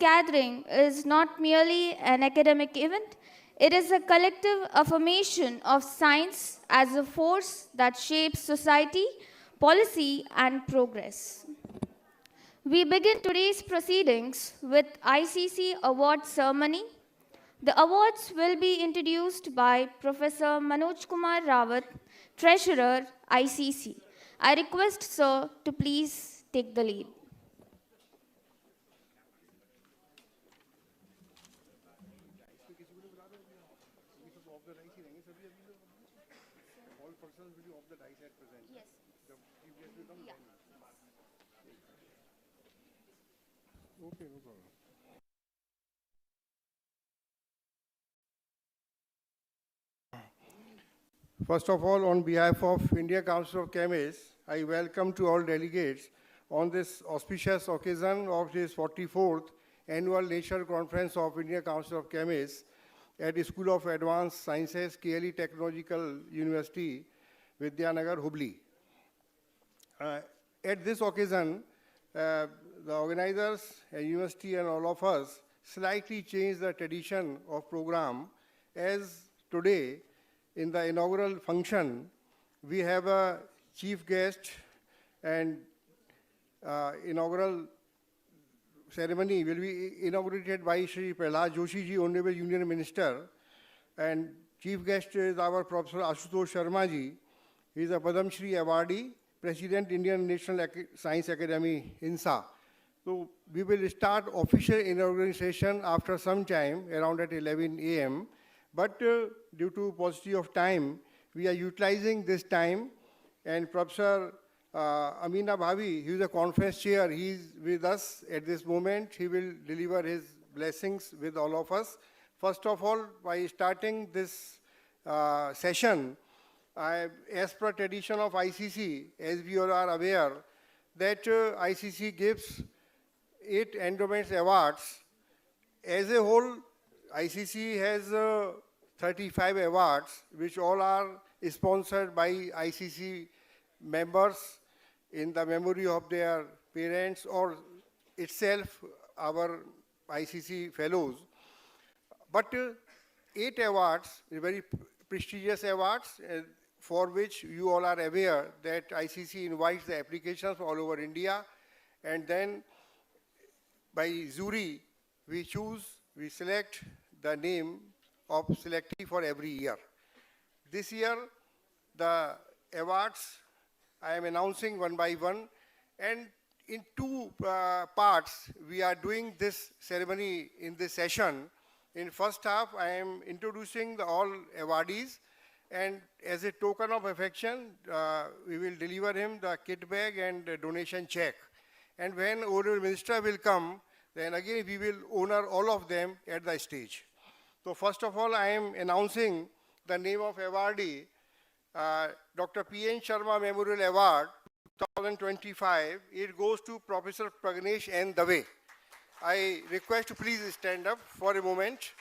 gathering is not merely an academic event, it is a collective affirmation of science as a force that shapes society, policy, and progress. We begin today's proceedings with ICC award ceremony. The awards will be introduced by Professor Manoj Kumar Rawat, Treasurer, ICC. I request Sir to please take the lead. Okay, no problem. First of all, on behalf of Indian Council of Chemists, I welcome to all delegates on this auspicious occasion of this 44th Annual National Conference of Indian Council of Chemists at the School of Advanced Sciences, KLE Technological University, Vidyanagar, Hubballi. At this occasion, the organizers and university and all of us slightly changed the tradition of program, as today in the inaugural function we have a chief guest, and inaugural ceremony will be inaugurated by Shri Prahlad Joshi ji, Honorable Union Minister, and chief guest is our Professor Ashutosh Sharma ji. He is a Padam Shri awardee, President Indian National Science Academy, INSA. So we will start official inauguration session after some time, around at 11 a.m. But due to paucity of time, we are utilizing this time. And Professor Amina Bhavi, he is a conference chair. He is with us at this moment. He will deliver his blessings with all of us. First of all, by starting this session, as per tradition of ICC, as we all are aware, that ICC gives 8 endowments awards. As a whole, ICC has 35 awards, which all are sponsored by ICC members in the memory of their parents or itself our ICC fellows. But 8 awards, very prestigious awards, for which you all are aware that ICC invites the applications all over India, and then by jury, we select the name of selectee for every year. This year, the awards I am announcing one by one, and in 2 parts, we are doing this ceremony in this session. In first half, I am introducing all awardees, and as a token of affection, we will deliver him the kit bag and the donation check. And when Honorable Minister will come, then again we will honor all of them at the stage. So first of all, I am announcing the name of awardee, Dr. P.N. Sharma Memorial Award 2025. It goes to Professor Pragnesh N. Dave. I request to please stand up for a moment.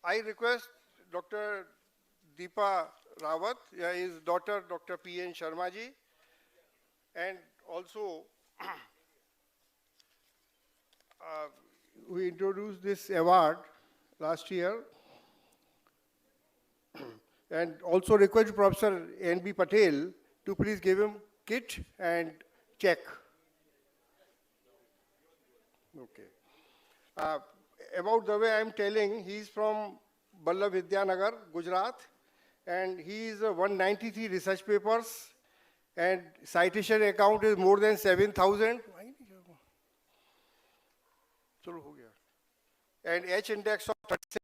I request Dr. Deepa Rawat, his daughter, Dr. P.N. Sharma ji, and also we introduced this award last year, and also request Professor N.B. Patel to please give him kit and check. Okay. About the way I am telling, he is from Balla Vidyanagar, Gujarat, and he is 193 research papers, and citation account is more than 7,000. And H index of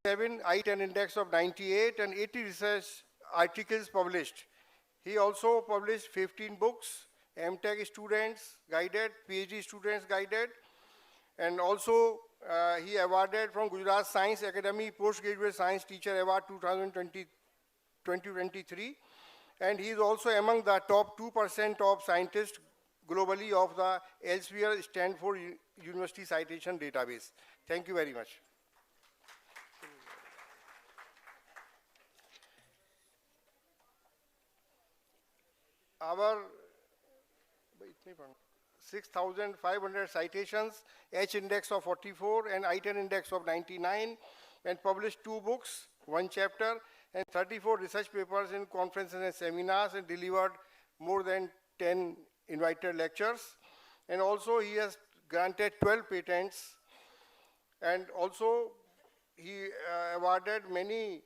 37, I-10 index of 98, and 80 research articles published. He also published 15 books, MTech students guided, PhD students guided, and also he awarded from Gujarat Science Academy Postgraduate Science Teacher Award 2023, and he is also among the top 2% of scientists globally of the Elsevier Stanford University Citation Database. Thank you very much. Our 6,500 citations, H index of 44 and I-10 index of 99, and published 2 books, 1 chapter, and 34 research papers in conferences and seminars, and delivered more than 10 invited lectures. And also he has granted 12 patents, and also he awarded many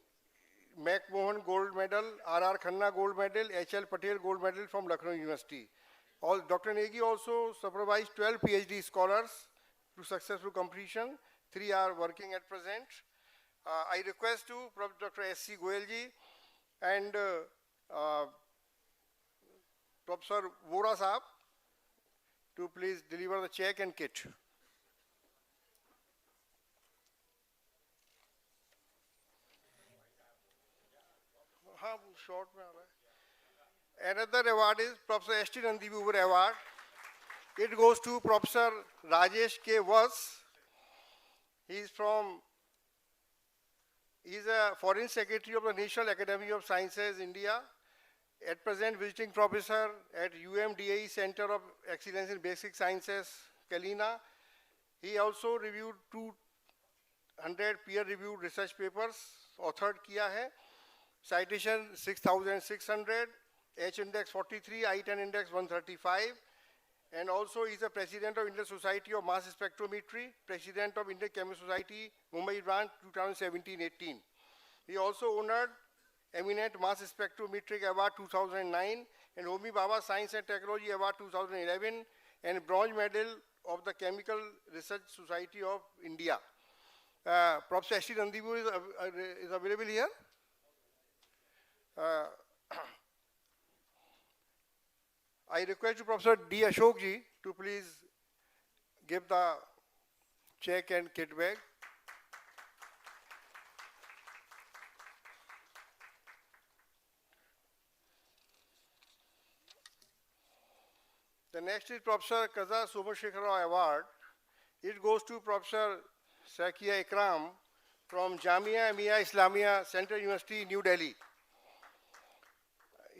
Mac Mohan Gold Medal, R.R. Khanna Gold Medal, H.L. Patel Gold Medal from Lucknow University. Dr. Negi also supervised 12 PhD scholars to successful completion. 3 are working at present. I request to Dr. S.C. Goyalji and Professor Vora Saab to please deliver the check and kit. Short. Another award is Professor S.T. Nandibuber Award. It goes to Professor Rajesh K. Vas. He is a Foreign Secretary of the National Academy of Sciences, India. At present, visiting professor at UMDAE Center of Excellence in Basic Sciences, Kalina. He also reviewed 200 peer-reviewed research papers, authored kiya hai. Citation 6,600, H index 43, I-10 index 135, and also is the president of Indian Society of Mass Spectrometry, president of Indian Chemist Society, Mumbai branch 2017-18. He also honored Eminent Mass Spectrometric Award 2009 and Homi Bhabha Science and Technology Award 2011 and Bronze Medal of the Chemical Research Society of India. Professor S.T. Nandibu is available here. I request to Professor D. Ashokji to please give the check and kit bag. The next is Professor Kaza Somashekharao Award. It goes to Professor Sakia Ikram from Jamia Mia Islamia Central University, New Delhi.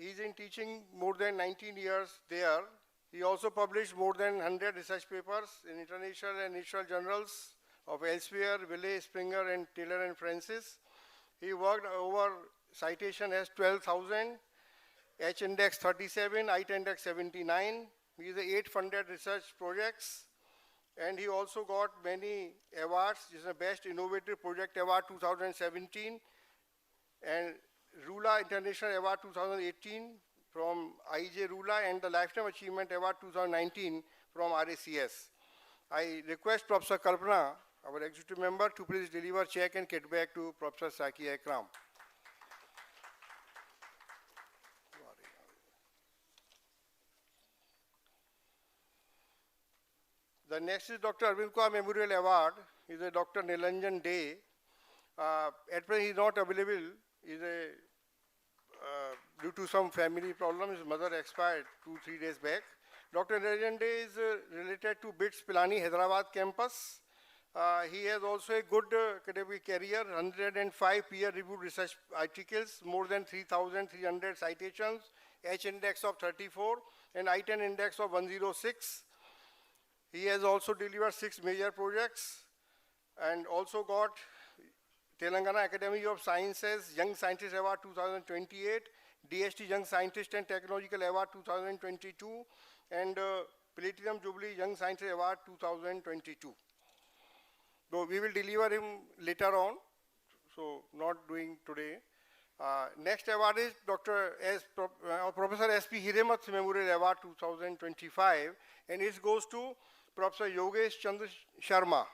He's in teaching more than 19 years there. He also published more than 100 research papers in international and national journals of Elsevier, Wiley, Springer, and Taylor and Francis. He worked over citation as 12,000, H index 37, I index 79. He has 8 funded research projects, and he also got many awards. This is the Best Innovative Project Award 2017, and Rula International Award 2018 from IJ Rula, and the Lifetime Achievement Award 2019 from RACS. I request Professor Kalpana, our executive member, to please deliver check and kit back to Professor Saki Ikram. The next is Dr. Arvind Kaur Memorial Award. He is a Dr. Nilanjan Day. At present, he is not available. Due to some family problem, his mother expired 2-3 days back. Dr. Nilanjan Day is related to BITS Pilani Hyderabad campus. He has also a good academic career, 105 peer-reviewed research articles, more than 3,300 citations, H index of 34, and I-10 index of 106. He has also delivered 6 major projects and also got Telangana Academy of Sciences Young Scientist Award 2028, DST Young Scientist and Technological Award 2022, and Platinum Jubilee Young Scientist Award 2022. So we will deliver him later on, so not doing today. Next award is Professor S.P. Hiremath Memorial Award 2025, and it goes to Professor Yogesh Chandra Sharma.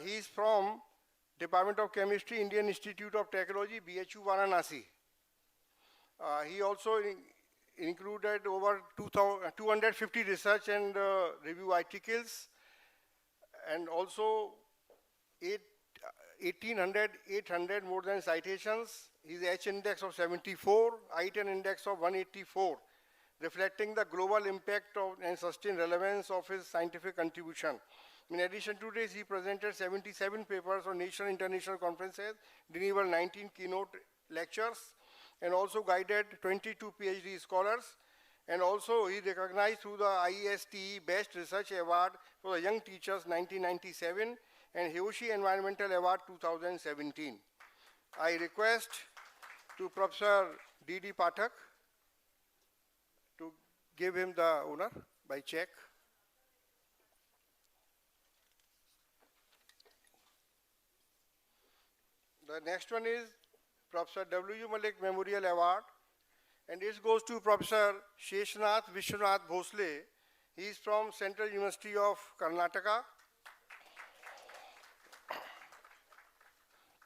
He is from Department of Chemistry, Indian Institute of Technology, BHU Varanasi. He also included over 250 research and review articles, and also 800 more than citations. His H index of 74, I-10 index of 184, reflecting the global impact of and sustained relevance of his scientific contribution. In addition to this, he presented 77 papers on national and international conferences, delivered 19 keynote lectures, and also guided 22 PhD scholars. And also he recognized through the IESTE Best Research Award for the Young Teachers 1997 and Hiyoshi Environmental Award 2017. I request to Professor D.D. Pathak to give him the honor by check. The next one is Professor W. Malik Memorial Award, and this goes to Professor Sheshnath Vishwanath Bhosle. He is from Central University of Karnataka.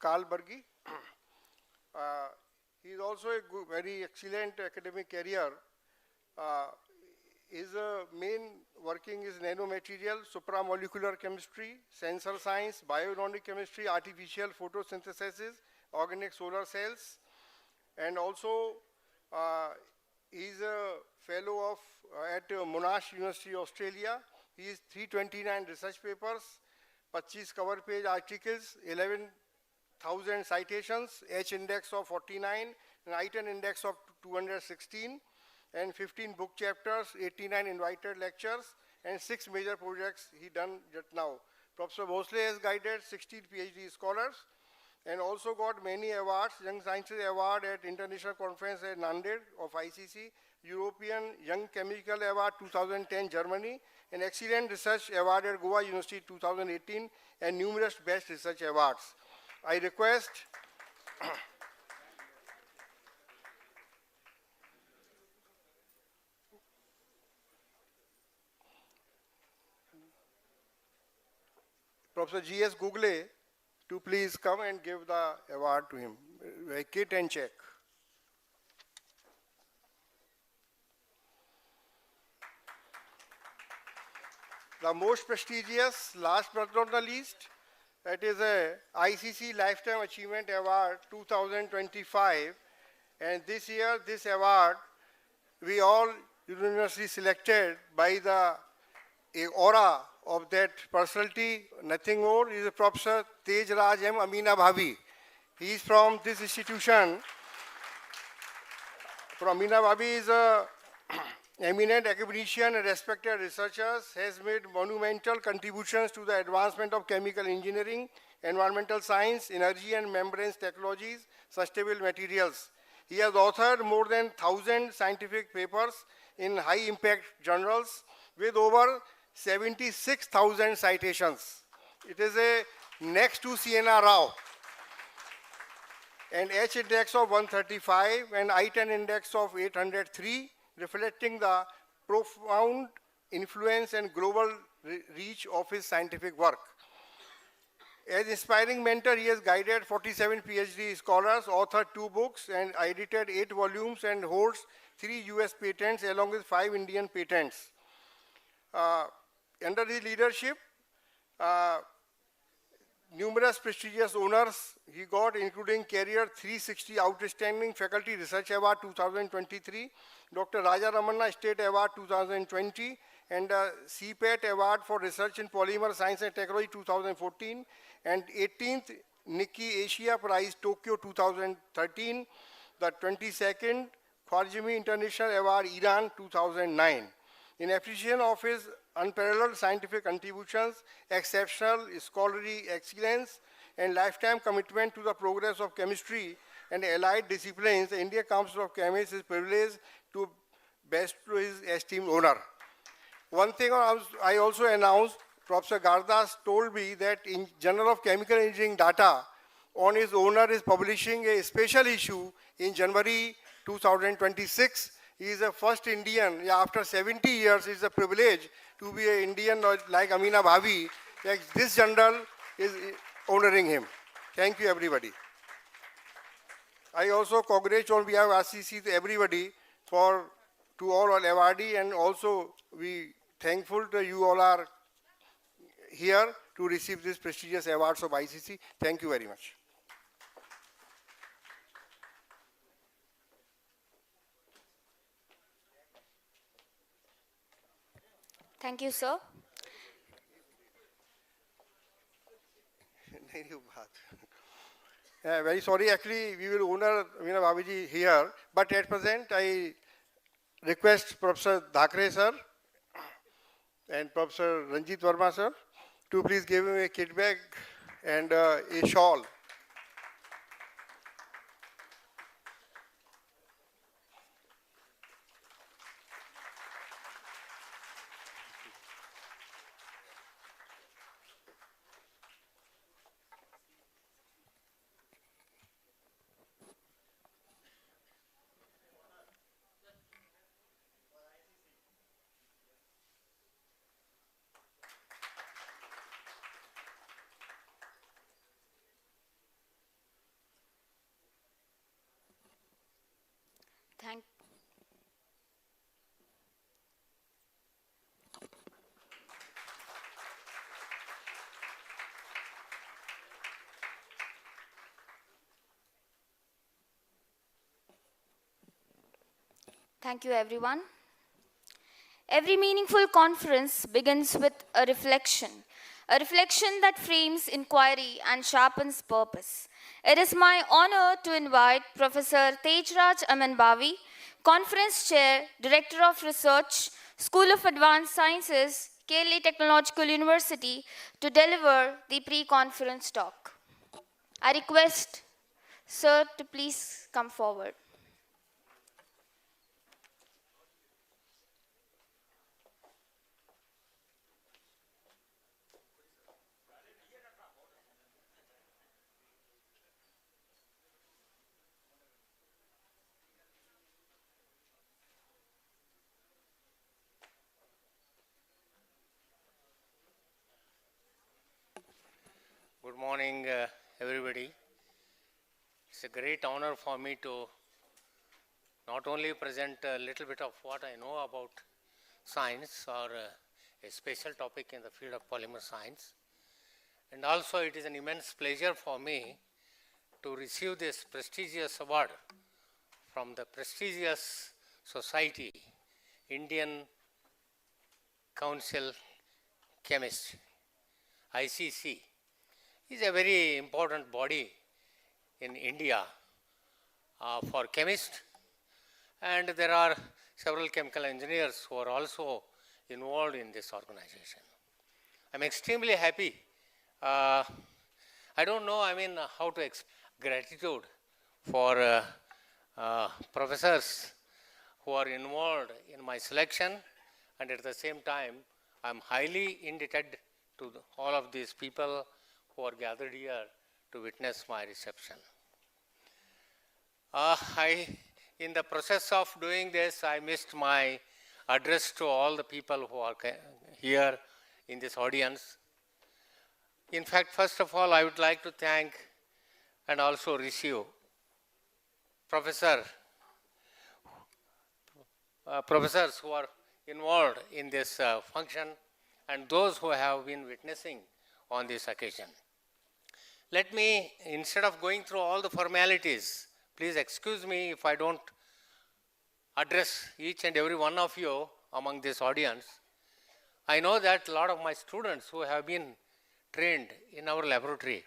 Kalburgi. He is also a good, very excellent academic career. His main working is nanomaterial, supramolecular chemistry, sensor science, bioinorganic chemistry, artificial photosynthesis, organic solar cells, and also he is a fellow of at Monash University, Australia. He is 329 research papers, 25 cover page articles, 11,000 citations, H index of 49, and I-10 index of 216, and 15 book chapters, 89 invited lectures, and 6 major projects he done just now. Professor Bhosle has guided 16 PhD scholars and also got many awards: Young Sciences Award at International Conference at Nanded of ICC, European Young Chemical Award 2010 Germany, and Excellent Research Award at Goa University 2018, and numerous Best Research Awards. I request Professor G.S. Google to please come and give the award to him. Kit and check. The most prestigious, last but not the least, that is a ICC Lifetime Achievement Award 2025. And this year, this award, we all unanimously selected by the aura of that personality, nothing more, is Professor Tej Raj M. Amina Bhabi. He is from this institution. Amina Bhabi is a eminent academician and respected researcher, has made monumental contributions to the advancement of chemical engineering, environmental science, energy and membranes technologies, sustainable materials. He has authored more than 1,000 scientific papers in high-impact journals with over 76,000 citations. It is a next to C.N.R. Rao. An H index of 135 and I-10 index of 803, reflecting the profound influence and global reach of his scientific work. As inspiring mentor, he has guided 47 PhD scholars, authored 2 books, and edited 8 volumes, and holds 3 US patents along with 5 Indian patents. Under his leadership, numerous prestigious honors he got, including Career 360 Outstanding Faculty Research Award 2023, Dr. Raja Ramanna State Award 2020, and the CPAT Award for Research in Polymer Science and Technology 2014, and 18th Nikki Asia Prize Tokyo 2013, the 22nd Khwarizmi International Award Iran 2009. In appreciation of his unparalleled scientific contributions, exceptional scholarly excellence, and lifetime commitment to the progress of chemistry and allied disciplines, the Indian Council of Chemists is privileged to bestow his esteemed honor. One thing I also announced, Professor Gardas told me that in Journal of Chemical Engineering Data on his honor is publishing a special issue in January 2026. He is the first Indian, after 70 years, it is a privilege to be an Indian like Amina Bhabi. Like this journal is honoring him. Thank you, everybody. I also congratulate on behalf of RCC to everybody to all our awardee, and also we thankful that you all are here to receive these prestigious awards of ICC. Thank you very much. Thank you, sir. Very sorry, actually, we will honor Amina Bhabiji here, but at present, I request Professor Dhakre sir and Professor Ranjit Verma sir to please give him a kit bag and a shawl. Thank you, everyone. Every meaningful conference begins with a reflection that frames inquiry and sharpens purpose. It is my honor to invite Professor Tejraj Amanbavi, Conference Chair, Director of Research, School of Advanced Sciences, KLE Technological University, to deliver the pre-conference talk. I request Sir to please come forward. Good morning, everybody. It's a great honor for me to not only present a little bit of what I know about science or a special topic in the field of polymer science, and also it is an immense pleasure for me to receive this prestigious award from the prestigious society, Indian Council Chemists, ICC. Is a very important body in India for chemists, and there are several chemical engineers who are also involved in this organization. I'm extremely happy. I don't know, how to express gratitude for professors who are involved in my selection, and at the same time, I'm highly indebted to all of these people who are gathered here to witness my reception. In the process of doing this, I missed my address to all the people who are here in this audience. In fact, first of all, I would like to thank and also receive professors who are involved in this function and those who have been witnessing on this occasion. Let me, instead of going through all the formalities, please excuse me if I don't address each and every one of you among this audience. I know that a lot of my students who have been trained in our laboratory,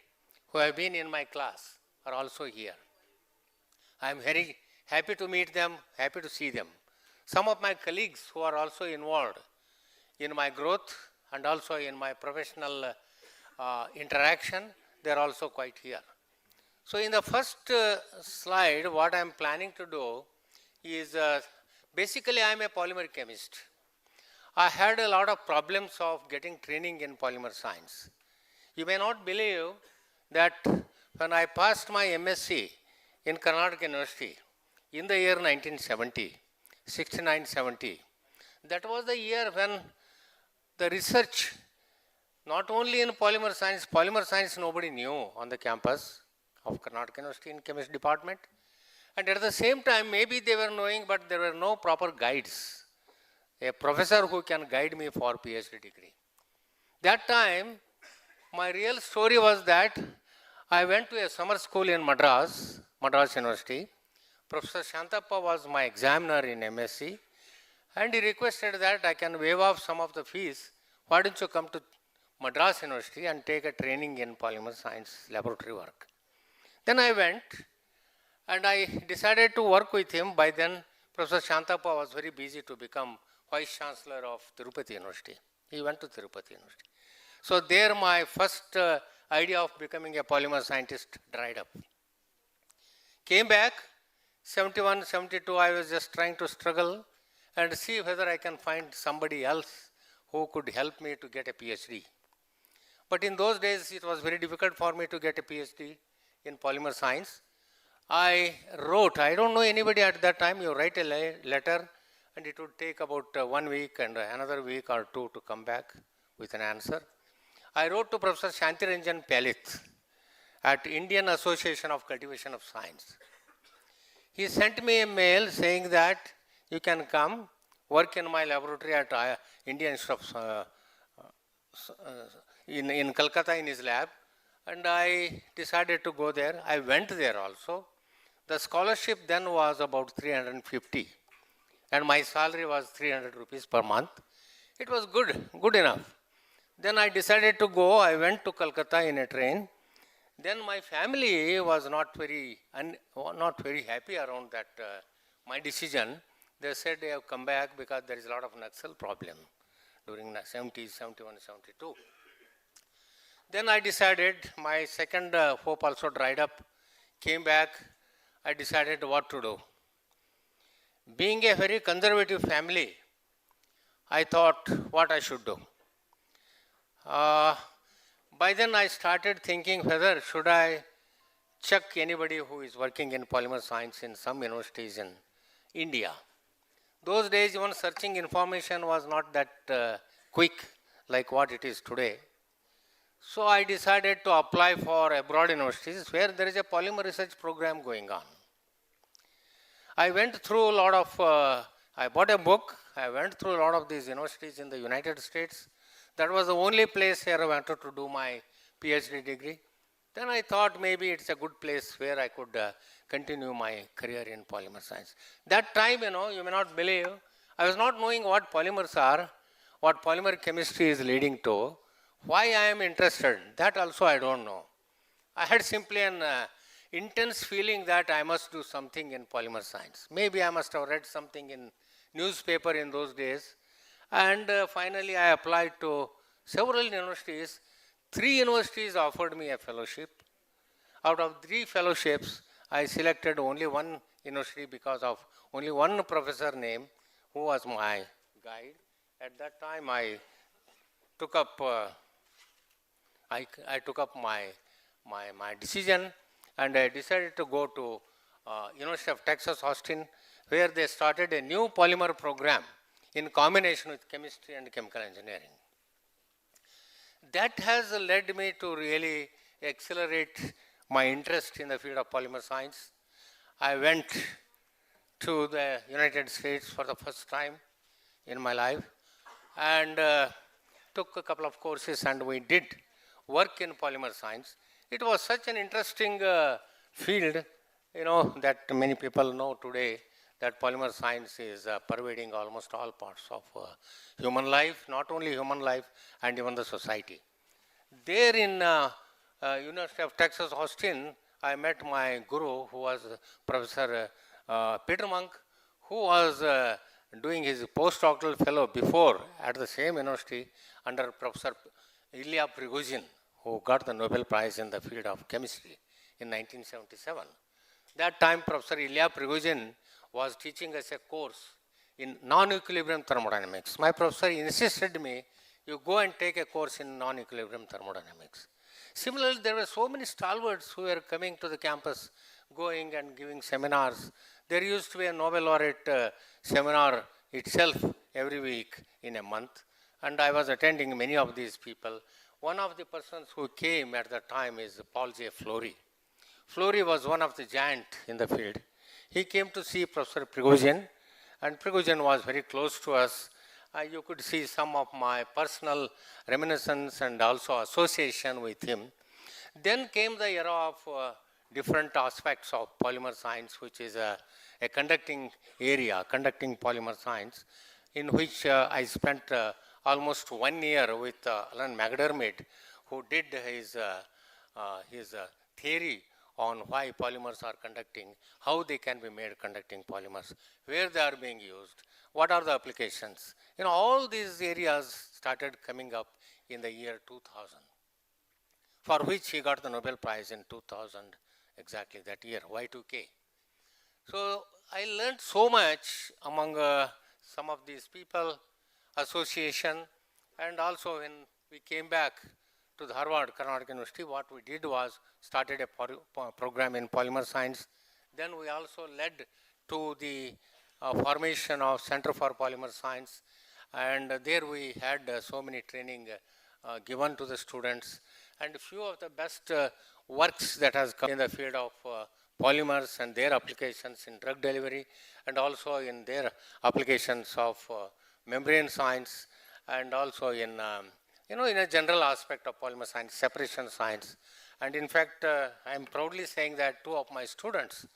who have been in my class, are also here. I am very happy to meet them, happy to see them. Some of my colleagues who are also involved in my growth and also in my professional interaction, they are also quite here. So in the first slide, what I am planning to do is, basically I am a polymer chemist. I had a lot of problems of getting training in polymer science. You may not believe that when I passed my MSc in Karnataka University in the year 1970, 69-70, that was the year when the research, not only in polymer science nobody knew on the campus of Karnataka University in chemistry department. And at the same time, maybe they were knowing, but there were no proper guides. A professor who can guide me for PhD degree. That time, my real story was that I went to a summer school in Madras University. Professor Shantappa was my examiner in MSc, and he requested that I can waive off some of the fees. Why don't you come to Madras University and take a training in polymer science laboratory work? Then I went and I decided to work with him. By then, Professor Shantappa was very busy to become Vice Chancellor of Tirupati University. He went to Tirupati University. So there my first idea of becoming a polymer scientist dried up. Came back, 71, 72, I was just trying to struggle and see whether I can find somebody else who could help me to get a PhD. But in those days, it was very difficult for me to get a PhD in polymer science. I wrote, I don't know anybody at that time, you write a letter and it would take about 1 week and another week or two to come back with an answer. I wrote to Professor Shantiranjan Palit at Indian Association of Cultivation of Science. He sent me a mail saying that you can come work in my laboratory at Indian Institute of in Calcutta in his lab, and I decided to go there. I went there also. The scholarship then was about 350 and my salary was 300 rupees per month. It was good enough. Then I decided to go. I went to Calcutta in a train. Then my family was not very happy around that my decision. They said they have come back because there is a lot of Naxal problem during the 70s, 71, 72. Then I decided, my second hope also dried up, came back, I decided what to do. Being a very conservative family, I thought what I should do. By then I started thinking whether should I check anybody who is working in polymer science in some universities in India. Those days even searching information was not that quick like what it is today. So I decided to apply for abroad universities where there is a polymer research program going on. I went through a lot of, I bought a book, I went through a lot of these universities in the United States. That was the only place where I wanted to do my PhD degree. Then I thought maybe it's a good place where I could continue my career in polymer science. That time, you may not believe, I was not knowing what polymers are, what polymer chemistry is leading to, why I am interested, that also I don't know. I had simply an intense feeling that I must do something in polymer science. Maybe I must have read something in newspaper in those days. And finally I applied to several universities. 3 universities offered me a fellowship. Out of 3 fellowships, I selected only one university because of only one professor name who was my guide. At that time I took up my decision and I decided to go to University of Texas, Austin, where they started a new polymer program in combination with chemistry and chemical engineering. That has led me to really accelerate my interest in the field of polymer science. I went to the United States for the first time in my life and took a couple of courses and we did work in polymer science. It was such an interesting field, that many people know today that polymer science is pervading almost all parts of human life, not only human life and even the society. There in University of Texas, Austin, I met my guru who was Professor Peter Monk, who was doing his postdoctoral fellow before at the same university under Professor Ilya Prigozhin, who got the Nobel Prize in the field of chemistry in 1977. That time Professor Ilya Prigozhin was teaching us a course in non-equilibrium thermodynamics. My professor insisted me, you go and take a course in non-equilibrium thermodynamics. Similarly, there were so many stalwarts who were coming to the campus, going and giving seminars. There used to be a Nobel laureate seminar itself every week in a month, and I was attending many of these people. One of the persons who came at that time is Paul J. Flory. Flory was one of the giants in the field. He came to see Professor Prigozhin, and Prigozhin was very close to us. You could see some of my personal reminiscence and also association with him. Then came the era of different aspects of polymer science, which is a conducting area, conducting polymer science, in which I spent almost 1 year with Alan McDermid, who did his theory on why polymers are conducting, how they can be made conducting polymers, where they are being used, what are the applications. All these areas started coming up in the year 2000, for which he got the Nobel Prize in 2000, exactly that year, Y2K. So I learned so much among some of these people, association, and also when we came back to the Harvard Karnataka University, what we did was started a program in polymer science. Then we also led to the formation of Center for Polymer Science, and there we had so many training given to the students, and few of the best works that has come in the field of polymers and their applications in drug delivery, and also in their applications of membrane science, and also in in a general aspect of polymer science, separation science. And in fact, I am proudly saying that two of my students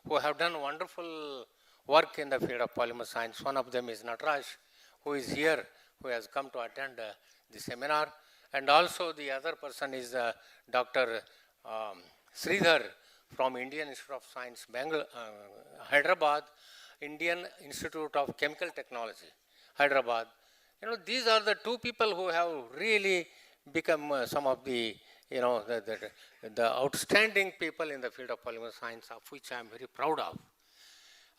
who have done wonderful work in the field of polymer science, one of them is Nataraj, who is here, who has come to attend the seminar, and also the other person is Dr. Sridhar from Indian Institute of Science, Hyderabad, Indian Institute of Chemical Technology, Hyderabad. These are the two people who have really become some of the, the outstanding people in the field of polymer science, of which I am very proud of.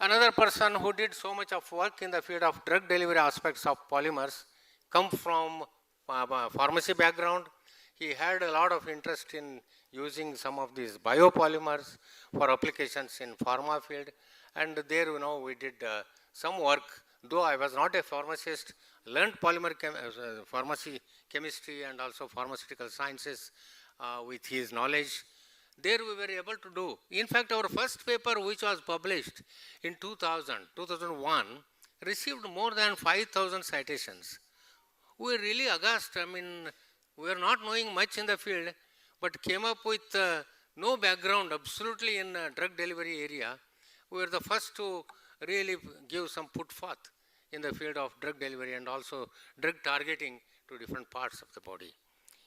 Another person who did so much of work in the field of drug delivery aspects of polymers come from pharmacy background. He had a lot of interest in using some of these biopolymers for applications in pharma field, and there we did some work. Though I was not a pharmacist, learned pharmacy chemistry and also pharmaceutical sciences with his knowledge. There we were able to do. In fact, our first paper, which was published in 2001, received more than 5,000 citations. We were really aghast. I mean, we were not knowing much in the field, but came up with no background absolutely in drug delivery area. We were the first to really give some put forth in the field of drug delivery and also drug targeting to different parts of the body.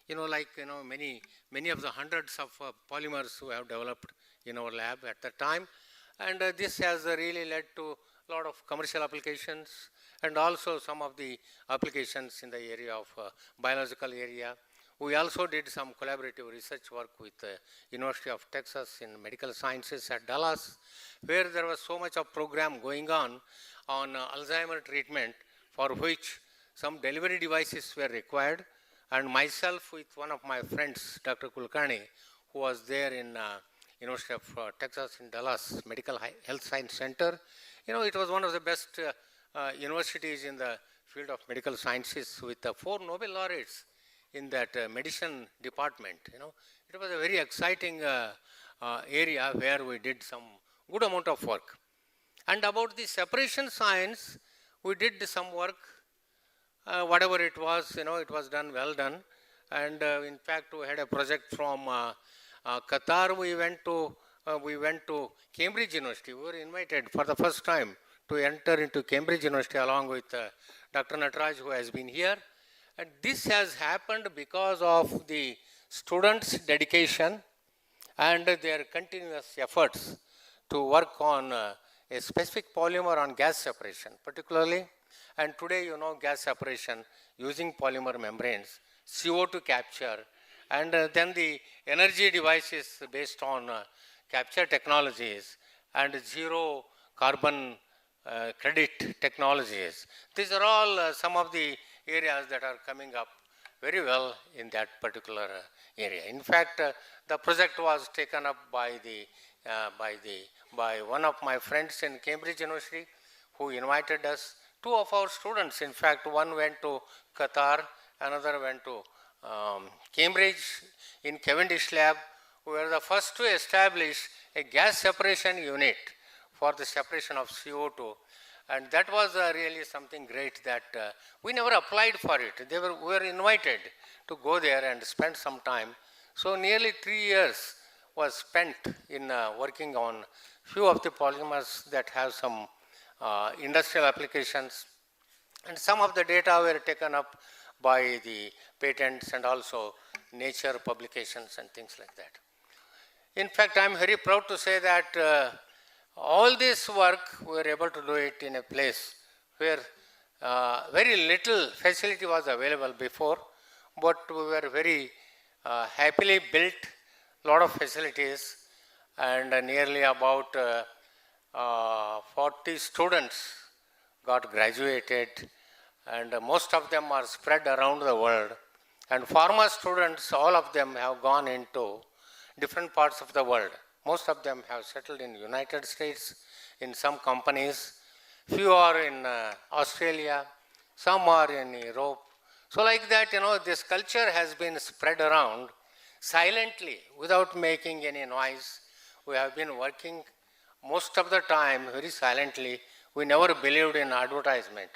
Many of the hundreds of polymers we have developed in our lab at the time, and this has really led to a lot of commercial applications and also some of the applications in the area of biological area. We also did some collaborative research work with University of Texas in medical sciences at Dallas, where there was so much of program going on Alzheimer treatment, for which some delivery devices were required. And myself with one of my friends, Dr. Kulkarni, who was there in University of Texas in Dallas Medical Health Science Center. It was one of the best universities in the field of medical sciences with 4 Nobel laureates in that medicine department. It was a very exciting area where we did some good amount of work. And about the separation science, we did some work. Whatever it was, it was done, well done. And in fact, we had a project from Qatar. We went to Cambridge University. We were invited for the first time to enter into Cambridge University along with Dr. Nataraj, who has been here. And this has happened because of the students' dedication and their continuous efforts to work on a specific polymer on gas separation, particularly. And today, gas separation using polymer membranes, CO2 capture, and then the energy devices based on capture technologies and zero carbon credit technologies. These are all some of the areas that are coming up very well in that particular area. In fact, the project was taken up by one of my friends in Cambridge University, who invited us. 2 of our students, in fact, one went to Qatar, another went to Cambridge in Cavendish lab. We were the first to establish a gas separation unit for the separation of CO2. And that was really something great that we never applied for it. We were invited to go there and spend some time. So nearly 3 years was spent in working on few of the polymers that have some industrial applications. And some of the data were taken up by the patents and also Nature publications and things like that. In fact, I'm very proud to say that all this work, we were able to do it in a place where very little facility was available before, but we were very happily built a lot of facilities, and nearly about 40 students got graduated, and most of them are spread around the world. And former students, all of them have gone into different parts of the world. Most of them have settled in United States, in some companies. Few are in Australia, some are in Europe. So like that, this culture has been spread around silently, without making any noise. We have been working most of the time very silently. We never believed in advertisement.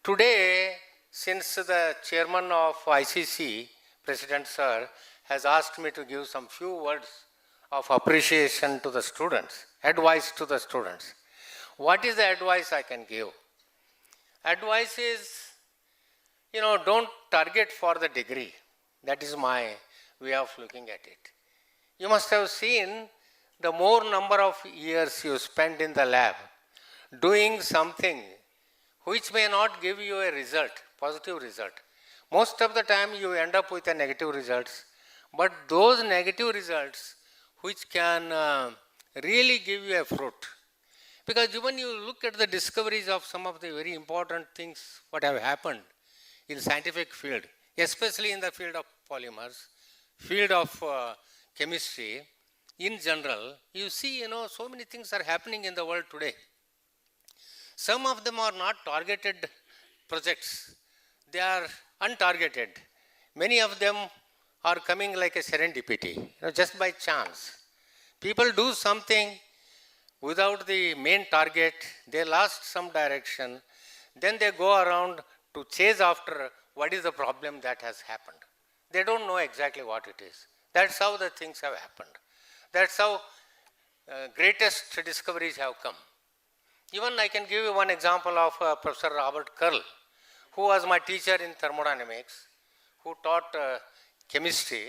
Today, since the chairman of ICC, President Sir, has asked me to give some few words of appreciation to the students, advice to the students. What is the advice I can give? Advice is, don't target for the degree. That is my way of looking at it. You must have seen the more number of years you spend in the lab doing something which may not give you a result, positive result. Most of the time you end up with a negative results, but those negative results which can really give you a fruit. Because when you look at the discoveries of some of the very important things what have happened in scientific field, especially in the field of polymers, field of chemistry, in general, you see, so many things are happening in the world today. Some of them are not targeted projects. They are untargeted. Many of them are coming like a serendipity, just by chance. People do something without the main target, they lost some direction, then they go around to chase after what is the problem that has happened. They don't know exactly what it is. That's how the things have happened. That's how greatest discoveries have come. Even I can give you one example of Professor Robert Curl, who was my teacher in thermodynamics, who taught chemistry,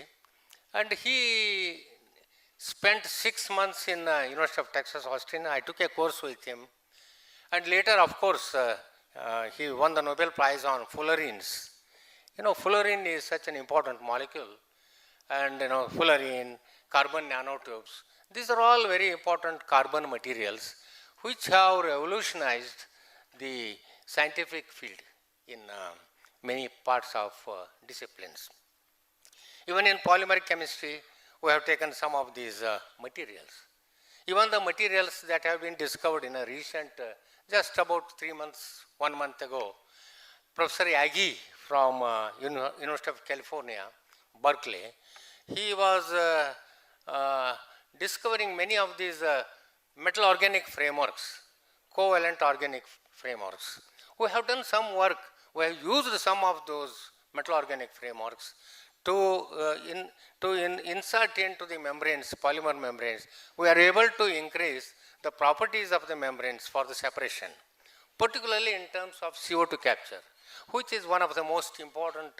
and he spent 6 months in University of Texas, Austin. I took a course with him, and later, of course, he won the Nobel Prize on fullerenes. Fullerene is such an important molecule, and fullerene, carbon nanotubes, these are all very important carbon materials which have revolutionized the scientific field in many parts of disciplines. Even in polymer chemistry, we have taken some of these materials. Even the materials that have been discovered in a recent, just about 3 months, 1 month ago, Professor Yagi from University of California, Berkeley, he was discovering many of these metal organic frameworks, covalent organic frameworks. We have done some work, we have used some of those metal organic frameworks to insert into the membranes, polymer membranes. We are able to increase the properties of the membranes for the separation, particularly in terms of CO2 capture, which is one of the most important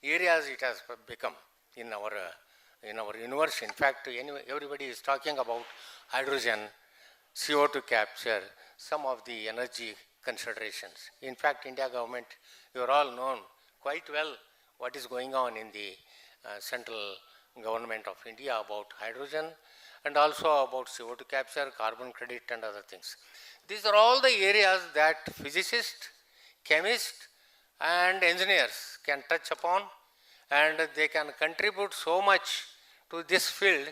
areas it has become in our universe. In fact, everybody is talking about hydrogen, CO2 capture, some of the energy considerations. In fact, India government, you are all known quite well what is going on in the central government of India about hydrogen and also about CO2 capture, carbon credit and other things. These are all the areas that physicists, chemists and engineers can touch upon, and they can contribute so much to this field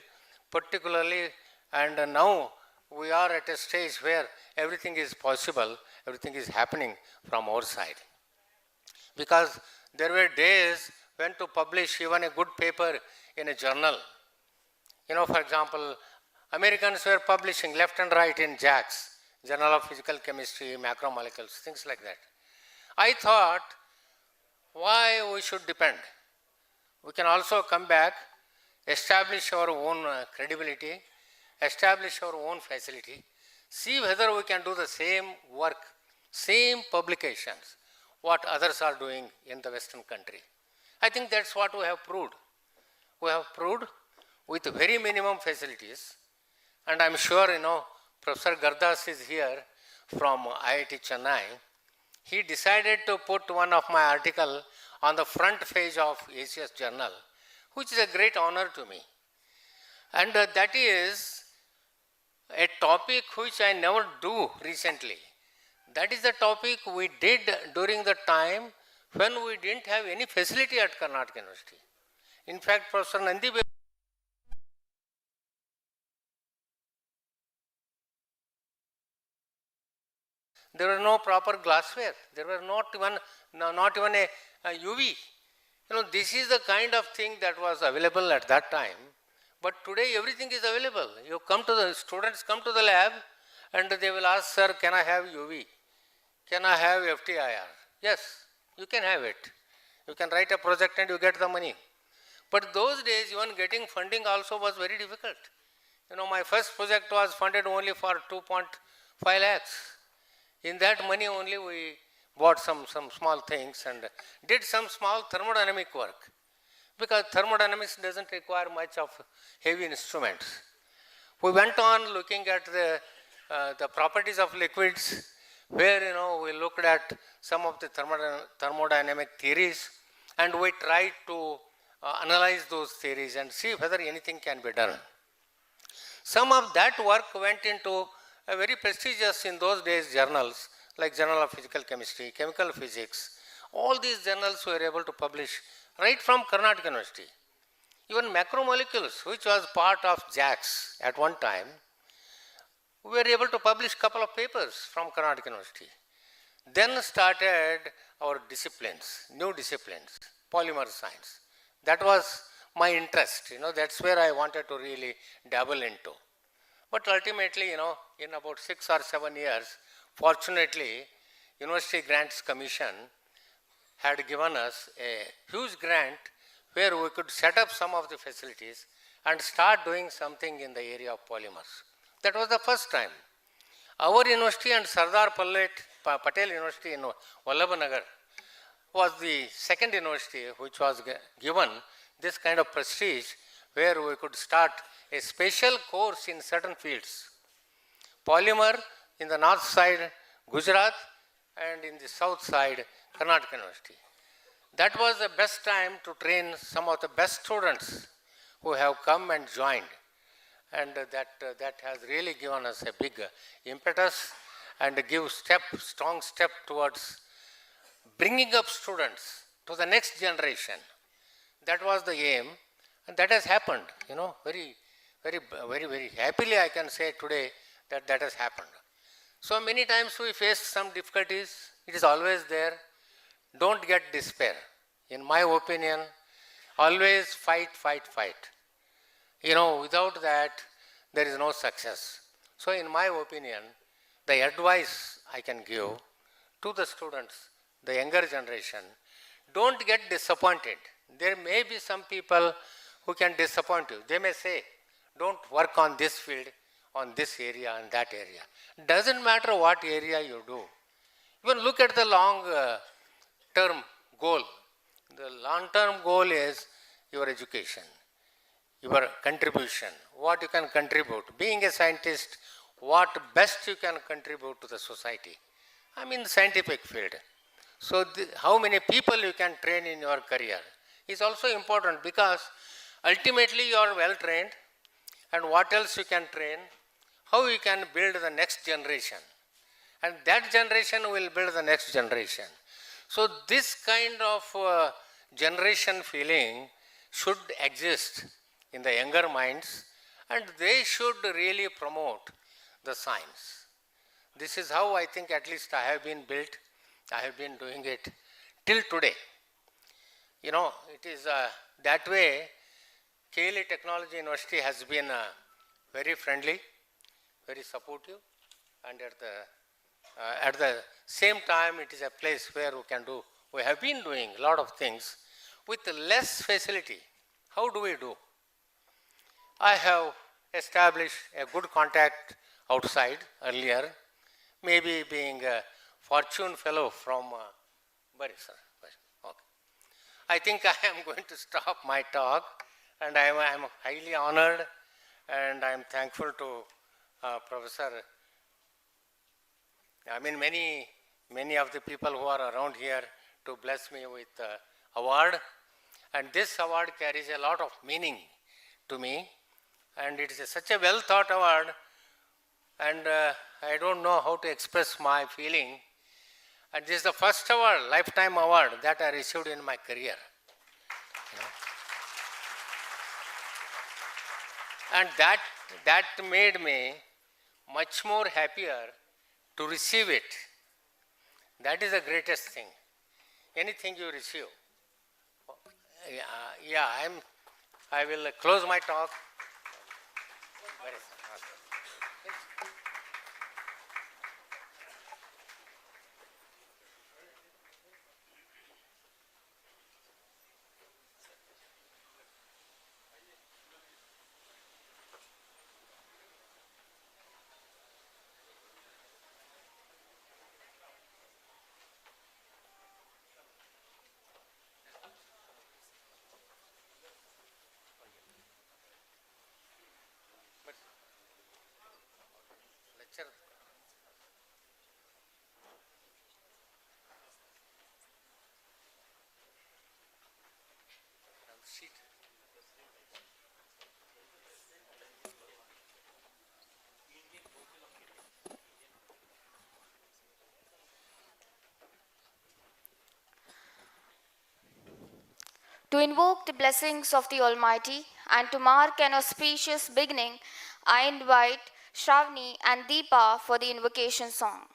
particularly, and now we are at a stage where everything is possible, everything is happening from our side. Because there were days when to publish even a good paper in a journal. For example, Americans were publishing left and right in JACS, Journal of Physical Chemistry, Macromolecules, things like that. I thought, why we should depend? We can also come back, establish our own credibility, establish our own facility, see whether we can do the same work, same publications, what others are doing in the Western country. I think that's what we have proved. We have proved with very minimum facilities. And I'm sure, Professor Gardas is here from IIT Chennai. He decided to put one of my article on the front page of ACS Journal, which is a great honor to me. And that is a topic which I never do recently. That is the topic we did during the time when we didn't have any facility at Karnataka University. In fact, Professor Nandi, there were no proper glassware. There were not even a UV. This is the kind of thing that was available at that time. But today everything is available. Students come to the lab and they will ask, sir, can I have UV? Can I have FTIR? Yes, you can have it. You can write a project and you get the money. But those days, even getting funding also was very difficult. My first project was funded only for 2.5 lakhs. In that money only we bought some small things and did some small thermodynamic work. Because thermodynamics doesn't require much of heavy instruments. We went on looking at the properties of liquids, where we looked at some of the thermodynamic theories, and we tried to analyze those theories and see whether anything can be done. Some of that work went into a very prestigious in those days journals, like Journal of Physical Chemistry, Chemical Physics. All these journals were able to publish right from Karnataka University. Even macromolecules, which was part of JAX at one time, we were able to publish a couple of papers from Karnataka University. Then started our disciplines, new disciplines, polymer science. That was my interest, that's where I wanted to really dabble into. But ultimately, in about 6 or 7 years, fortunately, University Grants Commission had given us a huge grant where we could set up some of the facilities and start doing something in the area of polymers. That was the first time. Our university and Sardar Patel University in Vallabhanagar was the second university which was given this kind of prestige, where we could start a special course in certain fields. Polymer in the north side, Gujarat, and in the south side, Karnataka University. That was the best time to train some of the best students who have come and joined. And that has really given us a big impetus and give strong step towards bringing up students to the next generation. That was the aim, and that has happened, very, very, very, very happily I can say today that has happened. So many times we face some difficulties, it is always there. Don't get despair. In my opinion, always fight. Without that, there is no success. So in my opinion, the advice I can give to the students, the younger generation, don't get disappointed. There may be some people who can disappoint you. They may say, don't work on this field, on this area and that area. Doesn't matter what area you do. Even look at the long-term goal. The long-term goal is your education, your contribution, what you can contribute. Being a scientist, what best you can contribute to the society. The scientific field. So how many people you can train in your career is also important, because ultimately you are well trained, and what else you can train, how you can build the next generation. And that generation will build the next generation. So this kind of generation feeling should exist in the younger minds, and they should really promote the science. This is how I think at least I have been built. I have been doing it till today. It is that way KLE Technological University has been very friendly, very supportive, and at the same time it is a place where we have been doing a lot of things with less facility. How do we do? I have established a good contact outside earlier, maybe being a Fortune Fellow from Bari, sir. Okay. I think I am going to stop my talk And I'm highly honored and I'm thankful to Professor. I mean, many of the people who are around here to bless me with award. And this award carries a lot of meaning to me. And it is such a well thought award. And I don't know how to express my feeling. And this is the first award, lifetime award, that I received in my career. You know? And that made me much more happier to receive it. That is the greatest thing. Anything you receive. I will close my talk. Where is it? Lecture. Seat. To invoke the blessings of the Almighty and to mark an auspicious beginning, I invite Shravani and Deepa for the invocation song.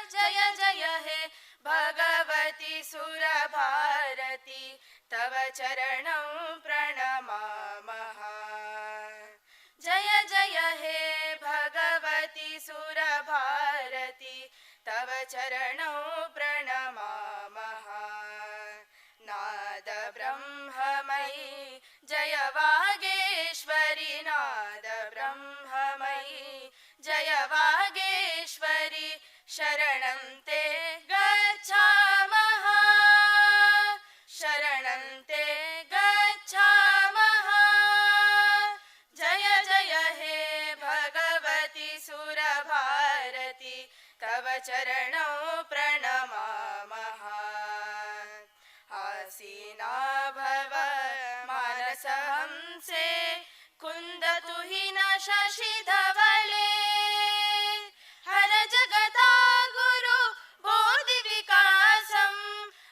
जय जय हे भगवती सुरभारती तव चरणं प्रणमामः जय जय हे भगवती सुरभारती तव चरणं प्रणमामः नाद ब्रह्ममयी जय वागेश्वरी नाद ब्रह्ममयी जय वागेश्वरी शरणं ते गच्छामः शरणं ते गच्छामः जय जय हे भगवती सुरभारती तव चरणं प्रणमामः आसीना भव मानसहंसे कुन्दतु हि न शशिधवले हर जगता गुरु बोधि विकासं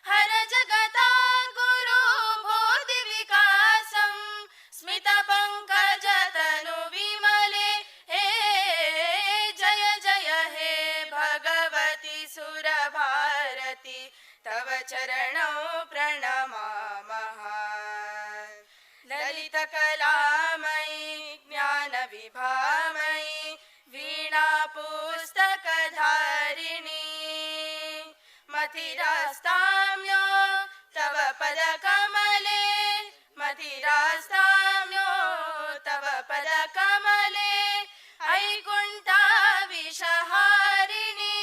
हर जगता गुरु बोधि विकासं स्मित पंकज तनु विमले हे जय जय हे भगवती सुरभारती तव चरणं प्रणमामः ललित कलामयी ज्ञान विभामयी वीणा पुस्तकधारिणी मथिरास्ताम्यो तव पद कमले मथिरास्ताम्यो तव पद कमले ऐकुण्ठा विषहारिणी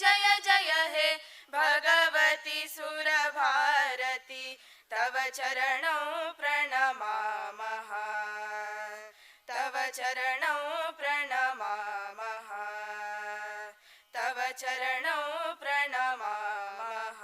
जय जय हे भगवती सुरभारती तव चरणं प्रणमामः तव चरणं प्रणमामः तव चरणं प्रणमामः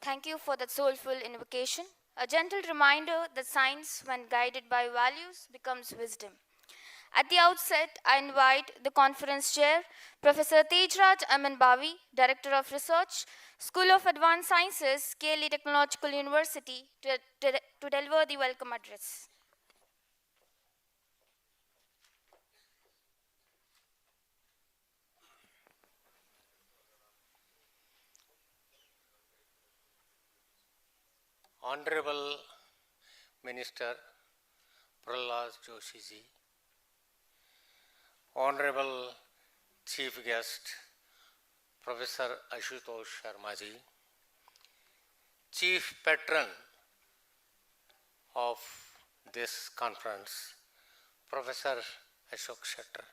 Thank you for that soulful invocation. A gentle reminder that science, when guided by values, becomes wisdom. At the outset, I invite the conference chair, Professor Tejraj Amanbavi, Director of Research, School of Advanced Sciences, KLE Technological University, to deliver the welcome address. Honorable Minister Prahlad Joshi ji, Honorable Chief Guest Professor Ashutosh Sharma ji, Chief Patron of this conference, Professor Ashok Shettar,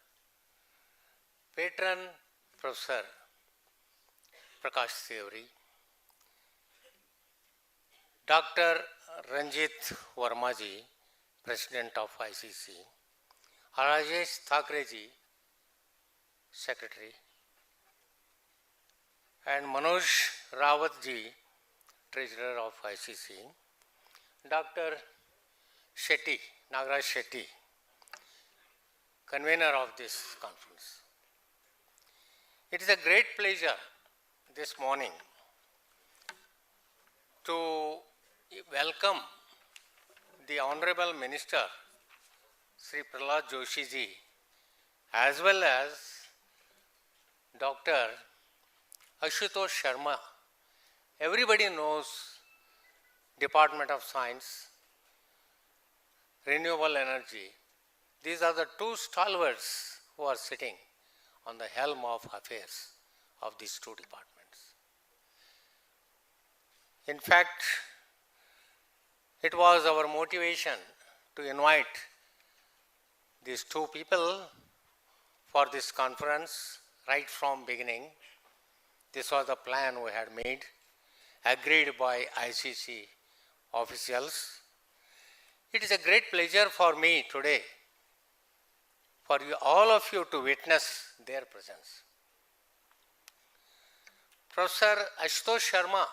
Patron Professor Prakash Sevri, Dr. Ranjit Verma ji, President of ICC, Rajesh Thakre ji, Secretary, and Manoj Rawat ji, Treasurer of ICC, Dr. Shetty, Nagaraj Shetty, Convener of this conference. It is a great pleasure this morning to welcome the Honorable Minister, Sri Prahlad Joshi ji, as well as Dr. Ashutosh Sharma. Everybody knows Department of Science, Renewable Energy. These are the two stalwarts who are sitting on the helm of affairs of these two departments. In fact, it was our motivation to invite these two people for this conference right from beginning. This was the plan we had made, agreed by ICC officials. It is a great pleasure for me today for you, all of you, to witness their presence. Professor Ashutosh Sharma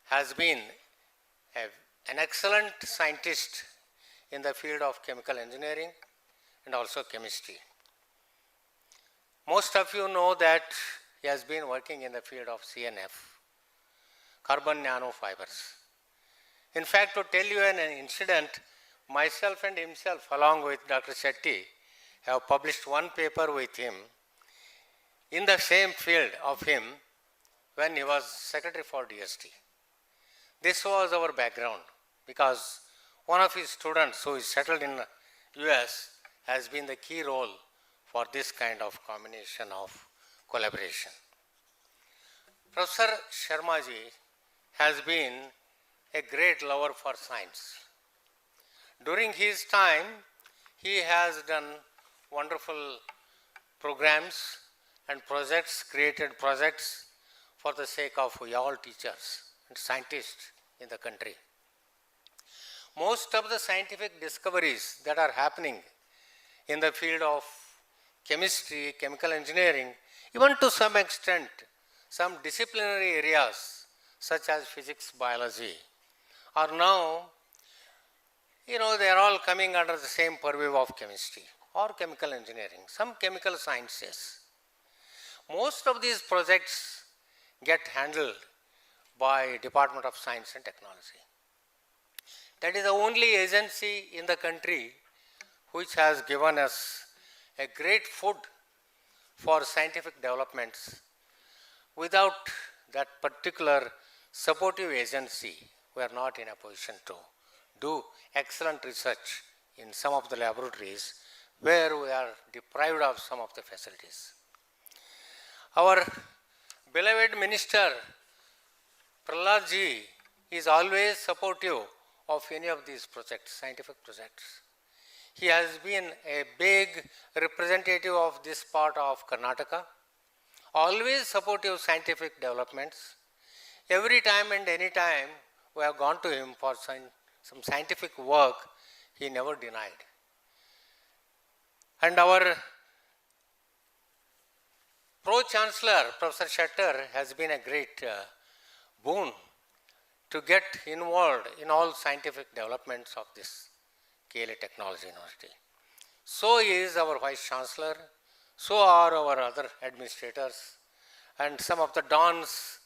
has been an excellent scientist in the field of chemical engineering and also chemistry. Most of you know that he has been working in the field of CNF, carbon nanofibers. In fact, to tell you an incident, myself and himself, along with Dr. Shetty, have published one paper with him in the same field of him when he was Secretary for DST. This was our background because one of his students who is settled in US has been the key role for this kind of combination of collaboration. Professor Sharma ji has been a great lover for science. During his time, he has done wonderful programs and projects, created projects for the sake of all teachers and scientists in the country. Most of the scientific discoveries that are happening in the field of chemistry, chemical engineering, even to some extent, some disciplinary areas such as physics, biology, are now, they are all coming under the same purview of chemistry or chemical engineering, some chemical sciences. Most of these projects get handled by Department of Science and Technology. That is the only agency in the country which has given us a great food for scientific developments. Without that particular supportive agency, we are not in a position to do excellent research in some of the laboratories where we are deprived of some of the facilities. Our beloved Minister Prahlad ji is always supportive of any of these projects, scientific projects. He has been a big representative of this part of Karnataka, always supportive of scientific developments. Every time and any time we have gone to him for some scientific work, he never denied. And our Pro-Chancellor, Professor Shettar, has been a great boon to get involved in all scientific developments of this KLE Technological University. So is our Vice Chancellor, so are our other administrators, and some of the dons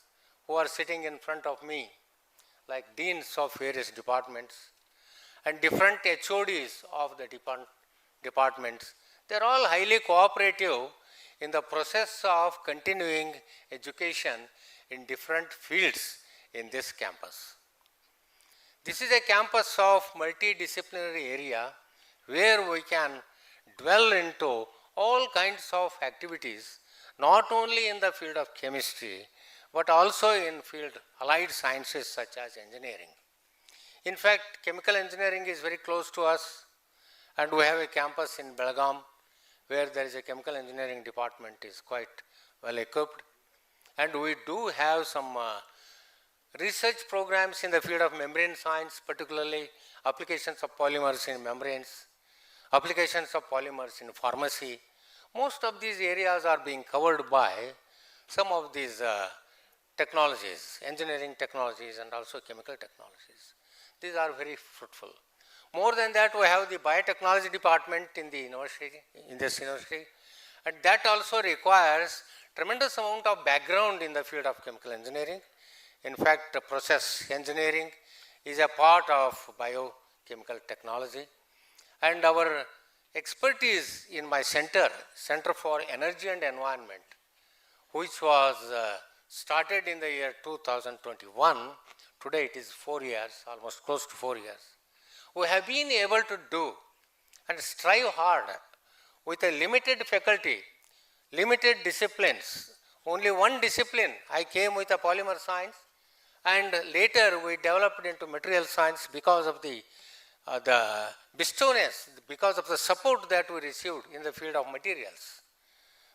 who are sitting in front of me, like deans of various departments, and different HODs of the departments. They are all highly cooperative in the process of continuing education in different fields in this campus. This is a campus of multidisciplinary area where we can dwell into all kinds of activities, not only in the field of chemistry, but also in field allied sciences such as engineering. In fact, chemical engineering is very close to us, and we have a campus in Belgaum where there is a chemical engineering department is quite well equipped. And we do have some research programs in the field of membrane science, particularly applications of polymers in membranes, applications of polymers in pharmacy. Most of these areas are being covered by some of these technologies, engineering technologies and also chemical technologies. These are very fruitful. More than that, we have the biotechnology department in the university, in this university, and that also requires tremendous amount of background in the field of chemical engineering. In fact, process engineering is a part of biochemical technology, and our expertise in my center, Center for Energy and Environment, which was started in the year 2021, today it is 4 years, almost close to 4 years. We have been able to do and strive hard with a limited faculty, limited disciplines. Only one discipline, I came with a polymer science, and later we developed into material science because of the bestowness, because of the support that we received in the field of materials.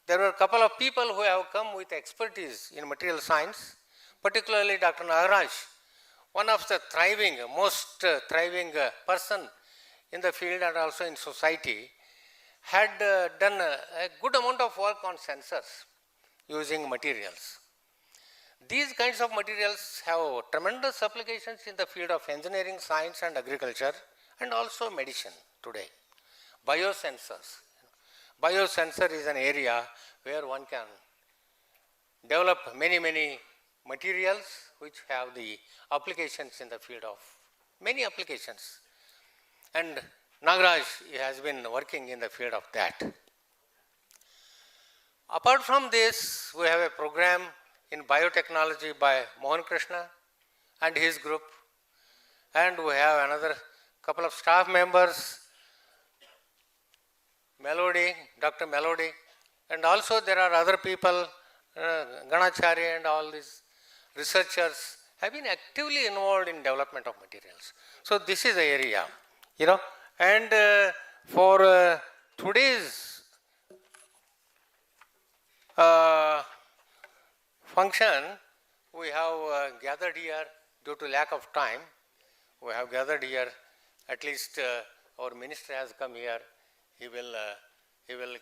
There were a couple of people who have come with expertise in material science, particularly Dr. Nagaraj, one of the most thriving person in the field and also in society, had done a good amount of work on sensors using materials. These kinds of materials have tremendous applications in the field of engineering, science and agriculture, and also medicine today. Biosensors. Biosensor is an area where one can develop many materials which have the applications in the field of many applications. And Nagaraj has been working in the field of that. Apart from this, we have a program in biotechnology by Mohan Krishna and his group, and we have another couple of staff members, Melody, Dr. Melody, and also there are other people, Ganachari and all these researchers have been actively involved in development of materials. So this is the area, and for today's function, we have gathered here due to lack of time. We have gathered here, at least our minister has come here. He will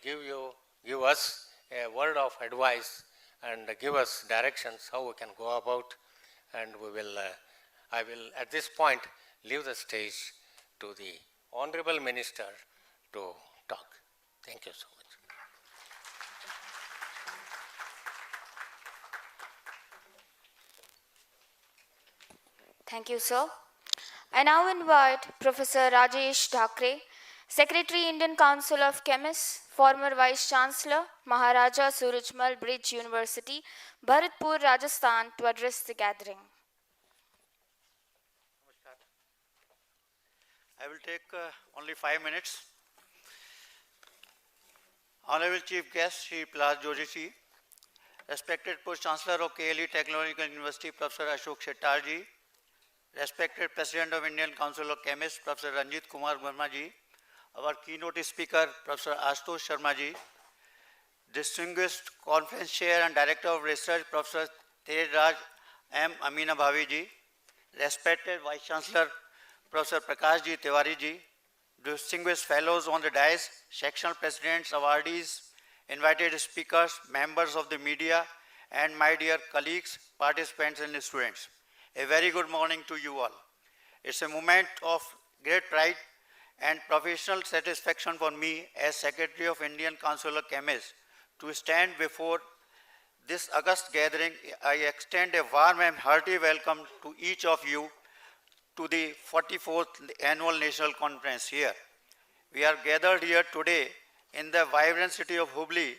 give us a word of advice and give us directions how we can go about, and I will at this point leave the stage to the Honorable Minister to talk. Thank you so much. Thank you, sir. I now invite Professor Rajesh Thakre, Secretary, Indian Council of Chemists, former Vice Chancellor, Maharaja Surajmal Bridge University, Bharatpur, Rajasthan, to address the gathering. I will take only 5 minutes. Honorable Chief Guest, Shri Prahlad Joshi, respected Pro-Chancellor of KLE Technological University, Professor Ashok Shettar ji, respected President of Indian Council of Chemists, Professor Ranjit Kumar Verma ji, our keynote speaker, Professor Ashutosh Sharma ji, distinguished conference chair and director of research, Professor Tej Raj M. Amina Bhavi ji, respected Vice Chancellor, Professor Prakash ji Tiwari ji, distinguished fellows on the dais, sectional presidents, awardees, invited speakers, members of the media, and my dear colleagues, participants and students. A very good morning to you all. It's a moment of great pride and professional satisfaction for me as Secretary of Indian Council of Chemists to stand before this august gathering. I extend a warm and hearty welcome to each of you to the 44th Annual National Conference here. We are gathered here today in the vibrant city of Hubballi,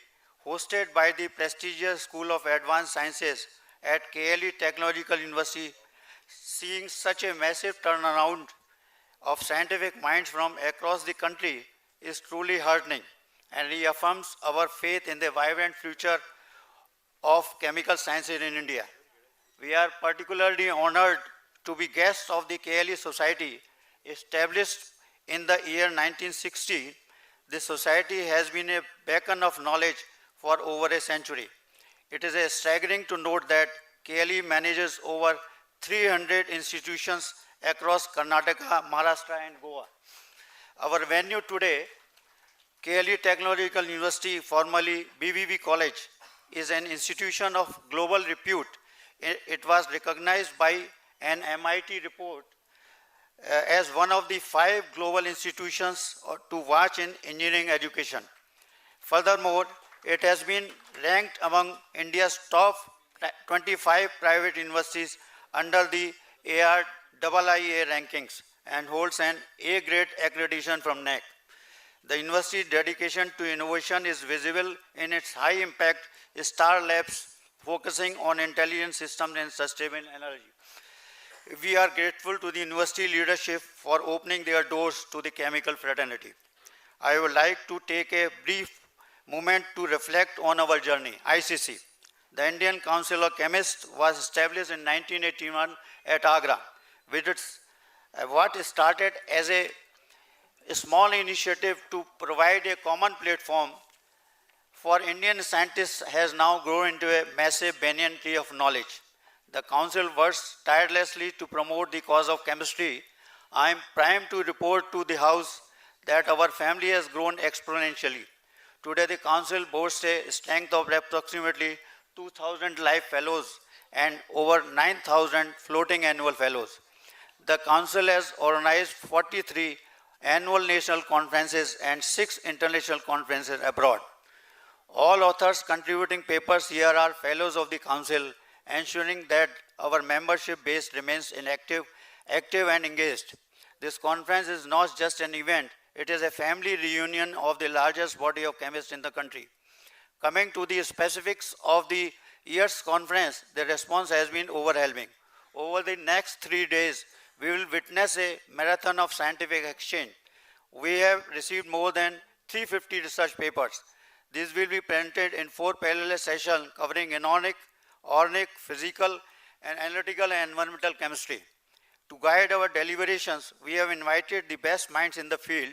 hosted by the prestigious School of Advanced Sciences at KLE Technological University. Seeing such a massive turnaround of scientific minds from across the country is truly heartening and reaffirms our faith in the vibrant future of chemical sciences in India. We are particularly honored to be guests of the KLE Society, established in the year 1960. This society has been a beacon of knowledge for over a century. It is staggering to note that KLE manages over 300 institutions across Karnataka, Maharashtra, and Goa. Our venue today, KLE Technological University, formerly BVB College, is an institution of global repute. It was recognized by an MIT report as one of the 5 global institutions to watch in engineering education. Furthermore, it has been ranked among India's top 25 private universities under the ARIIA rankings and holds an A-grade accreditation from NAC. The university's dedication to innovation is visible in its high-impact STAR labs focusing on intelligent systems and sustainable energy. We are grateful to the university leadership for opening their doors to the chemical fraternity. I would like to take a brief moment to reflect on our journey. ICC, the Indian Council of Chemists, was established in 1981 at Agra. With what started as a small initiative to provide a common platform for Indian scientists has now grown into a massive banyan tree of knowledge. The Council works tirelessly to promote the cause of chemistry. I am primed to report to the House that our family has grown exponentially. Today, the Council boasts a strength of approximately 2,000 life fellows and over 9,000 floating annual fellows. The Council has organized 43 annual national conferences and 6 international conferences abroad. All authors contributing papers here are fellows of the Council, ensuring that our membership base remains active and engaged. This conference is not just an event, it is a family reunion of the largest body of chemists in the country. Coming to the specifics of the year's conference, the response has been overwhelming. Over the next 3 days, we will witness a marathon of scientific exchange. We have received more than 350 research papers. These will be presented in 4 parallel sessions covering inorganic, organic, physical, and analytical and environmental chemistry. To guide our deliberations, we have invited the best minds in the field.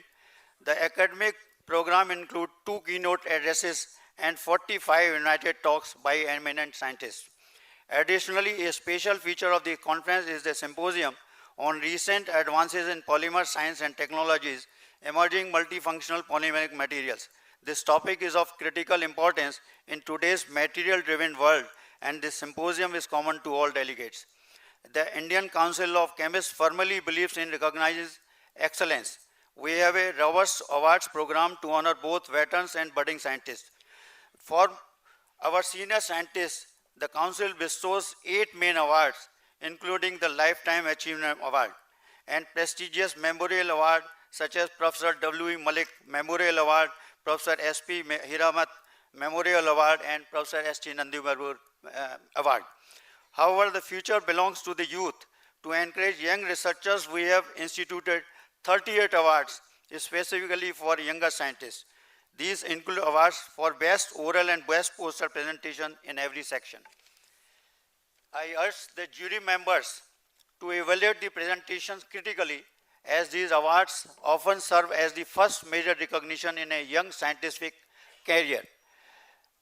The academic program includes 2 keynote addresses and 45 united talks by eminent scientists. Additionally, a special feature of the conference is the symposium on recent advances in polymer science and technologies, emerging multifunctional polymeric materials. This topic is of critical importance in today's material-driven world, and this symposium is common to all delegates. The Indian Council of Chemists firmly believes in recognizing excellence. We have a robust awards program to honor both veterans and budding scientists. For our senior scientists, the Council bestows 8 main awards, including the Lifetime Achievement Award and prestigious Memorial Award such as Professor W.E. Malik Memorial Award, Professor S.P. Hiramat Memorial Award, and Professor S.T. Nandibarbur Award. However, the future belongs to the youth. To encourage young researchers, we have instituted 38 awards specifically for younger scientists. These include awards for best oral and best poster presentation in every section. I urge the jury members to evaluate the presentations critically, as these awards often serve as the first major recognition in a young scientific career.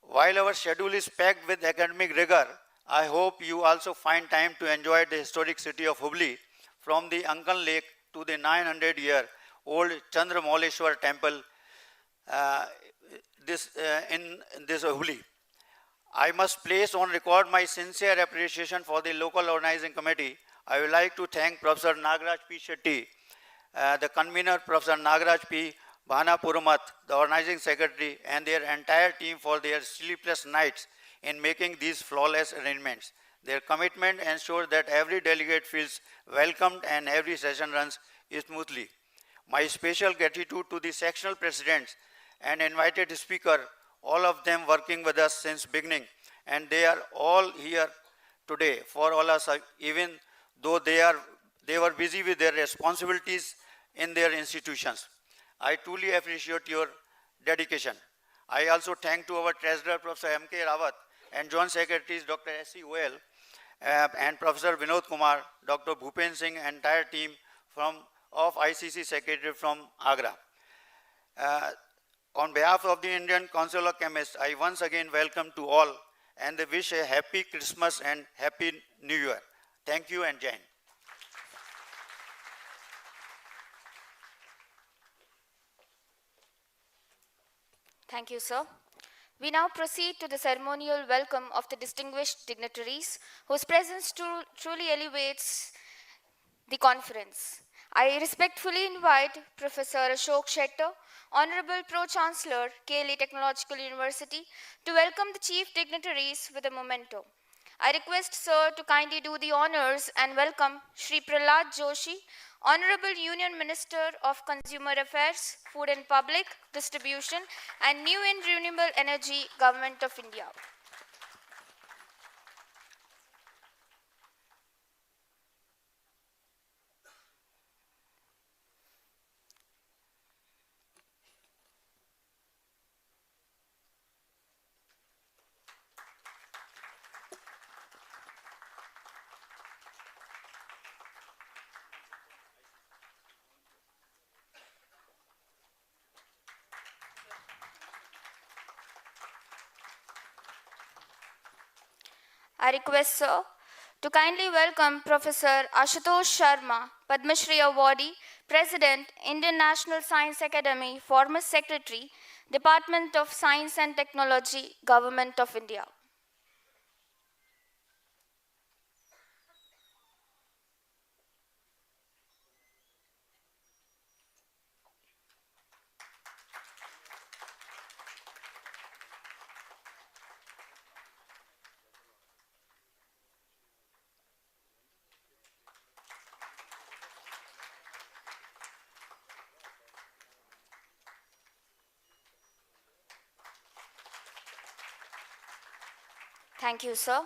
While our schedule is packed with academic rigor, I hope you also find time to enjoy the historic city of Hubballi, from the Ankan Lake to the 900-year-old Chandramauleshwar temple in this Hubballi. I must place on record my sincere appreciation for the local organizing committee. I would like to thank Professor Nagaraj P. Shetty, the convener, Professor Nagaraj P. Bhana, the organizing secretary, and their entire team for their sleepless nights in making these flawless arrangements. Their commitment ensures that every delegate feels welcomed and every session runs smoothly. My special gratitude to the sectional presidents and invited speaker, all of them working with us since beginning, and they are all here today for all us, even though they were busy with their responsibilities in their institutions. I truly appreciate your dedication. I also thank to our treasurer, Professor M.K. Rawat, and joint secretaries, Dr. S.C. Oel, and Professor Vinod Kumar, Dr. Bhupen Singh, entire team of ICC Secretary from Agra. On behalf of the Indian Council of Chemists, I once again welcome to all and wish a happy Christmas and happy New Year. Thank you and Jain. Thank you, sir. We now proceed to the ceremonial welcome of the distinguished dignitaries whose presence truly elevates the conference. I respectfully invite Professor Ashok Shettar, Honorable Pro-Chancellor, KLE Technological University, to welcome the chief dignitaries with a memento. I request Sir to kindly do the honors and welcome Shri Prahlad Joshi, Honorable Union Minister of Consumer Affairs, Food and Public Distribution and New and Renewable Energy, Government of India. I request Sir to kindly welcome Professor Ashutosh Sharma, Padma Shri Awardee, President, Indian National Science Academy, former Secretary, Department of Science and Technology, Government of India. Thank you, sir.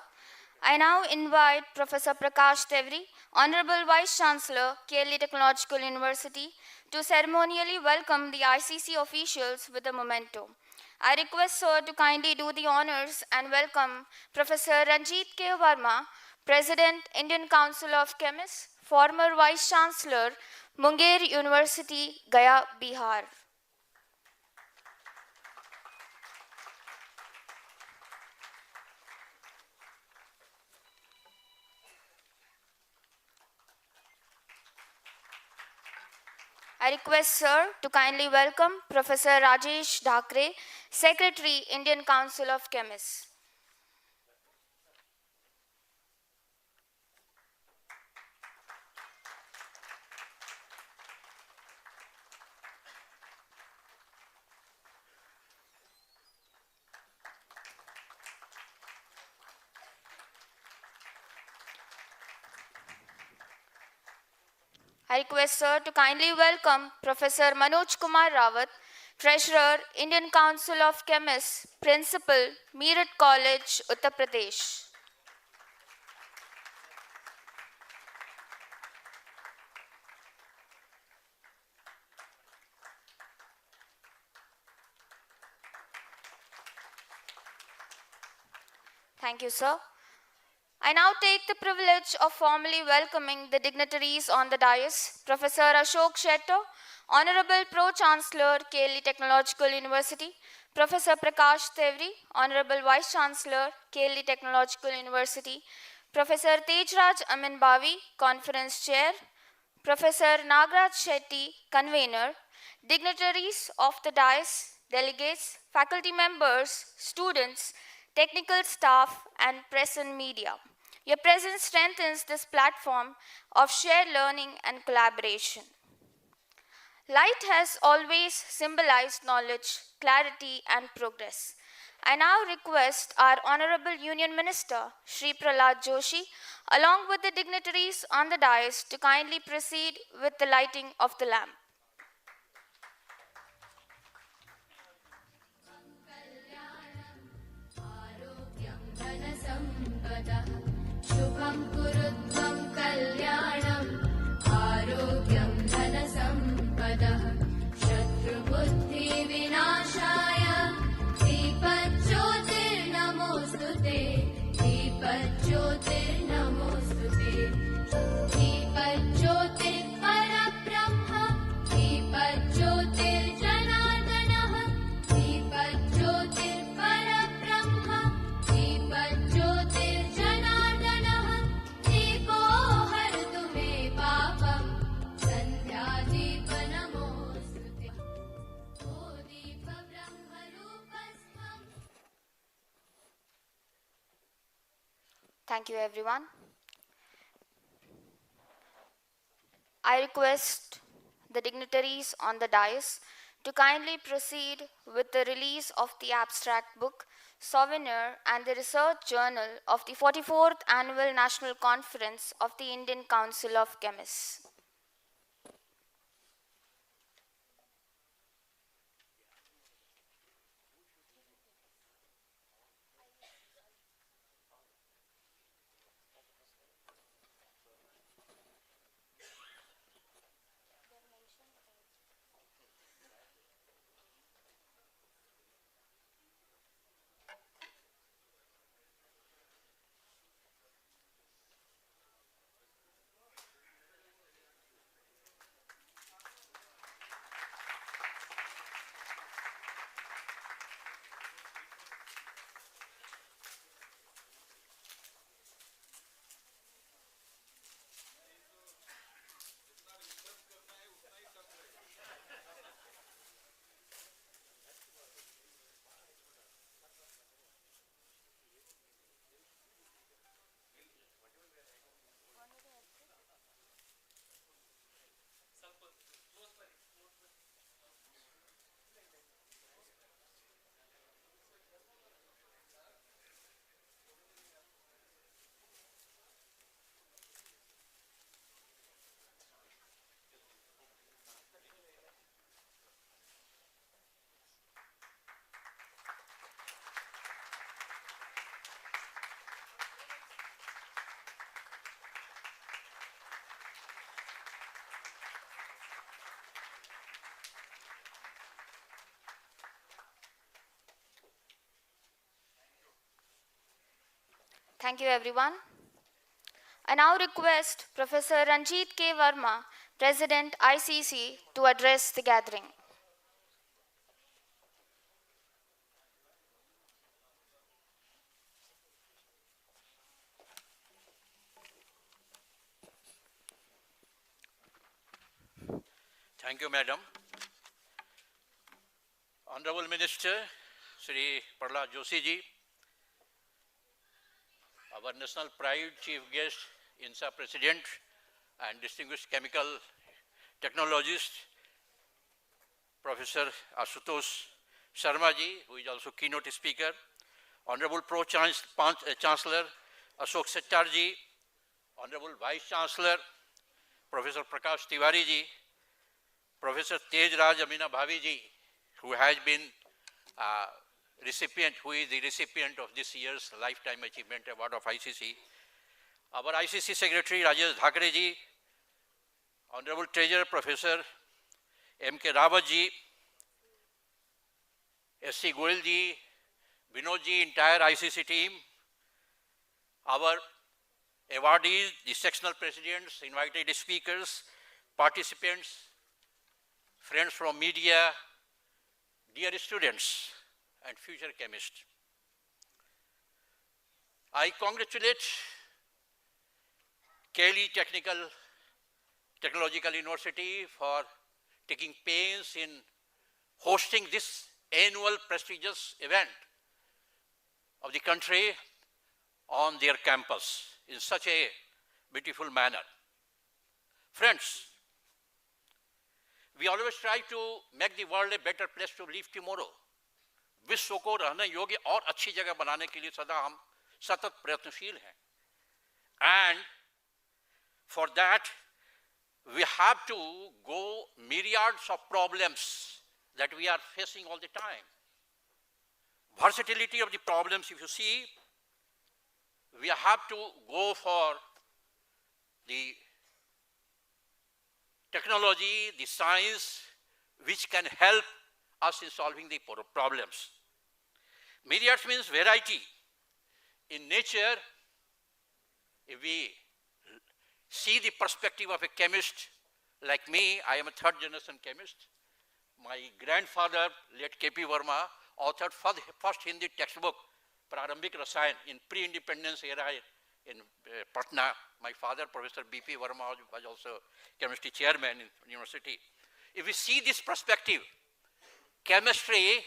I now invite Professor Prakash Tevri, Honorable Vice Chancellor, KLE Technological University, to ceremonially welcome the ICC officials with a memento. I request Sir to kindly do the honors and welcome Professor Ranjit K. Verma, President, Indian Council of Chemists, former Vice Chancellor, Munger University, Gaya, Bihar. I request Sir to kindly welcome Professor Rajesh Dhakre, Secretary, Indian Council of Chemists. I request Sir to kindly welcome Professor Manoj Kumar Rawat, Treasurer, Indian Council of Chemists, Principal, Meerut College, Uttar Pradesh. Thank you, sir. I now take the privilege of formally welcoming the dignitaries on the dais, Professor Ashok Shettar, Honorable Pro-Chancellor, KLE Technological University, Professor Prakash Tevri, Honorable Vice Chancellor, KLE Technological University, Professor Tejraj Amin Bavi, Conference Chair, Professor Nagaraj Shetty, Convener, dignitaries of the dais, delegates, faculty members, students, technical staff, and press and media. Your presence strengthens this platform of shared learning and collaboration. Light has always symbolized knowledge, clarity, and progress. I now request our Honorable Union Minister, Shri Prahlad Joshi, along with the dignitaries on the dais, to kindly proceed with the lighting of the lamp. शुभं कुरुत्वं कल्याणम् आरोग्यं धनसम्पदः शत्रुबुद्धिविनाशाय दीपज्योतिर्नमोऽस्तु ते दीपज्योतिर्नमोऽस्तु ते दीपज्योतिर्परब्रह्म दीपज्योतिर्जनार्दनः दीपज्योतिर्परब्रह्म दीपज्योतिर्जनार्दनः दीपो हरतु मे पापं सन्ध्यादीपनमोऽस्तु ते ओ दीपब्रह्मरूपस्थम्. Thank you, everyone. I request the dignitaries on the dais to kindly proceed with the release of the abstract book, souvenir, and the research journal of the 44th Annual National Conference of the Indian Council of Chemists. Thank you, everyone. I now request Professor Ranjit K. Verma, President ICC, to address the gathering. Thank you, Madam. Honorable Minister, Shri Prahlad Joshi ji, our national pride, Chief Guest, INSA President, and distinguished chemical technologist, Professor Ashutosh Sharma ji, who is also keynote speaker, Honorable Chancellor Ashok Shettar ji, Honorable Vice Chancellor Professor Prakash Tiwari ji, Professor Tej Raj Amina Bhavi ji, who has been who is the recipient of this year's Lifetime Achievement Award of ICC, our ICC Secretary Rajesh Dhakre ji, Honorable Treasurer Professor M.K. Rawat ji, S.C. Goyal ji, Vinod ji, entire ICC team, our awardees, the sectional presidents, invited speakers, participants, friends from media, dear students and future chemists. I congratulate KLE Technological University for taking pains in hosting this annual prestigious event of the country on their campus in such a beautiful manner. Friends, we always try to make the world a better place to live tomorrow. विश्व को रहने योग्य और अच्छी जगह बनाने के लिए सदा हम सतत प्रयत्नशील हैं. And for that, we have to go myriads of problems that we are facing all the time. Versatility of the problems, if you see, we have to go for the technology, the science, which can help us in solving the problems. Myriads means variety. In nature, if we see the perspective of a chemist like me, I am a third generation chemist. My grandfather, late K.P. Verma, authored first Hindi textbook, Prarambhik Rasayan, in pre-independence era in Patna. My father, Professor B.P. Verma, was also chemistry chairman in university. If we see this perspective, chemistry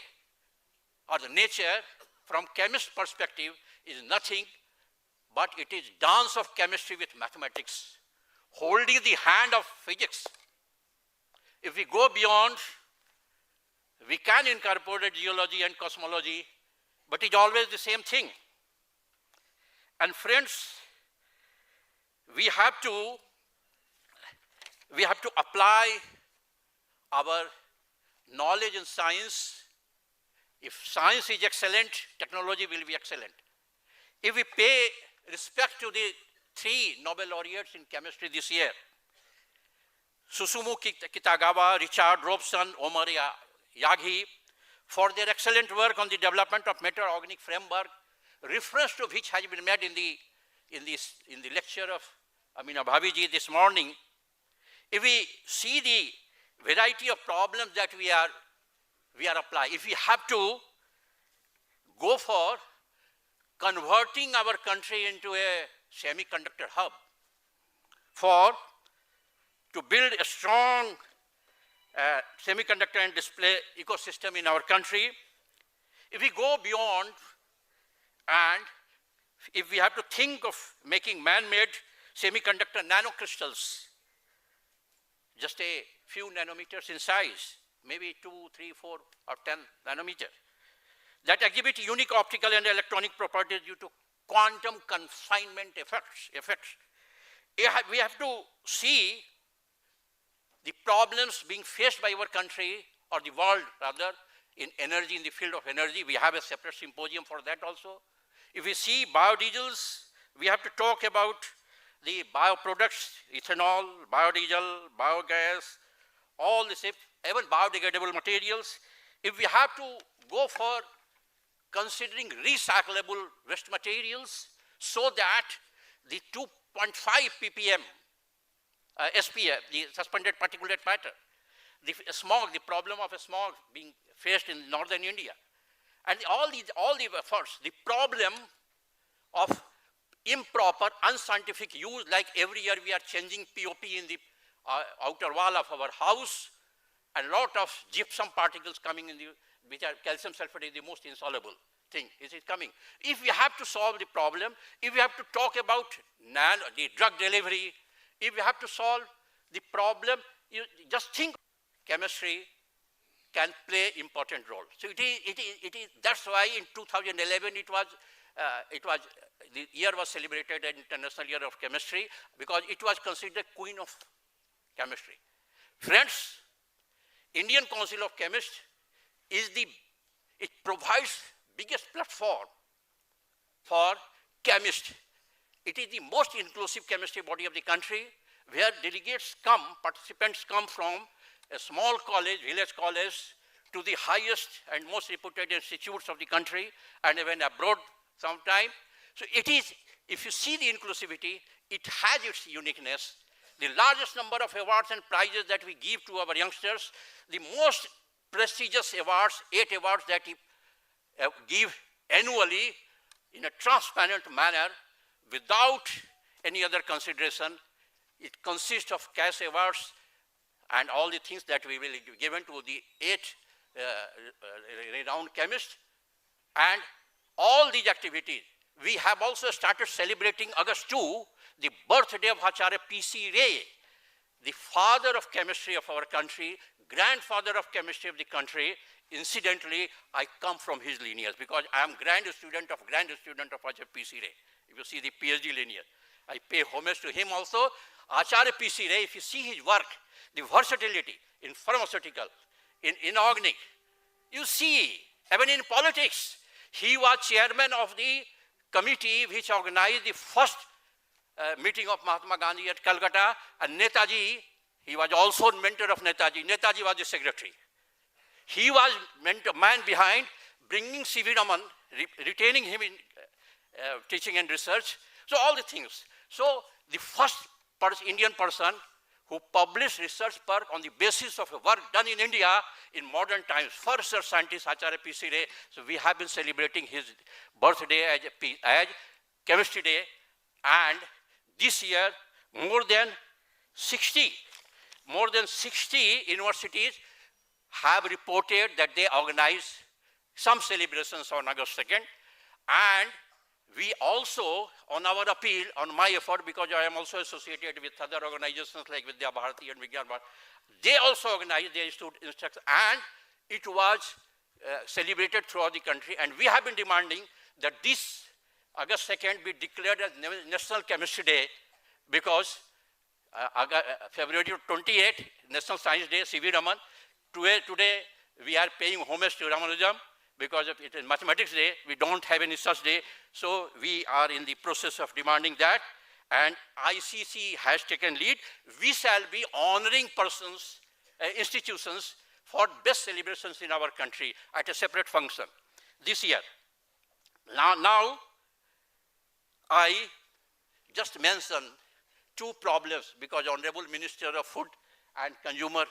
or the nature from chemist perspective is nothing but it is dance of chemistry with mathematics, holding the hand of physics. If we go beyond, we can incorporate geology and cosmology, but it's always the same thing. And friends, we have to apply our knowledge in science. If science is excellent, technology will be excellent. If we pay respect to the 3 Nobel laureates in chemistry this year, Susumu Kitagawa, Richard Robson, Omar Yaghi, for their excellent work on the development of matter-organic framework, reference to which has been made in the lecture of Amina Bhabiji this morning. If we see the variety of problems that we are applying, if we have to go for converting our country into a semiconductor hub, to build a strong semiconductor and display ecosystem in our country, if we go beyond and if we have to think of making man-made semiconductor nanocrystals, just a few nanometers in size, maybe 2, 3, 4, or 10 nanometers, that exhibit unique optical and electronic properties due to quantum confinement effects. We have to see the problems being faced by our country, or the world rather, in energy, in the field of energy. We have a separate symposium for that also. If we see biodiesels, we have to talk about the bioproducts, ethanol, biodiesel, biogas, all this, even biodegradable materials. If we have to go for considering recyclable waste materials, so that the 2.5 ppm SPF, the suspended particulate matter, the smog, the problem of a smog being faced in northern India, and all the efforts, the problem of improper, unscientific use, like every year we are changing POP in the outer wall of our house, and a lot of gypsum particles coming in which are calcium sulfate is the most insoluble thing. Is it coming? If we have to solve the problem, if we have to talk about the drug delivery, if we have to solve the problem, you just think chemistry can play important role. So it is. That's why in 2011 the year was celebrated an International Year of Chemistry, because it was considered Queen of Chemistry. Friends, Indian Council of Chemists it provides biggest platform for chemists. It is the most inclusive chemistry body of the country, where participants come from a small college, village college, to the highest and most reputed institutes of the country, and even abroad sometime. So it is, if you see the inclusivity, it has its uniqueness. The largest number of awards and prizes that we give to our youngsters, the most prestigious awards, 8 awards that we give annually in a transparent manner, without any other consideration. It consists of cash awards and all the things that we will give given to the 8 renowned chemists. And all these activities, we have also started celebrating August 2, the birthday of Acharya P.C. Ray, the father of chemistry of our country, grandfather of chemistry of the country. Incidentally, I come from his lineage because I am grand student of Acharya P.C. Ray. If you see the PhD lineage, I pay homage to him also. Acharya P.C. Ray, if you see his work, the versatility in pharmaceutical, in inorganic, you see, even in politics, he was chairman of the committee which organized the first meeting of Mahatma Gandhi at Calcutta, and Netaji, he was also mentor of Netaji. Netaji was the secretary. He was man behind bringing C.V. Raman, retaining him in teaching and research. So all the things. So the first Indian person who published research work on the basis of a work done in India in modern times, first research scientist Acharya P.C. Ray. So we have been celebrating his birthday as Chemistry Day, and this year more than 60 universities have reported that they organize some celebrations on August 2nd, and we also, on our appeal, on my effort, because I am also associated with other organizations like Vidya Bharati and Vigyan Bharati, they also organized their instruction, and it was celebrated throughout the country, and we have been demanding that this August 2nd be declared as National Chemistry Day, because February 28, National Science Day, C.V. Raman. Today we are paying homage to Ramanujan because of it is Mathematics Day. We don't have any such day. So we are in the process of demanding that, and ICC has taken lead. We shall be honoring persons, institutions for best celebrations in our country at a separate function this year. Now I just mention two problems because Honorable Minister of Food and Consumer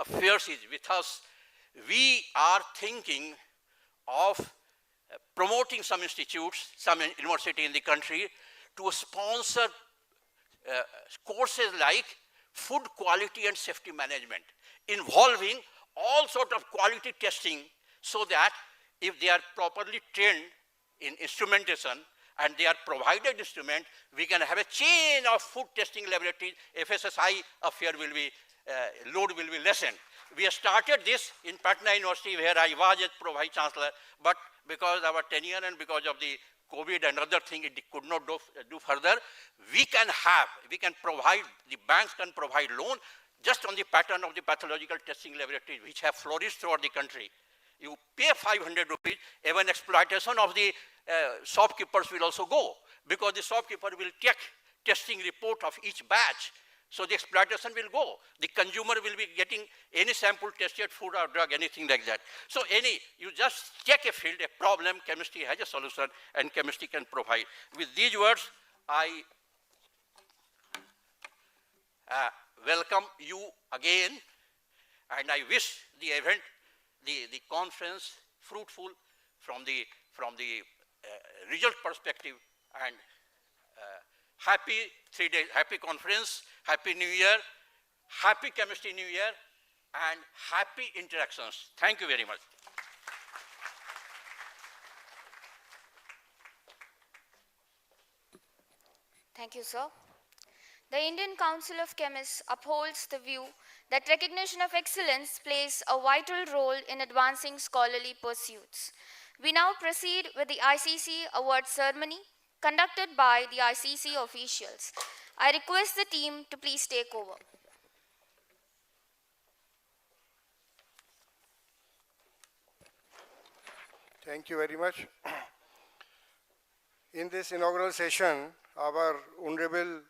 Affairs is with us. We are thinking of promoting some institutes, some university in the country to sponsor courses like food quality and safety management, involving all sort of quality testing, so that if they are properly trained in instrumentation and they are provided instrument, we can have a chain of food testing laboratories. FSSI affair will be, load will be lessened. We have started this in Patna University where I was as Pro-Vice Chancellor, but because our tenure and because of the COVID and other thing, it could not do further. We can provide, the banks can provide loan just on the pattern of the pathological testing laboratories which have flourished throughout the country. You pay 500 rupees, even exploitation of the shopkeepers will also go, because the shopkeeper will take testing report of each batch. So the exploitation will go. The consumer will be getting any sample tested food or drug, anything like that. So you just take a field, a problem, chemistry has a solution, and chemistry can provide. With these words, I welcome you again, and I wish the event, the conference, fruitful from the result perspective, and happy 3 days, happy conference, happy New Year, happy Chemistry New Year, and happy interactions. Thank you very much. Thank you, sir. The Indian Council of Chemists upholds the view that recognition of excellence plays a vital role in advancing scholarly pursuits. We now proceed with the ICC award ceremony conducted by the ICC officials. I request the team to please take over. Thank you very much. In this inaugural session, our Honorable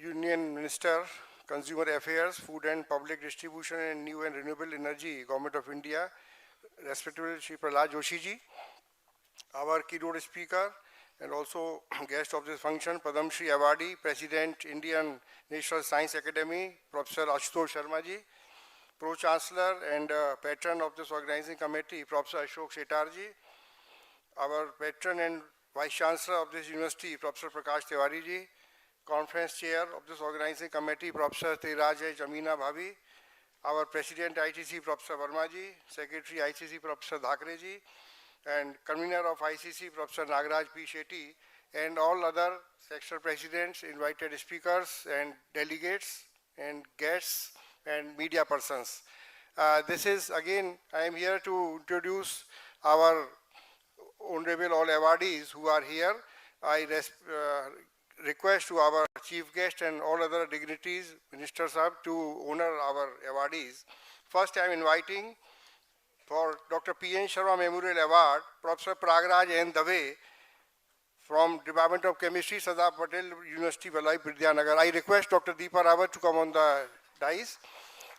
Union Minister, Consumer Affairs, Food and Public Distribution and New and Renewable Energy, Government of India, respectively Shri Prahlad Joshi ji, our keynote speaker and also guest of this function, Padam Shri Awardee, President, Indian National Science Academy, Professor Ashutosh Sharma ji, Pro-Chancellor and patron of this organizing committee, Professor Ashok Shetar ji, our patron and Vice Chancellor of this university, Professor Prakash Tiwari ji, Conference Chair of this organizing committee, Professor Teeraj Jamina Bhavi, our President ITC, Professor Verma ji, Secretary ICC, Professor Dhakre ji, and Convener of ICC, Professor Nagaraj P. Shetty, and all other sectional presidents, invited speakers and delegates and guests, and media persons. This is again, I am here to introduce our honorable all awardees who are here. I request to our chief guest and all other dignitaries, ministers to honor our awardees. First, I am inviting for Dr. P.N. Sharma Memorial Award, Professor Pragraj N. Dave from Department of Chemistry, Sardar Patel University, Vallai, Vidyanagar. I request Dr. Deepa Rawat to come on the dais.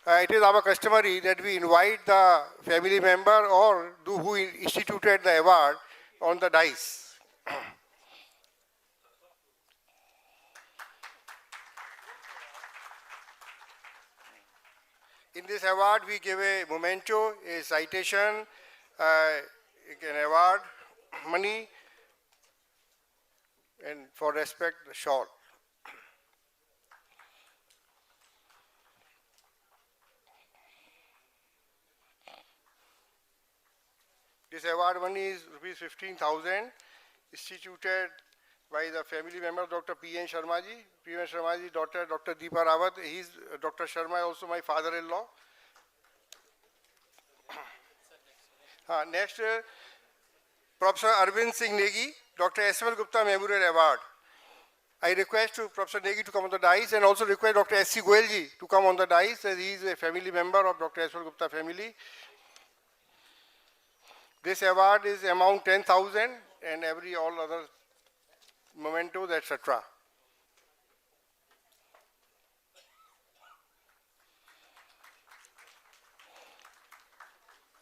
It is our customary that we invite the family member or who instituted the award on the dais. In this award, we give a memento, a citation, an award, money, and for respect, the shawl. This award money is rupees 15,000, instituted by the family member Dr. P.N. Sharmaji. P.N. Sharmaji's daughter, Dr. Deepa Rawat. He's Dr. Sharma, also my father-in-law. Next, Professor Arvind Singh Negi, Dr. S.M.L. Gupta Memorial Award. I request to Professor Negi to come on the dais and also request Dr. S.C. Goelji to come on the dais as he is a family member of Dr. S.M.L. Gupta family. This award is amount 10,000 and all other mementos, etc.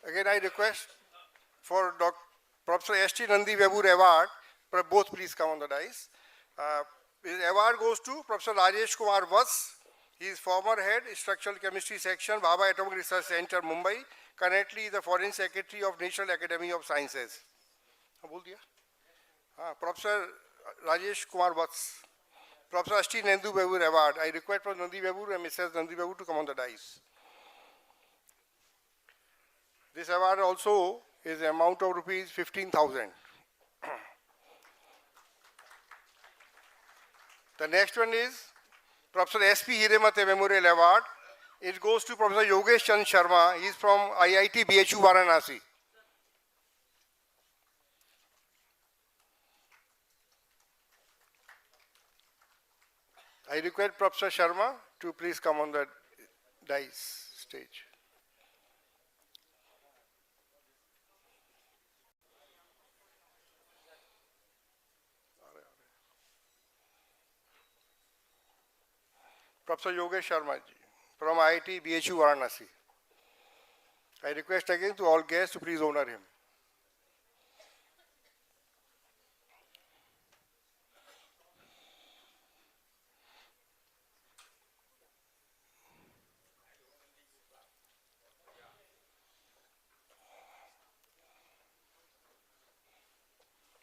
Again, I request for Professor S.T. Nandi Vebur Award, both please come on the dais. This award goes to Professor Rajesh Kumar Vats. He is former head, Structural Chemistry Section, Bhabha Atomic Research Center, Mumbai. Currently the Foreign Secretary of National Academy of Sciences. Professor Rajesh Kumar Vats. Professor S.T. Nandi Vebur Award. I request Professor Nandi Vebur and Mrs. Nandi Vebur to come on the dais. This award also is the amount of rupees 15,000. The next one is Professor S.P. Hiremate Memorial Award. It goes to Professor Yogesh Chand Sharma. He is from IIT BHU Varanasi. I request Professor Sharma to please come on the dais stage. Professor Yogesh Sharma ji from IIT BHU Varanasi. I request again to all guests to please honor him.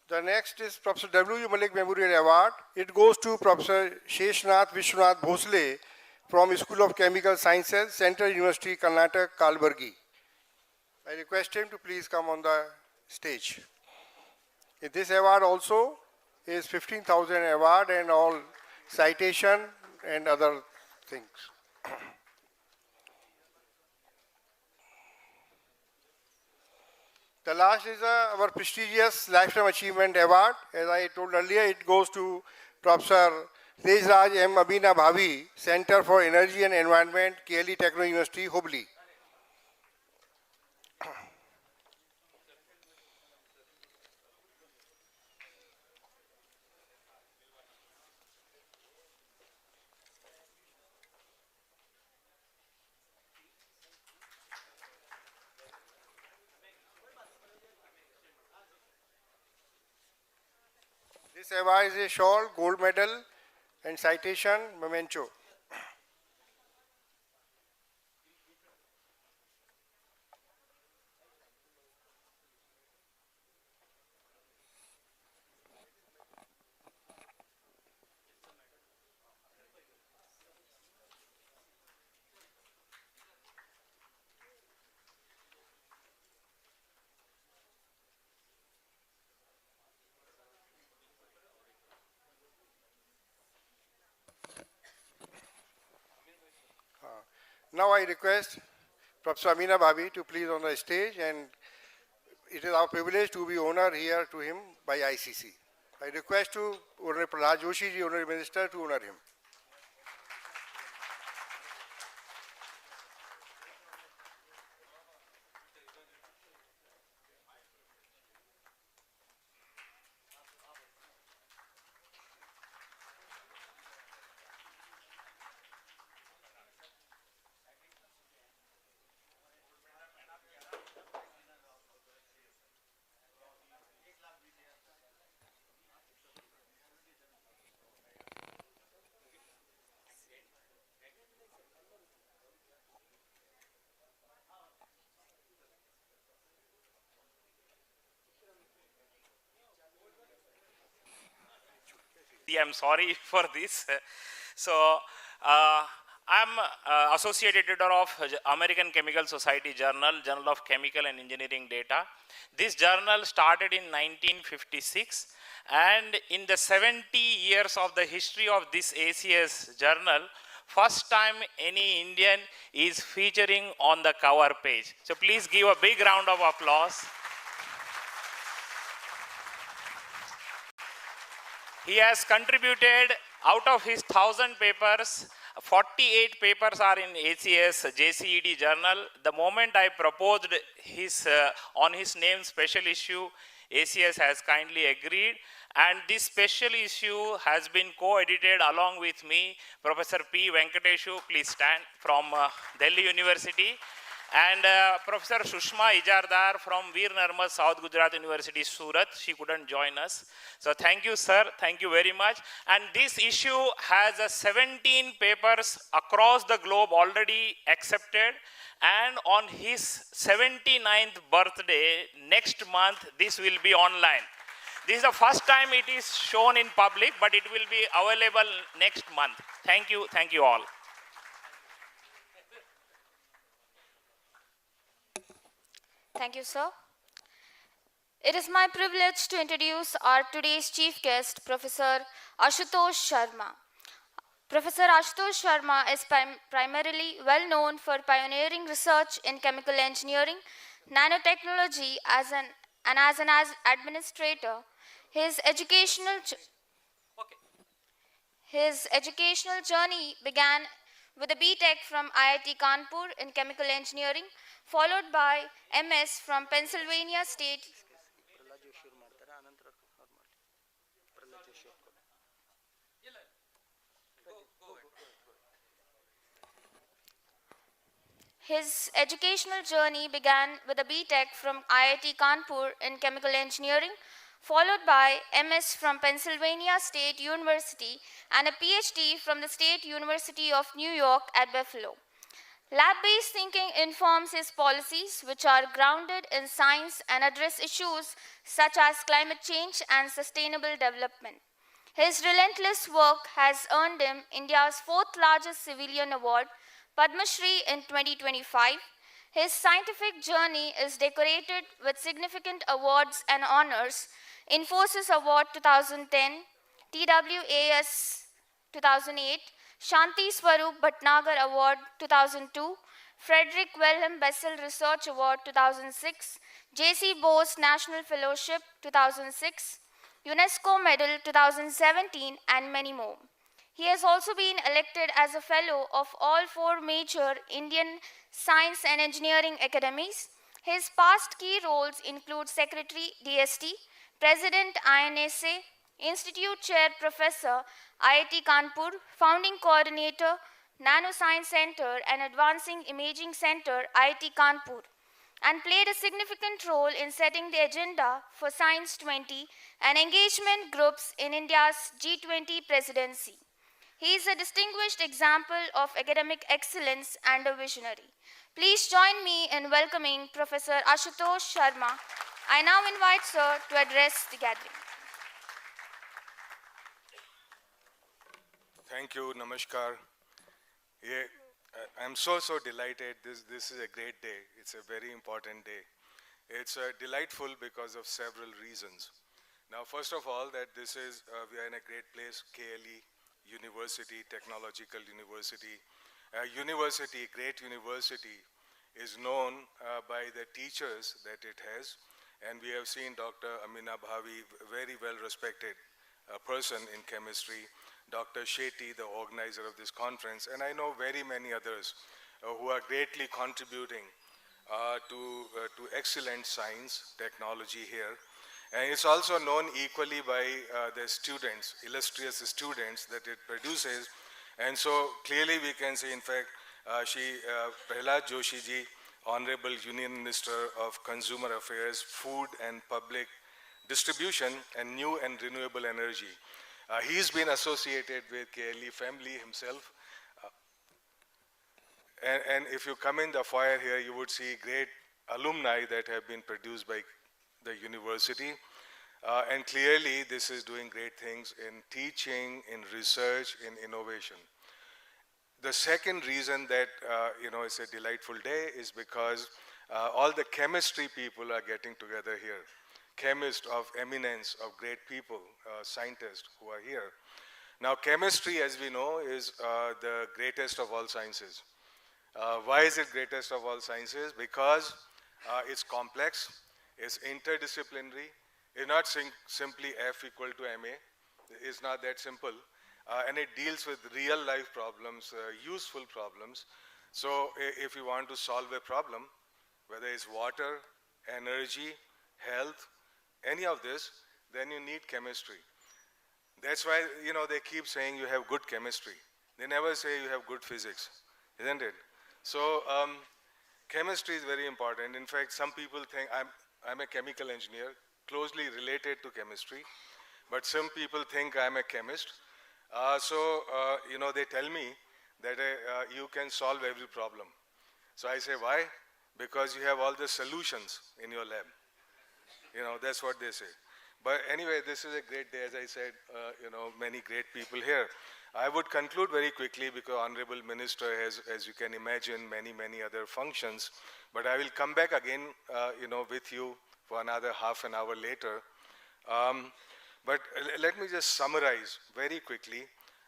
The next is Professor W. Malik Memorial Award. It goes to Professor Sheshnath Vishwanath Bhosle from School of Chemical Sciences, Central University, Karnataka, Kalburgi. I request him to please come on the stage. This award also is 15,000 award and all citation and other things. The last is our prestigious Lifetime Achievement Award. As I told earlier, it goes to Professor Tejraj M. Abina Bhavi, Center for Energy and Environment, KLE Technological University, Hubballi. This award is a shawl, gold medal, and citation memento. Now I request Professor Amina Bhabi to please on the stage, and it is our privilege to be honored here to him by ICC. I request to Honorable Prahlad Joshi ji, Honorable Minister, to honor him. I'm sorry for this. So, I'm associate editor of American Chemical Society Journal, Journal of Chemical and Engineering Data. This journal started in 1956, and in the 70 years of the history of this ACS journal, first time any Indian is featuring on the cover page. So please give a big round of applause. He has contributed, out of his 1,000 papers, 48 papers are in ACS JCED journal. The moment I proposed on his name special issue, ACS has kindly agreed. And this special issue has been co-edited along with me, Professor P. Venkateshu, please stand, from Delhi University, and Professor Sushma Ijardar from Veer Narmad South Gujarat University, Surat. She couldn't join us. So thank you, sir. Thank you very much. And this issue has 17 papers across the globe already accepted. And on his 79th birthday, next month, this will be online. This is the first time it is shown in public, but it will be available next month. Thank you all. Thank you, sir. It is my privilege to introduce our today's chief guest, Professor Ashutosh Sharma. Professor Ashutosh Sharma is primarily well known for pioneering research in chemical engineering, nanotechnology, as an administrator. His educational journey began with a B.Tech from IIT Kanpur in chemical engineering, followed by MS from Pennsylvania State. His educational journey began with a B.Tech from IIT Kanpur in chemical engineering, followed by MS from Pennsylvania State University and a PhD from the State University of New York at Buffalo. Lab-based thinking informs his policies, which are grounded in science and address issues such as climate change and sustainable development. His relentless work has earned him India's fourth largest civilian award, Padma Shri, in 2025. His scientific journey is decorated with significant awards and honors: Infosys Award 2010, TWAS 2008, Shanti Swarup Bhatnagar Award 2002, Frederick Wilhelm Bessel Research Award 2006, J.C. Bose National Fellowship 2006, UNESCO Medal 2017, and many more. He has also been elected as a fellow of all 4 major Indian science and engineering academies. His past key roles include Secretary DST, President INSA, Institute Chair Professor IIT Kanpur, Founding Coordinator Nanoscience Center and Advancing Imaging Center IIT Kanpur, and played a significant role in setting the agenda for Science 20 and engagement groups in India's G20 presidency. He is a distinguished example of academic excellence and a visionary. Please join me in welcoming Professor Ashutosh Sharma. I now invite sir to address the gathering. Thank you, Namaskar. I'm so delighted. This is a great day. It's a very important day. It's delightful because of several reasons. Now, first of all, that we are in a great place, KLE University, Technological University, University, great university, is known by the teachers that it has. And we have seen Dr. Amina Bhavi, very well respected person in chemistry, Dr. Shetty, the organizer of this conference, and I know very many others who are greatly contributing to excellent science, technology here. And it's also known equally by the students, illustrious students that it produces. And so clearly we can say, in fact, Prahlad Joshi ji, Honorable Union Minister of Consumer Affairs, Food and Public Distribution and New and Renewable Energy. He's been associated with KLE family himself. And if you come in the foyer here, you would see great alumni that have been produced by the university. And clearly, this is doing great things in teaching, in research, in innovation. The second reason that it's a delightful day is because all the chemistry people are getting together here. Chemists of eminence, of great people, scientists who are here. Now, chemistry, as we know, is the greatest of all sciences. Why is it greatest of all sciences? Because it's complex, it's interdisciplinary, it's not simply F equal to MA, it's not that simple. And it deals with real life problems, useful problems. So if you want to solve a problem, whether it's water, energy, health, any of this, then you need chemistry. That's why, they keep saying you have good chemistry. They never say you have good physics, isn't it? So chemistry is very important. In fact, some people think I'm a chemical engineer, closely related to chemistry, but some people think I'm a chemist. They tell me that you can solve every problem. So I say, why? Because you have all the solutions in your lab. That's what they say. But anyway, this is a great day, as I said, many great people here. I would conclude very quickly because Honorable Minister has, as you can imagine, many other functions. But I will come back again, with you for another half an hour later. But let me just summarize very quickly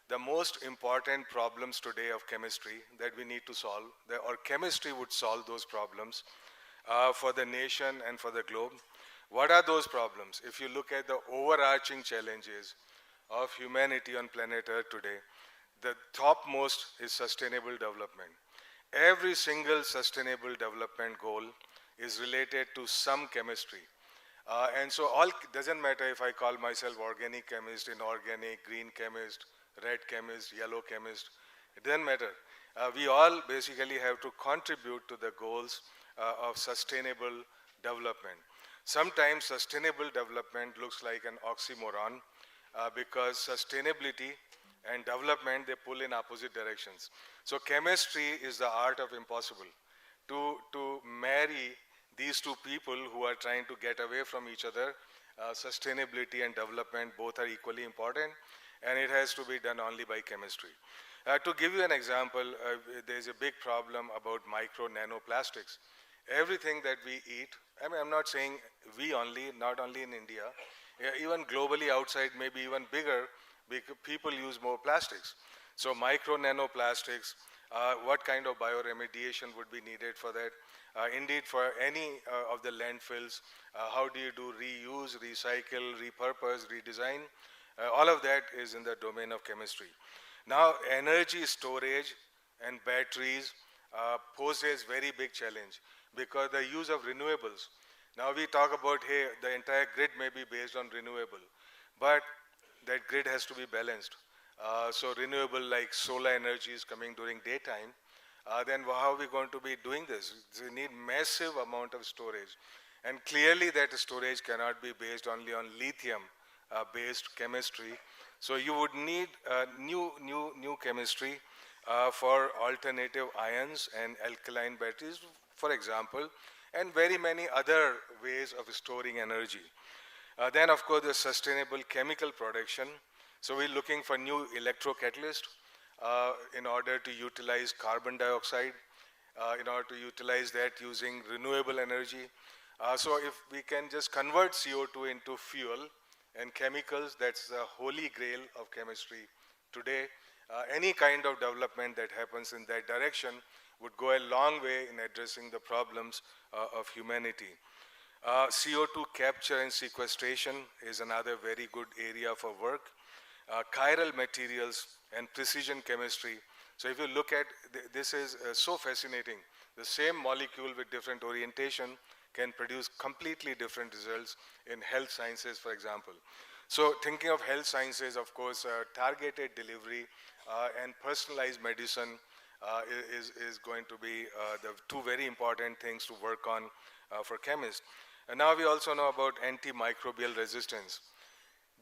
the most important problems today of chemistry that we need to solve, or chemistry would solve those problems for the nation and for the globe. What are those problems? If you look at the overarching challenges of humanity on planet Earth today, the topmost is sustainable development. Every single sustainable development goal is related to some chemistry. And so doesn't matter if I call myself organic chemist, inorganic, green chemist, red chemist, yellow chemist, it doesn't matter. We all basically have to contribute to the goals of sustainable development. Sometimes sustainable development looks like an oxymoron because sustainability and development, they pull in opposite directions. So chemistry is the art of impossible. To marry these two people who are trying to get away from each other, sustainability and development both are equally important, and it has to be done only by chemistry. To give you an example, there's a big problem about micro nanoplastics. Everything that we eat, I'm not saying we only, not only in India, even globally outside, maybe even bigger, people use more plastics. So micro nanoplastics, what kind of bioremediation would be needed for that? Indeed, for any of the landfills, how do you do reuse, recycle, repurpose, redesign? All of that is in the domain of chemistry. Now, energy storage and batteries poses very big challenge because the use of renewables. Now we talk about, hey, the entire grid may be based on renewable, but that grid has to be balanced. So renewable like solar energy is coming during daytime, then how are we going to be doing this? We need massive amount of storage. And clearly that storage cannot be based only on lithium based chemistry. So you would need new chemistry for alternative ions and alkaline batteries, for example, and very many other ways of storing energy. Then, of course, the sustainable chemical production. So we're looking for new electrocatalysts in order to utilize carbon dioxide, in order to utilize that using renewable energy. So if we can just convert CO2 into fuel and chemicals, that's the holy grail of chemistry today. any kind of development that happens in that direction would go a long way in addressing the problems of humanity. CO2 capture and sequestration is another very good area for work. Chiral materials and precision chemistry. So if you look at, this is so fascinating. The same molecule with different orientation can produce completely different results in health sciences, for example. So thinking of health sciences, of course, targeted delivery and personalized medicine is going to be the two very important things to work on for chemists. And now we also know about antimicrobial resistance.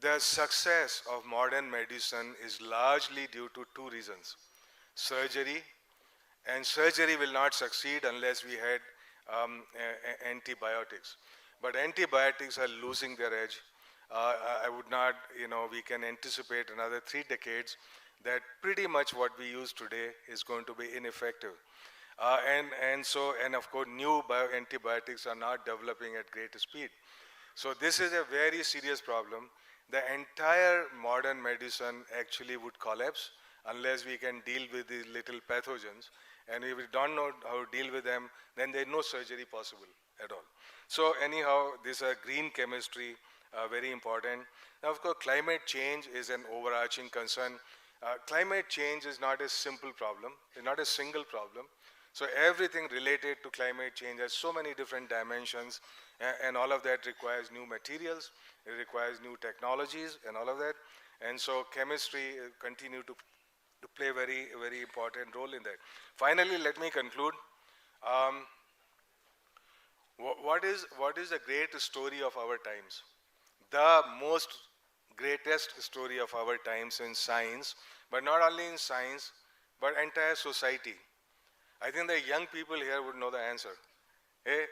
The success of modern medicine is largely due to two reasons. Surgery, and surgery will not succeed unless we had antibiotics. But antibiotics are losing their edge. I would not, we can anticipate another 3 decades that pretty much what we use today is going to be ineffective. And of course, new antibiotics are not developing at great speed. So this is a very serious problem. The entire modern medicine actually would collapse unless we can deal with these little pathogens. And if we don't know how to deal with them, then there's no surgery possible at all. So anyhow, this green chemistry, very important. Now, of course, climate change is an overarching concern. Climate change is not a simple problem. It's not a single problem. So everything related to climate change has so many different dimensions, and all of that requires new materials, it requires new technologies and all of that. And so chemistry continue to play a very important role in that. Finally, let me conclude. What is the great story of our times? The most greatest story of our times in science, but not only in science, but entire society. I think the young people here would know the answer. Hey,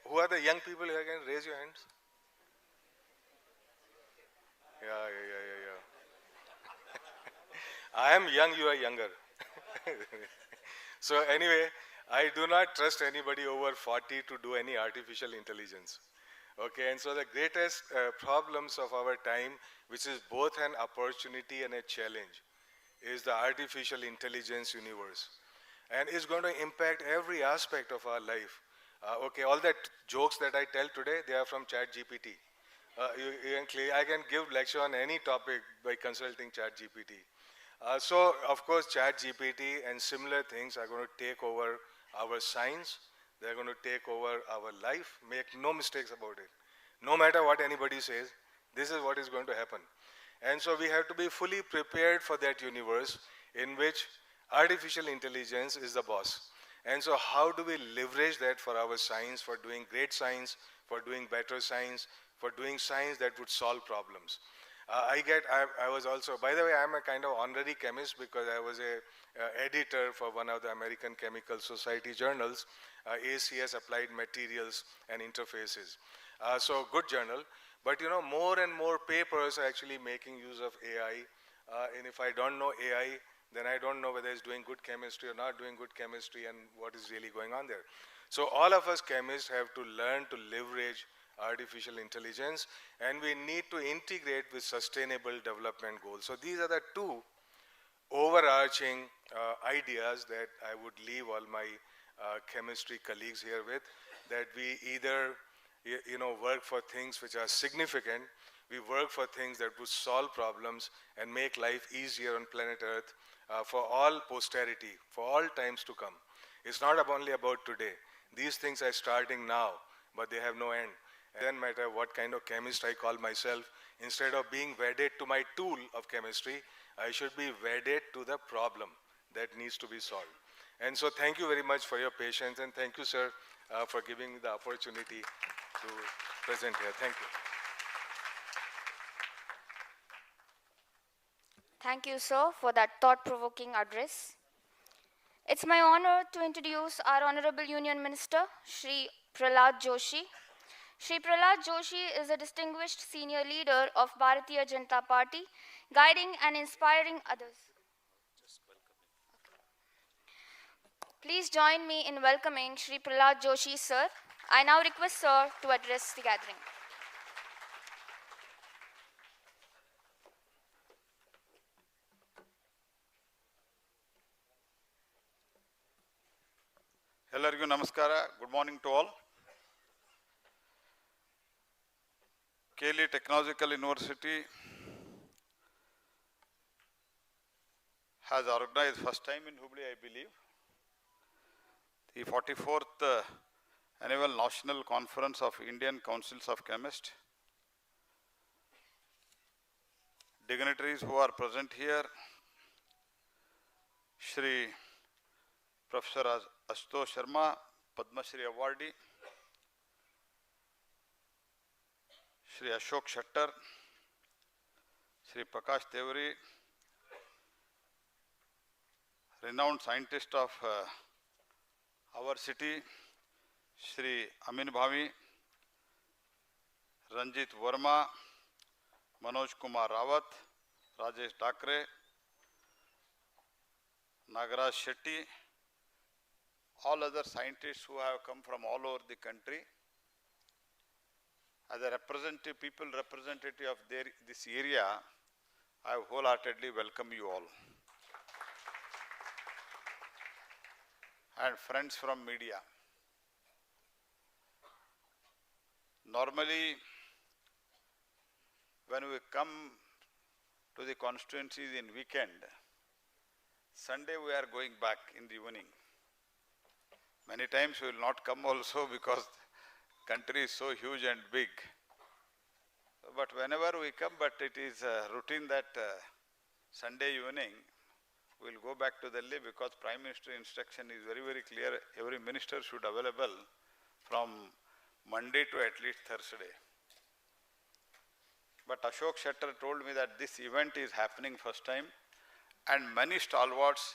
who are the young people here? Can you raise your hands? Yeah. I am young, you are younger. So anyway, I do not trust anybody over 40 to do any artificial intelligence. Okay, and so the greatest problems of our time, which is both an opportunity and a challenge, is the artificial intelligence universe. And it's going to impact every aspect of our life. Okay, all that jokes that I tell today, they are from ChatGPT. I can give lecture on any topic by consulting ChatGPT. So, of course, ChatGPT and similar things are going to take over our science. They're going to take over our life. Make no mistakes about it. No matter what anybody says, this is what is going to happen. And so we have to be fully prepared for that universe in which artificial intelligence is the boss. And so how do we leverage that for our science, for doing great science, for doing better science, for doing science that would solve problems? I was also, by the way, I'm a kind of honorary chemist because I was a editor for one of the American Chemical Society journals, ACS Applied Materials and Interfaces. So good journal, but more and more papers are actually making use of AI. And if I don't know AI, then I don't know whether it's doing good chemistry or not doing good chemistry and what is really going on there. So all of us chemists have to learn to leverage artificial intelligence, and we need to integrate with sustainable development goals. So these are the two overarching ideas that I would leave all my chemistry colleagues here with, that we either work for things which are significant, we work for things that would solve problems and make life easier on planet Earth for all posterity, for all times to come. It's not only about today. These things are starting now, but they have no end. It doesn't matter what kind of chemist I call myself. Instead of being wedded to my tool of chemistry, I should be wedded to the problem that needs to be solved. And so thank you very much for your patience, and thank you, sir, for giving me the opportunity to present here. Thank you. Thank you, sir, for that thought-provoking address. It's my honor to introduce our Honorable Union Minister, Shri Prahlad Joshi. Shri Prahlad Joshi is a distinguished senior leader of Bharatiya Janata Party, guiding and inspiring others. Please join me in welcoming Shri Prahlad Joshi, sir. I now request sir to address the gathering. ಎಲ್ಲರಿಗೂ ನಮಸ್ಕಾರ. Good morning to all. KLE Technological University has organized first time in Hubballi, I believe, the 44th Annual National Conference of Indian Councils of Chemists. Dignitaries who are present here, Shri Professor Ashutosh Sharma, Padma Shri Awardee, Shri Ashok Shettar, Shri Prakash Tevari, renowned scientist of our city, Shri Amin Bhavi, Ranjit Verma, Manoj Kumar Rawat, Rajesh Thakre, Nagaraj Shetty, all other scientists who have come from all over the country. As a representative, people representative of this area, I wholeheartedly welcome you all. And friends from media. Normally, when we come to the constituencies in weekend, Sunday we are going back in the evening. Many times we will not come also because country is so huge and big. But whenever we come, but it is a routine that Sunday evening we will go back to Delhi because Prime Minister instruction is very, very clear. Every minister should available from Monday to at least Thursday. But Ashok Shettar told me that this event is happening first time and many stalwarts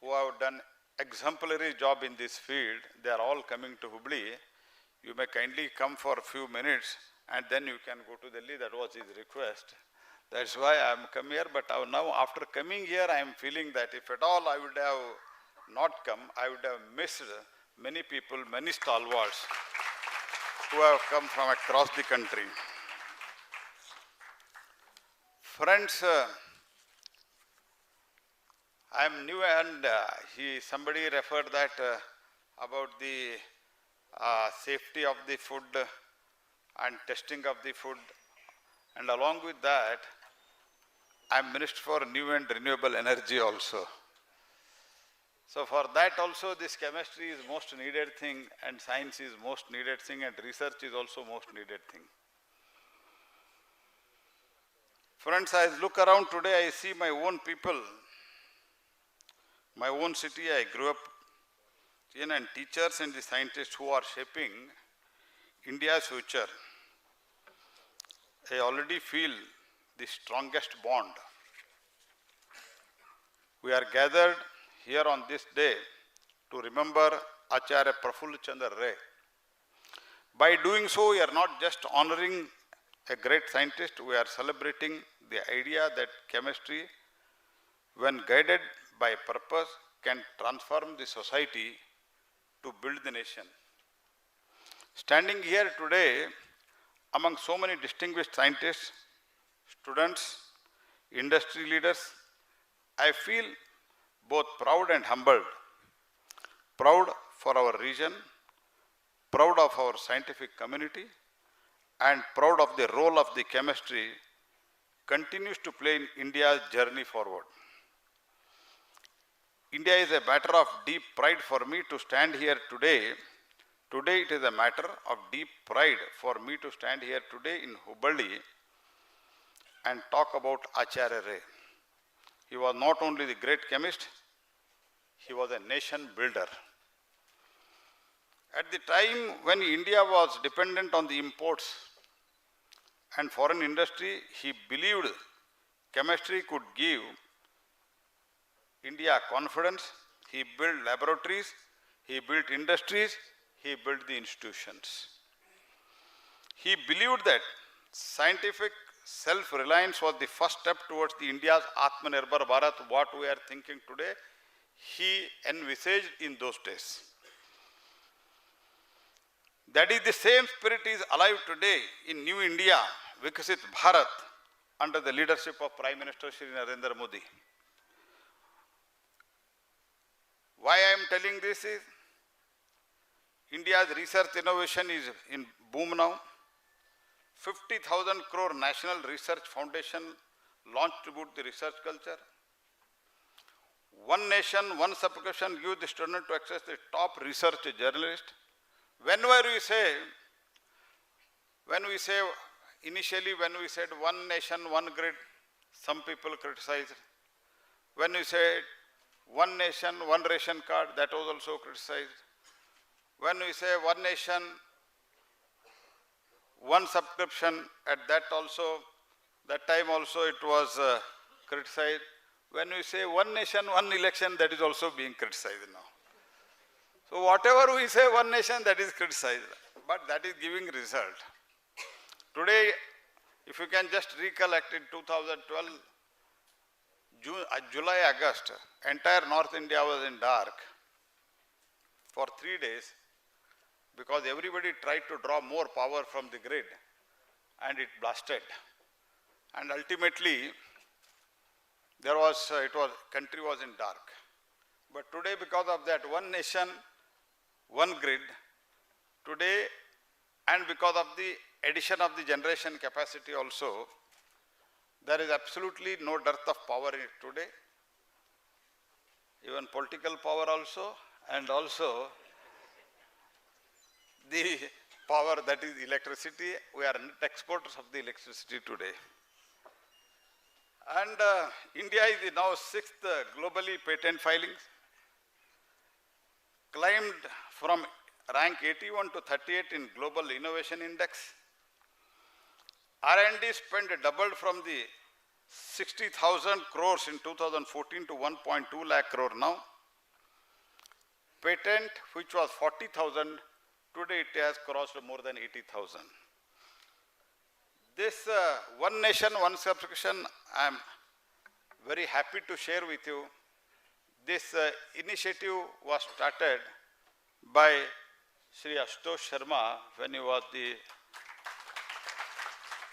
who have done exemplary job in this field, they are all coming to Hubballi. You may kindly come for a few minutes and then you can go to Delhi. That was his request. That's why I am come here. But now after coming here, I am feeling that if at all I would have not come, I would have missed many people, many stalwarts who have come from across the country. Friends, I am new and somebody referred that about the safety of the food and testing of the food, and along with that I am Minister for New and Renewable Energy also. So for that also this chemistry is most needed thing and science is most needed thing and research is also most needed thing. Friends, as I look around today, I see my own people, my own city I grew up in, and teachers and the scientists who are shaping India's future. I already feel the strongest bond. We are gathered here on this day to remember Acharya Prafulla Chandra Ray. By doing so, we are not just honoring a great scientist, we are celebrating the idea that chemistry, when guided by purpose, can transform the society to build the nation. Standing here today among so many distinguished scientists, students, industry leaders, I feel both proud and humbled. Proud for our region, proud of our scientific community, and proud of the role of the chemistry continues to play in India's journey forward. India is a matter of deep pride for me to stand here today. Today it is a matter of deep pride for me to stand here today in Hubballi and talk about Acharya Ray. He was not only the great chemist, he was a nation builder. At the time when India was dependent on the imports and foreign industry, he believed chemistry could give India confidence. He built laboratories, he built industries, he built the institutions. He believed that scientific self-reliance was the first step towards the India's Atmanirbhar Bharat, what we are thinking today. He envisaged in those days. That is the same spirit is alive today in New India, Vikasit Bharat, under the leadership of Prime Minister Shri Narendra Modi. Why I am telling this is, India's research innovation is in boom now. 50,000 crore National Research Foundation launched to boost the research culture. One nation, one subscription gives the student to access the top research journalist. Whenever initially when we said one nation, one grid, some people criticized. When we said one nation, one ration card, that was also criticized. When we say one nation, one subscription, at that time also it was criticized. When we say one nation, one election, that is also being criticized now. So whatever we say one nation, that is criticized, but that is giving result. Today, if you can just recollect in 2012, July, August, entire North India was in dark for 3 days because everybody tried to draw more power from the grid and it blasted. And ultimately, country was in dark. But today, because of that one nation, one grid, today, and because of the addition of the generation capacity also, there is absolutely no dearth of power in it today. Even political power also, and also the power that is electricity. We are net exporters of the electricity today. And India is now 6th globally patent filings, climbed from rank 81 to 38 in Global Innovation Index. R&D spend doubled from the 60,000 crores in 2014 to 1.2 lakh crore now. Patent, which was 40,000, today it has crossed more than 80,000. This one nation, one subscription, I am very happy to share with you. This initiative was started by Sri Ashutosh Sharma when he was the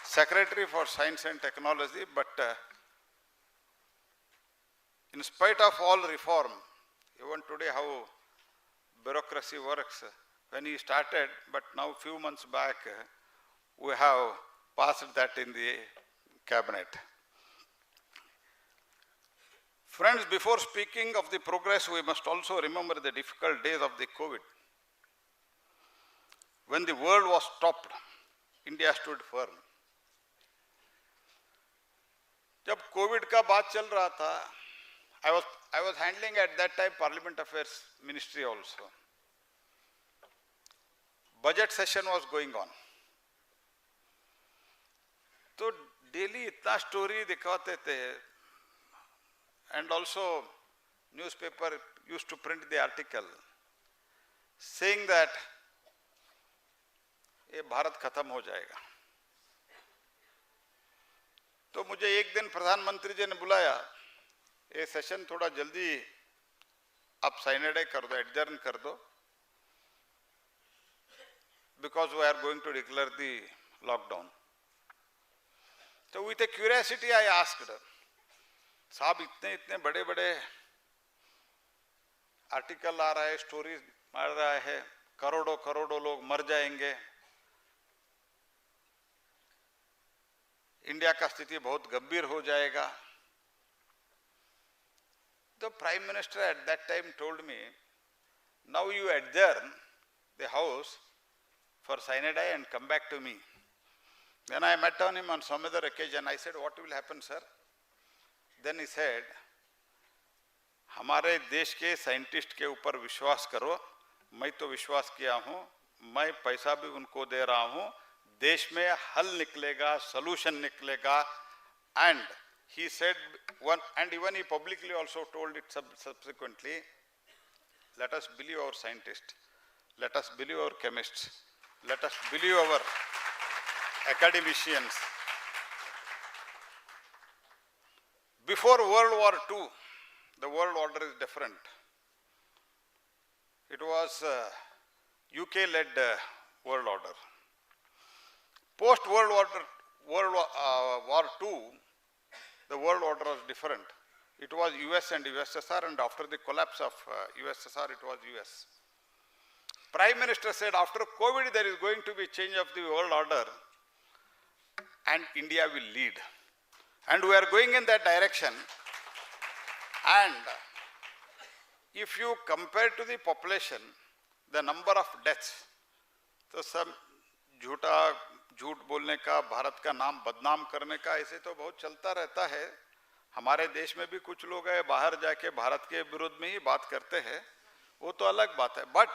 Secretary for Science and Technology, but in spite of all reform, even today how bureaucracy works, when he started, but now few months back, we have passed that in the cabinet. Friends, before speaking of the progress, we must also remember the difficult days of the COVID. When the world was stopped, India stood firm. जब Covid का बात चल रहा था, I was handling at that time Parliament Affairs Ministry also. Budget session was going on. तो daily इतना story दिखाते थे, and also newspaper used to print the article saying that ये भारत खत्म हो जाएगा. तो मुझे एक दिन प्रधानमंत्री जी ने बुलाया, ये सेशन थोड़ा जल्दी आप साइनेडाई कर दो, एडजर्न कर दो, because we are going to declare the lockdown. So with a curiosity I asked, साहब इतने इतने बड़े बड़े आर्टिकल आ रहा है, स्टोरीज आ रहा है, करोड़ों करोड़ों लोग मर जाएंगे, इंडिया का स्थिति बहुत गंभीर हो जाएगा. The Prime Minister at that time told me, now you adjourn the house for Sinai and come back to me. Then I met on him on some other occasion. I said, what will happen, sir? Then he said, हमारे देश के scientist के ऊपर विश्वास करो, मैं तो विश्वास किया हूँ, मैं पैसा भी उनको दे रहा हूँ, देश में हल निकलेगा, solution निकलेगा. And he said, and even he publicly also told it subsequently, let us believe our scientists, let us believe our chemists, let us believe our academicians. Before World War II, the world order is different. It was UK-led world order. Post-World War II, the world order was different. It was US and USSR, and after the collapse of USSR, it was US. Prime Minister said after COVID there is going to be change of the world order and India will lead. And we are going in that direction. And if you compare to the population, the number of deaths, तो सब झूठ बोलने का, भारत का नाम बदनाम करने का ऐसे तो बहुत चलता रहता है. हमारे देश में भी कुछ लोग हैं बाहर जाके भारत के विरोध में ही बात करते हैं, वो तो अलग बात है. But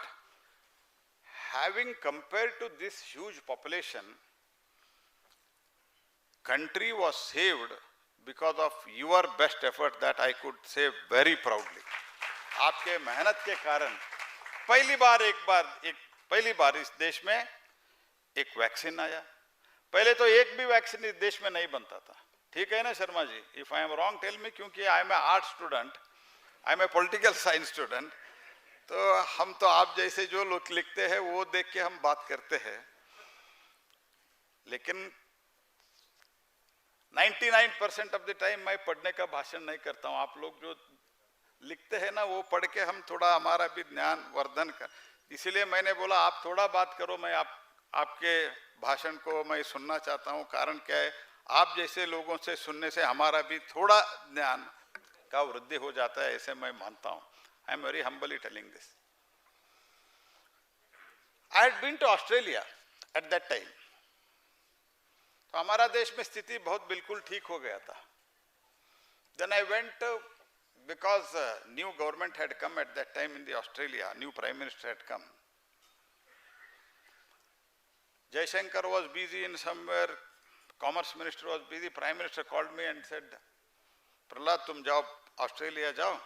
having compared to this huge population, country was saved because of your best effort that I could say very proudly. आपके मेहनत के कारण पहली बार इस देश में एक वैक्सीन आया. पहले तो एक भी वैक्सीन इस देश में नहीं बनता था. ठीक है ना Sharma ji? If I am wrong tell me, क्योंकि I am a art student, I am a political science student, तो हम तो आप जैसे जो लोग लिखते हैं वो देख के हम बात करते हैं. लेकिन 99% ऑफ द टाइम मैं पढ़ने का भाषण नहीं करता हूँ. आप लोग जो लिखते हैं ना वो पढ़ के हम थोड़ा हमारा भी ज्ञान वर्धन कर, इसलिए मैंने बोला आप थोड़ा बात करो, मैं आपके भाषण को मैं सुनना चाहता हूँ. कारण क्या है, आप जैसे लोगों से सुनने से हमारा भी थोड़ा ज्ञान का वृद्धि हो जाता है, ऐसे मैं मानता हूँ. I am very humbly telling this. I had been to Australia at that time. तो हमारा देश में स्थिति बहुत बिल्कुल ठीक हो गया था. Then I went, because new government had come at that time in the Australia, new prime minister had come. Jaishankar was busy in somewhere, commerce minister was busy, prime minister called me and said, Prahlad तुम जाओ Australia जाओ,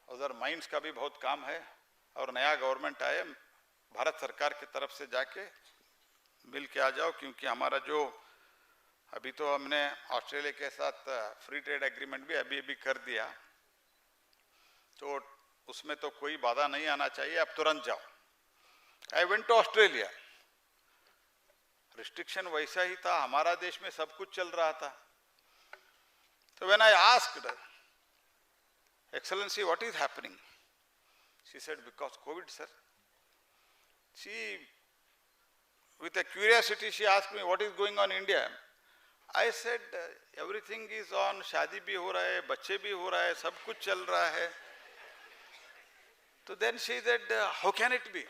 उधर mines का भी बहुत काम है और नया गवर्नमेंट आए, भारत सरकार की तरफ से जाके मिल के आ जाओ, क्योंकि हमारा जो अभी तो हमने ऑस्ट्रेलिया के साथ फ्री ट्रेड एग्रीमेंट भी अभी कर दिया, तो उसमें तो कोई बाधा नहीं आना चाहिए, अब तुरंत जाओ. I went to Australia. Restriction वैसा ही था, हमारा देश में सब कुछ चल रहा था. तो when I asked excellency what is happening, she said because Covid sir. She with a curiosity she asked me what is going on in India. I said everything is on, शादी भी हो रहा है, बच्चे भी हो रहा है, सब कुछ चल रहा है. तो then she said how can it be?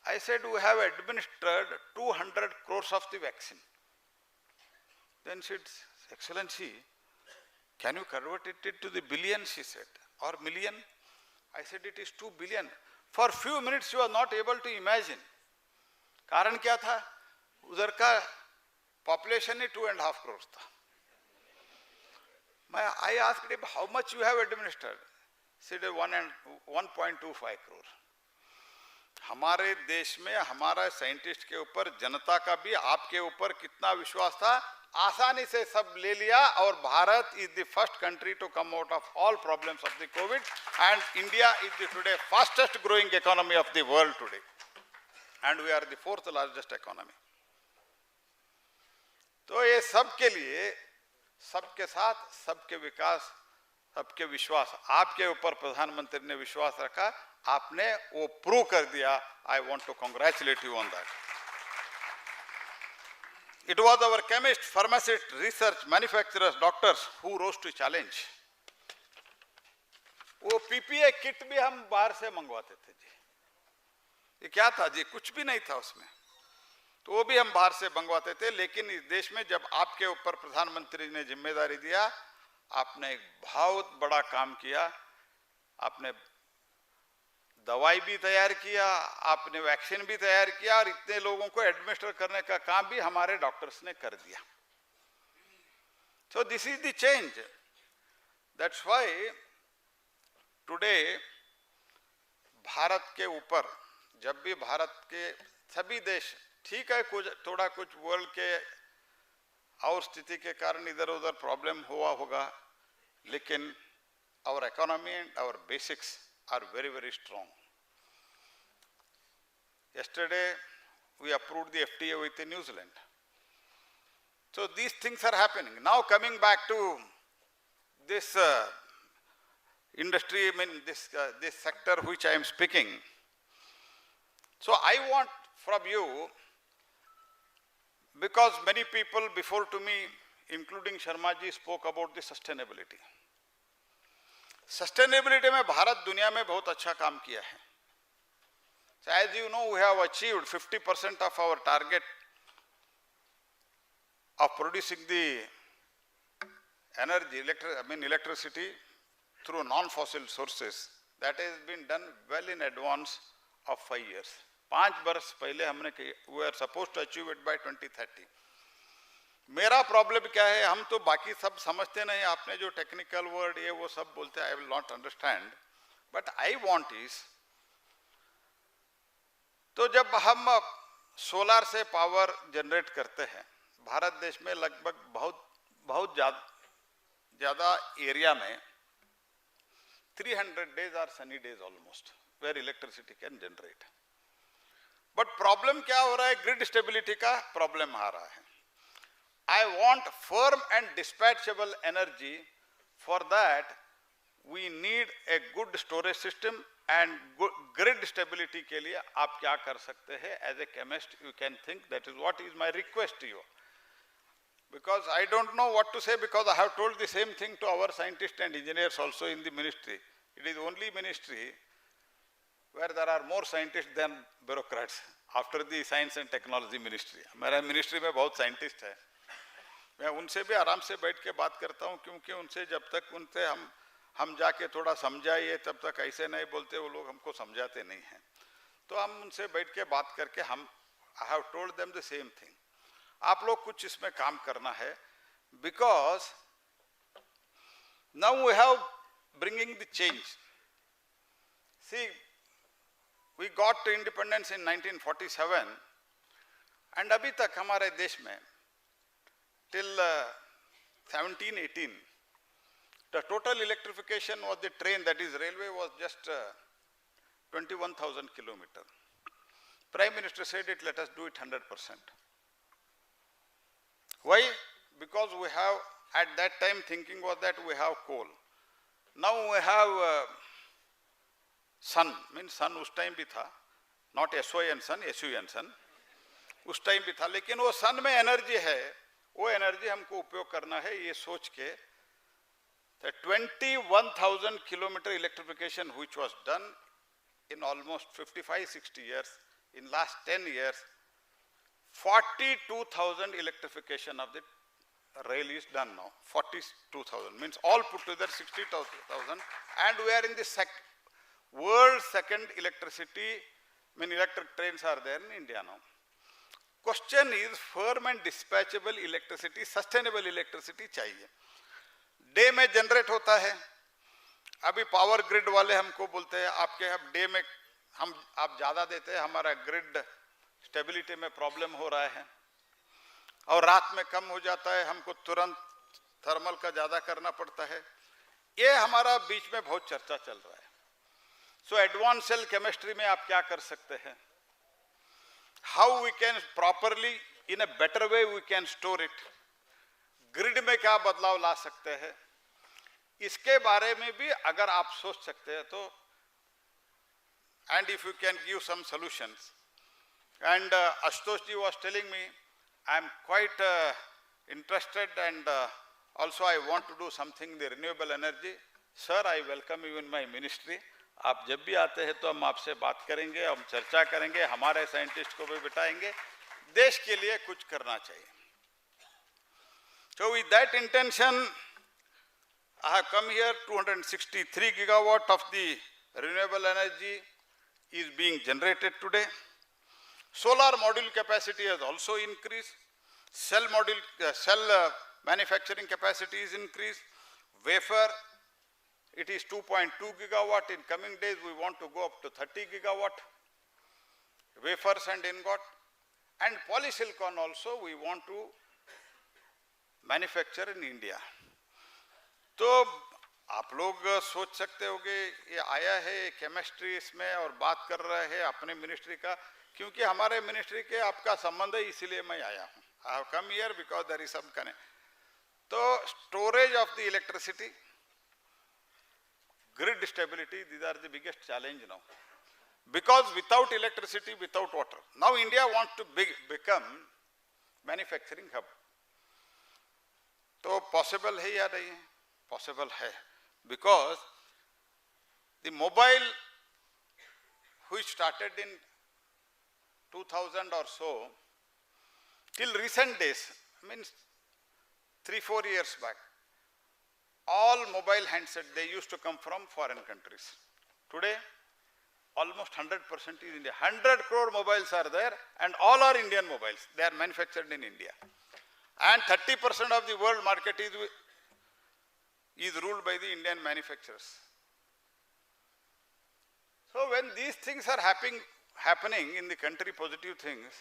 I said we have administered 200 crores of the vaccine. Then she said, Excellency, can you convert it to the billion, she said, or million? I said it is 2 billion. For few minutes she was not able to imagine. कारण क्या था, उधर का population ही 2.5 crores था. I asked him how much you have administered. He said 1.25 crore. हमारे देश में हमारा साइंटिस्ट के ऊपर, जनता का भी आपके ऊपर कितना विश्वास था, आसानी से सब ले लिया. और Bharat is the first country to come out of all problems of the COVID, and India is the today fastest growing economy of the world today. And we are the 4th largest economy. तो ये सबके लिए, सबके साथ, सबके विकास, सबके विश्वास, आपके ऊपर प्रधानमंत्री ने विश्वास रखा, आपने वो प्रूव कर दिया. I want to congratulate you on that. It was our chemists, pharmacists, research, manufacturers, doctors who rose to challenge. वो PPE किट भी हम बाहर से मंगवाते थे जी. ये क्या था जी, कुछ भी नहीं था उसमें, तो वो भी हम बाहर से मंगवाते थे. लेकिन इस देश में जब आपके ऊपर प्रधानमंत्री ने जिम्मेदारी दिया, आपने एक बहुत बड़ा काम किया. आपने दवाई भी तैयार किया, आपने वैक्सीन भी तैयार किया, और इतने लोगों को एडमिनिस्टर करने का काम भी हमारे डॉक्टर्स ने कर दिया. So this is the change. That's why today Bharat के ऊपर, जब भी भारत के सभी देश, ठीक है कुछ थोड़ा कुछ वर्ल्ड के और स्थिति के कारण इधर उधर प्रॉब्लम हुआ होगा, लेकिन our economy and our basics are very, very strong. Yesterday we approved the FTA with New Zealand. So these things are happening. Now coming back to this industry, I mean this sector which I am speaking, So I want from you, because many people before to me, including Sharma ji, spoke about the sustainability. Sustainability में भारत दुनिया में बहुत अच्छा काम किया है. So as you know, we have achieved 50% of our target of producing the energy, electricity through non-fossil sources. That has been done well in advance of 5 years. 5 वर्ष पहले हमने we are supposed to achieve it by 2030. मेरा problem क्या है, हम तो बाकी सब समझते नहीं, आपने जो टेक्निकल वर्ड ये वो सब बोलते हैं, I will not understand. But I want is, तो जब हम सोलार से पावर जनरेट करते हैं, भारत देश में लगभग बहुत ज़्यादा एरिया में 300 days are sunny days almost, where electricity can generate. But problem क्या हो रहा है, ग्रिड स्टेबिलिटी का प्रॉब्लम आ रहा है. I want firm and dispatchable energy. For that, we need a good storage system and good grid stability के लिए आप क्या कर सकते हैं? As a chemist, you can think. That is what is my request to you. Because I don't know what to say, because I have told the same thing to our scientists and engineers also in the ministry. It is only ministry where there are more scientists than bureaucrats after the science and technology ministry. हमारा ministry में बहुत scientists है. मैं उनसे भी आराम से बैठ के बात करता हूँ, क्योंकि उनसे जब तक उनसे हम जाके थोड़ा समझाइए तब तक ऐसे नहीं बोलते, वो लोग हमको समझाते नहीं हैं. तो हम उनसे बैठ के बात करके I have told them the same thing. आप लोग कुछ इसमें काम करना है, because now we have bringing the change. See, we got to independence in 1947 and अभी तक हमारे देश में till 1718 the total electrification of the train, that is railway, was just 21,000 kilometers. Prime Minister said it, let us do it 100%. Why? Because we have, at that time thinking was that we have coal. Now we have sun, means sun उस time भी था, not SON sun, SUN sun, उस time भी था, लेकिन वो sun में energy है, वो एनर्जी हमको उपयोग करना है, ये सोच के the 21,000 kilometer electrification which was done in almost 55-60 years, in last 10 years, 42,000 electrification of the rail is done now. 42,000 means all put together 60,000, and we are in the world second electricity, electric trains are there in India now. Question is firm and dispatchable electricity, sustainable electricity चाहिए. Day में generate होता है. अभी power grid वाले हमको बोलते हैं आपके अब डे में आप ज़्यादा देते हैं, हमारा ग्रिड स्टेबिलिटी में प्रॉब्लम हो रहा है, और रात में कम हो जाता है, हमको तुरंत थर्मल का ज़्यादा करना पड़ता है. ये हमारा बीच में बहुत चर्चा चल रहा है. सो एडवांस सेल केमिस्ट्री में आप क्या कर सकते हैं? How we can properly in a better way we can store it, grid में क्या बदलाव ला सकते हैं, इसके बारे में भी अगर आप सोच सकते हैं तो, and if you can give some solutions. And Ashutosh ji was telling me, I am quite interested, and also I want to do something in the renewable energy. Sir, I welcome you in my ministry. आप जब भी आते हैं तो हम आपसे बात करेंगे, हम चर्चा करेंगे, हमारे साइंटिस्ट को भी बिठाएंगे, देश के लिए कुछ करना चाहिए. So with that intention, I have come here. 263 gigawatt of the renewable energy is being generated today. Solar module capacity has also increased. Cell manufacturing capacity is increased. Wafer, it is 2.2 gigawatt. In coming days, we want to go up to 30 gigawatt. Wafers and ingot. And polysilicon also, we want to manufacture in India. तो आप लोग सोच सकते होंगे ये आया है chemistry इसमें और बात कर रहा है अपने मिनिस्ट्री का, क्योंकि हमारे मिनिस्ट्री के आपका संबंध है, इसीलिए मैं आया हूँ. I have come here because there is some connect. तो storage of the electricity, grid stability, these are the biggest challenge now. Because without electricity, without water. Now India wants to become manufacturing hub. तो possible है या नहीं है? Possible है. Because the mobile which started in 2000 or so, till recent days, means 3-4 years back, all mobile handsets, they used to come from foreign countries. Today, almost 100% is India. 100 crore mobiles are there and all are Indian mobiles. They are manufactured in India. And 30% of the world market is ruled by the Indian manufacturers. So when these things are happening in the country, positive things,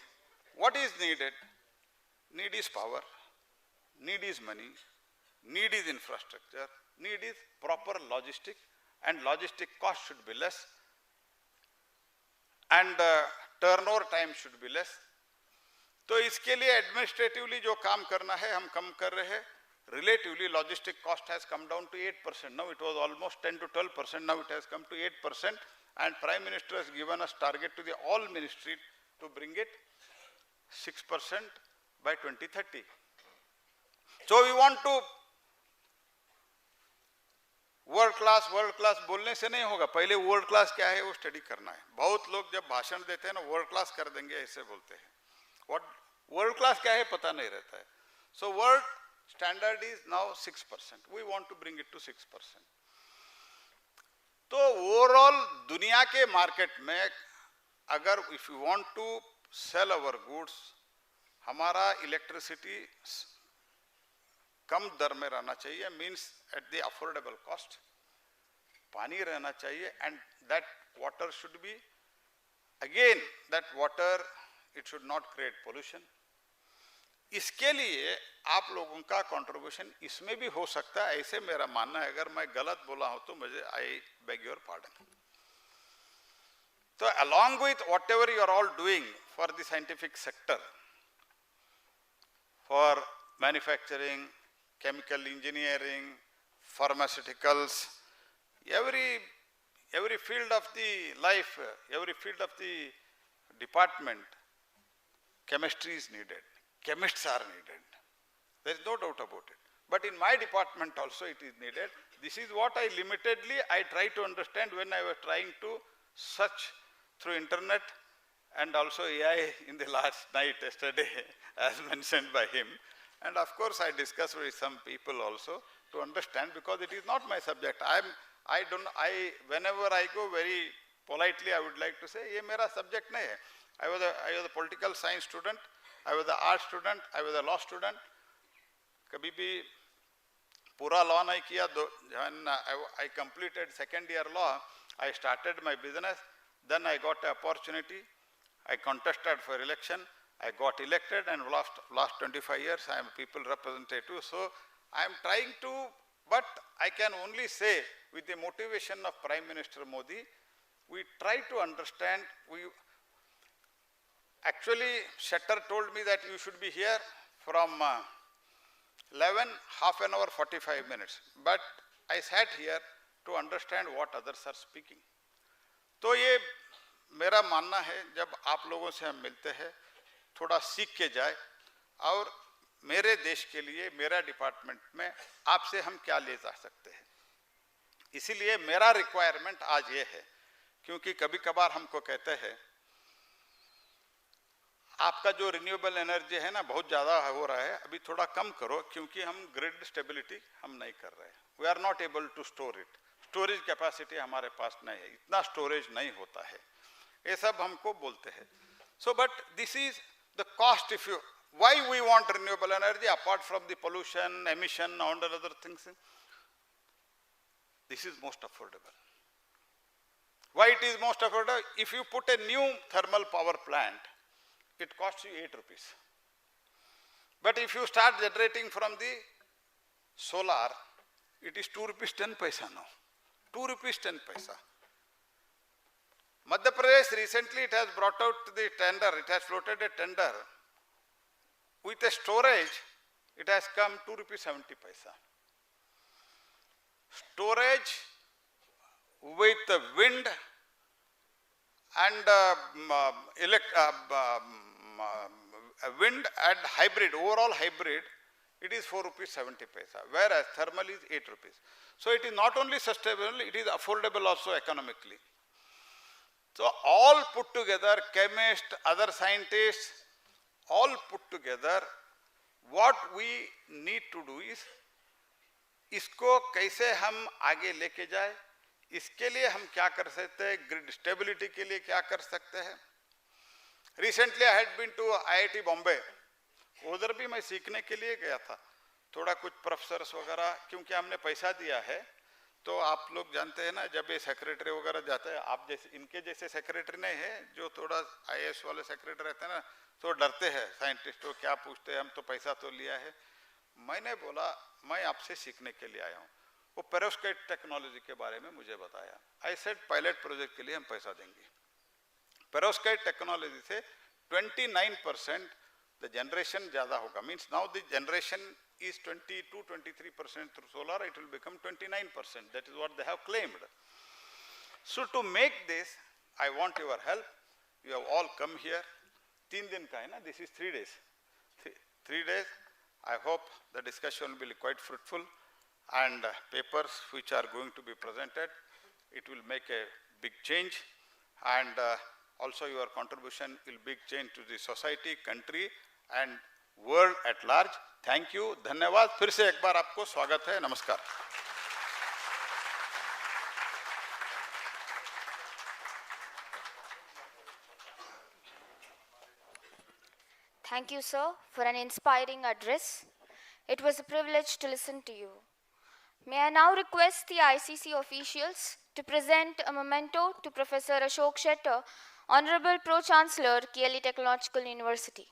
what is needed? Need is power, need is money, need is infrastructure, need is proper logistic, and logistic cost should be less, and turnover time should be less. तो इसके लिए administratively जो काम करना है हम कम कर रहे हैं. Relatively, logistic cost has come down to 8%. Now it was almost 10 to 12%. Now it has come to 8%. And Prime Minister has given us target to the all ministry to bring it 6% by 2030. So we want to world class बोलने से नहीं होगा. पहले world class क्या है वो study करना है. बहुत लोग जब भाषण देते हैं ना वर्ल्ड क्लास कर देंगे ऐसे बोलते हैं. What world class क्या है पता नहीं रहता है. So world standard is now 6%. We want to bring it to 6%. तो ओवरऑल दुनिया के मार्केट में अगर if you want to sell our goods, हमारा इलेक्ट्रिसिटी कम दर में रहना चाहिए, means at the affordable cost. पानी रहना चाहिए, and that water should be, again that water, it should not create pollution. इसके लिए आप लोगों का कंट्रीब्यूशन इसमें भी हो सकता है, ऐसे मेरा मानना है. अगर मैं गलत बोला हूं तो मुझे आई बेग योर पार्डन. तो along with whatever you are all doing for the scientific sector, for manufacturing, chemical engineering, pharmaceuticals, every field of the life, every field of the department, chemistry is needed. Chemists are needed. There is no doubt about it. But in my department also it is needed. This is what I try to understand when I was trying to search through internet and also AI in the last night yesterday as mentioned by him. And of course I discussed with some people also to understand, because it is not my subject. Whenever I go very politely, I would like to say, ये मेरा subject नहीं है. I was a political science student, I was an art student, I was a law student. कभी भी पूरा law नहीं किया. When I completed second year law, I started my business. Then I got an opportunity. I contested for election. I got elected, and last 25 years I am a people representative. So I am trying to, but I can only say with the motivation of Prime Minister Modi, we try to understand. Actually, Shetter told me that you should be here from 11, half an hour, 45 minutes. But I sat here to understand what others are speaking. तो ये मेरा मानना है, जब आप लोगों से हम मिलते हैं थोड़ा सीख के जाए, और मेरे देश के लिए मेरा डिपार्टमेंट में आपसे हम क्या ले जा सकते हैं. इसीलिए मेरा रिक्वायरमेंट आज ये है, क्योंकि कभी कभार हमको कहते हैं आपका जो रिन्यूएबल एनर्जी है ना बहुत ज़्यादा हो रहा है, अभी थोड़ा कम करो, क्योंकि हम ग्रिड स्टेबिलिटी हम नहीं कर रहे हैं. We are not able to store it. Storage capacity हमारे पास नहीं है, इतना स्टोरेज नहीं होता है. ये सब हमको बोलते हैं. So but this is the cost. If you why we want renewable energy apart from the pollution, emission, and other things, this is most affordable. Why it is most affordable? If you put a new thermal power plant, it costs you 8 rupees. But if you start generating from the solar, it is 2 rupees 10 paisa now. 2 rupees 10 paisa. Madhya Pradesh recently it has brought out the tender, it has floated a tender. With a storage, it has come 2 rupees 70 paisa. Storage with the wind and wind and hybrid, overall hybrid, it is 4 rupees 70 paisa, whereas thermal is 8 rupees. So it is not only sustainable, it is affordable also economically. So all put together, chemists, other scientists, all put together, what we need to do is, इसको कैसे हम आगे लेके जाए, इसके लिए हम क्या कर सकते हैं, ग्रिड स्टेबिलिटी के लिए क्या कर सकते हैं. Recently I had been to IIT Bombay, उधर भी मैं सीखने के लिए गया था, थोड़ा कुछ प्रोफेसर्स वगैरह, क्योंकि हमने पैसा दिया है, तो आप लोग जानते हैं ना, जब ये सेक्रेटरी वगैरह जाते हैं, आप जैसे इनके जैसे सेक्रेटरी नहीं है, जो थोड़ा IAS वाले सेक्रेटरी रहते हैं ना, तो डरते हैं साइंटिस्ट को, क्या पूछते हैं, हम तो पैसा तो लिया है. मैंने बोला मैं आपसे सीखने के लिए आया हूँ. वो पेरोस्काइट टेक्नोलॉजी के बारे में मुझे बताया. आई सेड पायलट प्रोजेक्ट के लिए हम पैसा देंगे. पेरोस्काइट टेक्नोलॉजी से 29% द जनरेशन ज़्यादा होगा. Means now the generation is 22-23% through solar, it will become 29%. That is what they have claimed. So to make this, I want your help. You have all come here. 3 दिन का है ना, this is 3 days. 3 days. I hope the discussion will be quite fruitful, and papers which are going to be presented, it will make a big change, and also your contribution will big change to the society, country and world at large. Thank you. धन्यवाद. फिर से एक बार आपको स्वागत है. नमस्कार. Thank you, sir, for an inspiring address. It was a privilege to listen to you. May I now request the ICC officials to present a memento to Professor Ashok Shettar, Honorable Pro-Chancellor, KLE Technological University.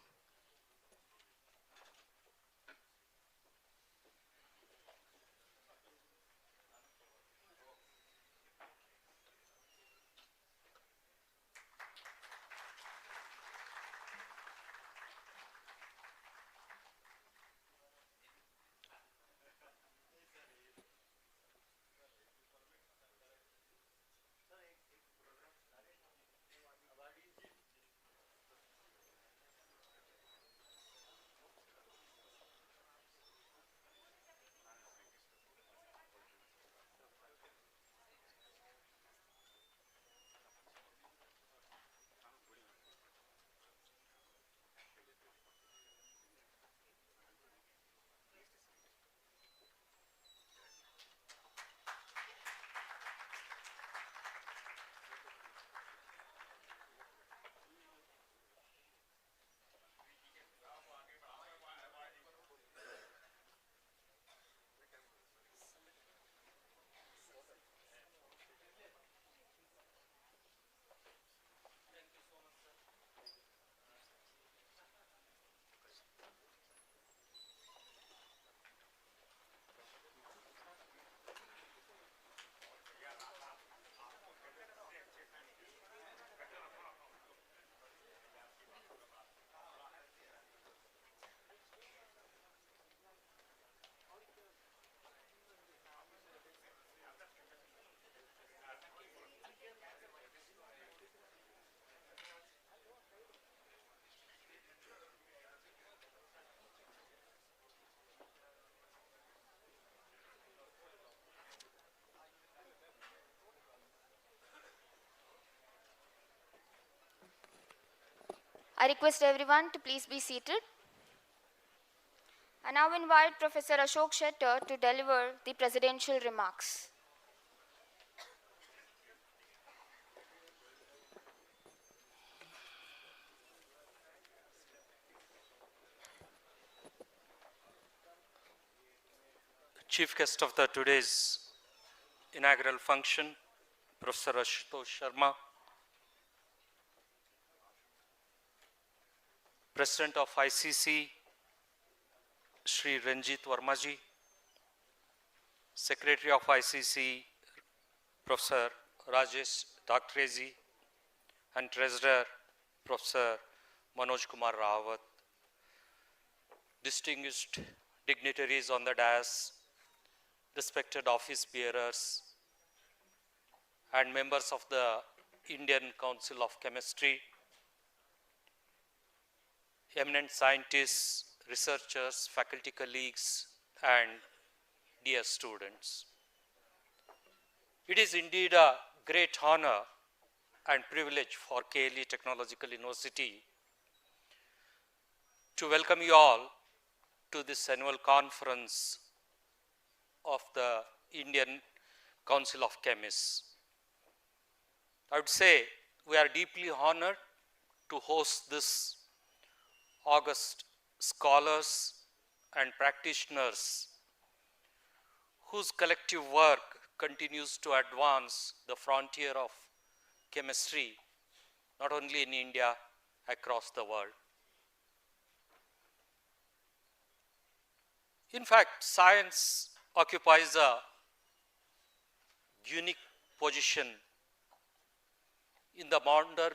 I request everyone to please be seated. I now invite Professor Ashok Shettar to deliver the presidential remarks. Chief guest of the today's inaugural function, Professor Ashutosh Sharma, President of ICC, Shri Ranjit Vermaji, Secretary of ICC, Professor Rajesh Daktrezi, and Treasurer, Professor Manoj Kumar Rawat, distinguished dignitaries on the dais, respected office bearers, and members of the Indian Council of Chemistry, eminent scientists, researchers, faculty colleagues, and dear students. It is indeed a great honor and privilege for KLE Technological University to welcome you all to this annual conference of the Indian Council of Chemists. I would say we are deeply honored to host this august scholars and practitioners whose collective work continues to advance the frontier of chemistry, not only in India, across the world. In fact, science occupies a unique position in the modern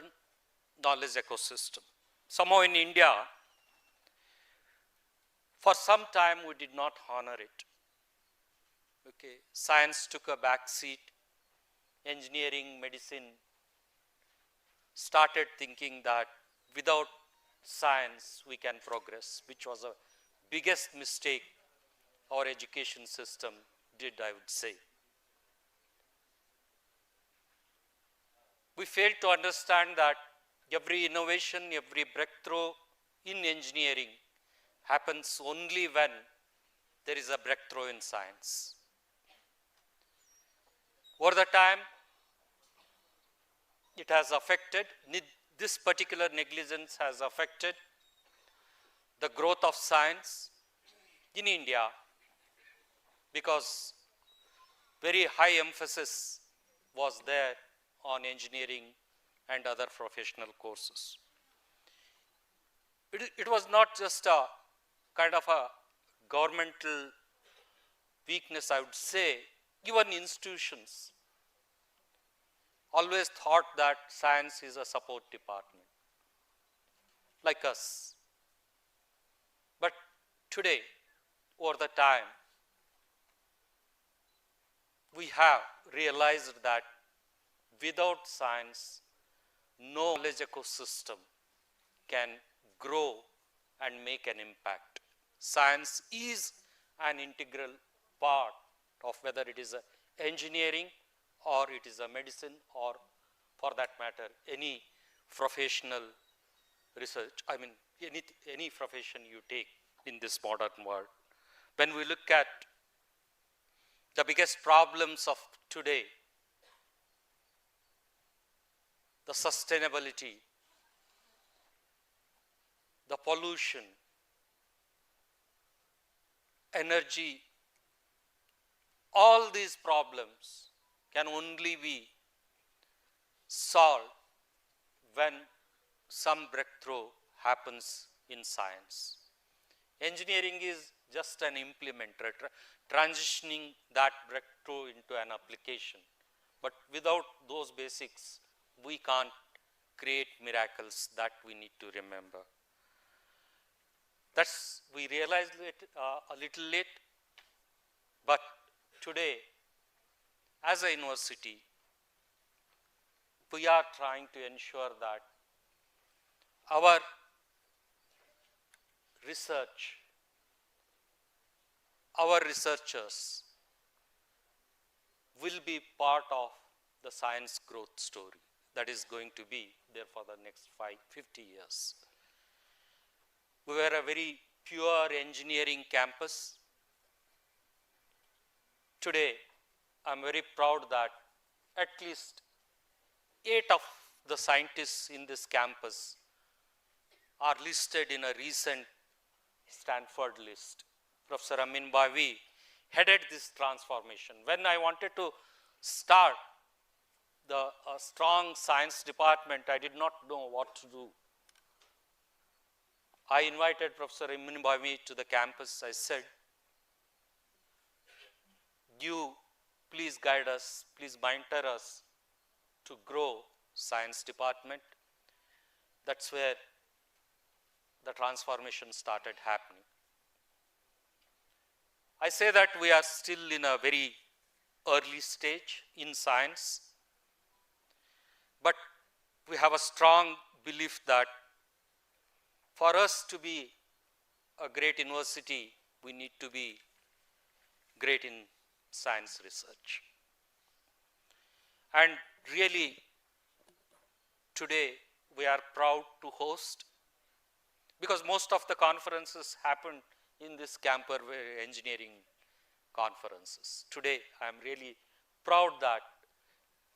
knowledge ecosystem. Somehow in India, for some time we did not honor it. Okay. Science took a back seat. Engineering, medicine started thinking that without science we can progress, which was a biggest mistake our education system did, I would say. We failed to understand that every innovation, every breakthrough in engineering happens only when there is a breakthrough in science. Over the time, it has affected, this particular negligence has affected the growth of science in India because very high emphasis was there on engineering and other professional courses. It was not just a kind of a governmental weakness, I would say. Even institutions always thought that science is a support department, like us. But today, over the time, we have realized that without science, no knowledge ecosystem can grow and make an impact. Science is an integral part of whether it is a engineering or it is a medicine or, for that matter, any professional research, I mean, any profession you take in this modern world. When we look at the biggest problems of today, the sustainability, the pollution, energy, all these problems can only be solved when some breakthrough happens in science. Engineering is just an implementer, transitioning that breakthrough into an application. But without those basics, we can't create miracles. That we need to remember. That's, we realized it a little late, but today, as a university, we are trying to ensure that our research, our researchers will be part of the science growth story that is going to be there for the next 50 years. We were a very pure engineering campus. Today, I'm very proud that at least 8 of the scientists in this campus are listed in a recent Stanford list. Professor Amin Bhavi headed this transformation. When I wanted to start the strong science department, I did not know what to do. I invited Professor Amin Bhavi to the campus. I said, you please guide us, please mentor us to grow science department. That's where the transformation started happening. I say that we are still in a very early stage in science, but we have a strong belief that for us to be a great university, we need to be great in science research. And really, today we are proud to host, because most of the conferences happen in this campus, engineering conferences. Today, I am really proud that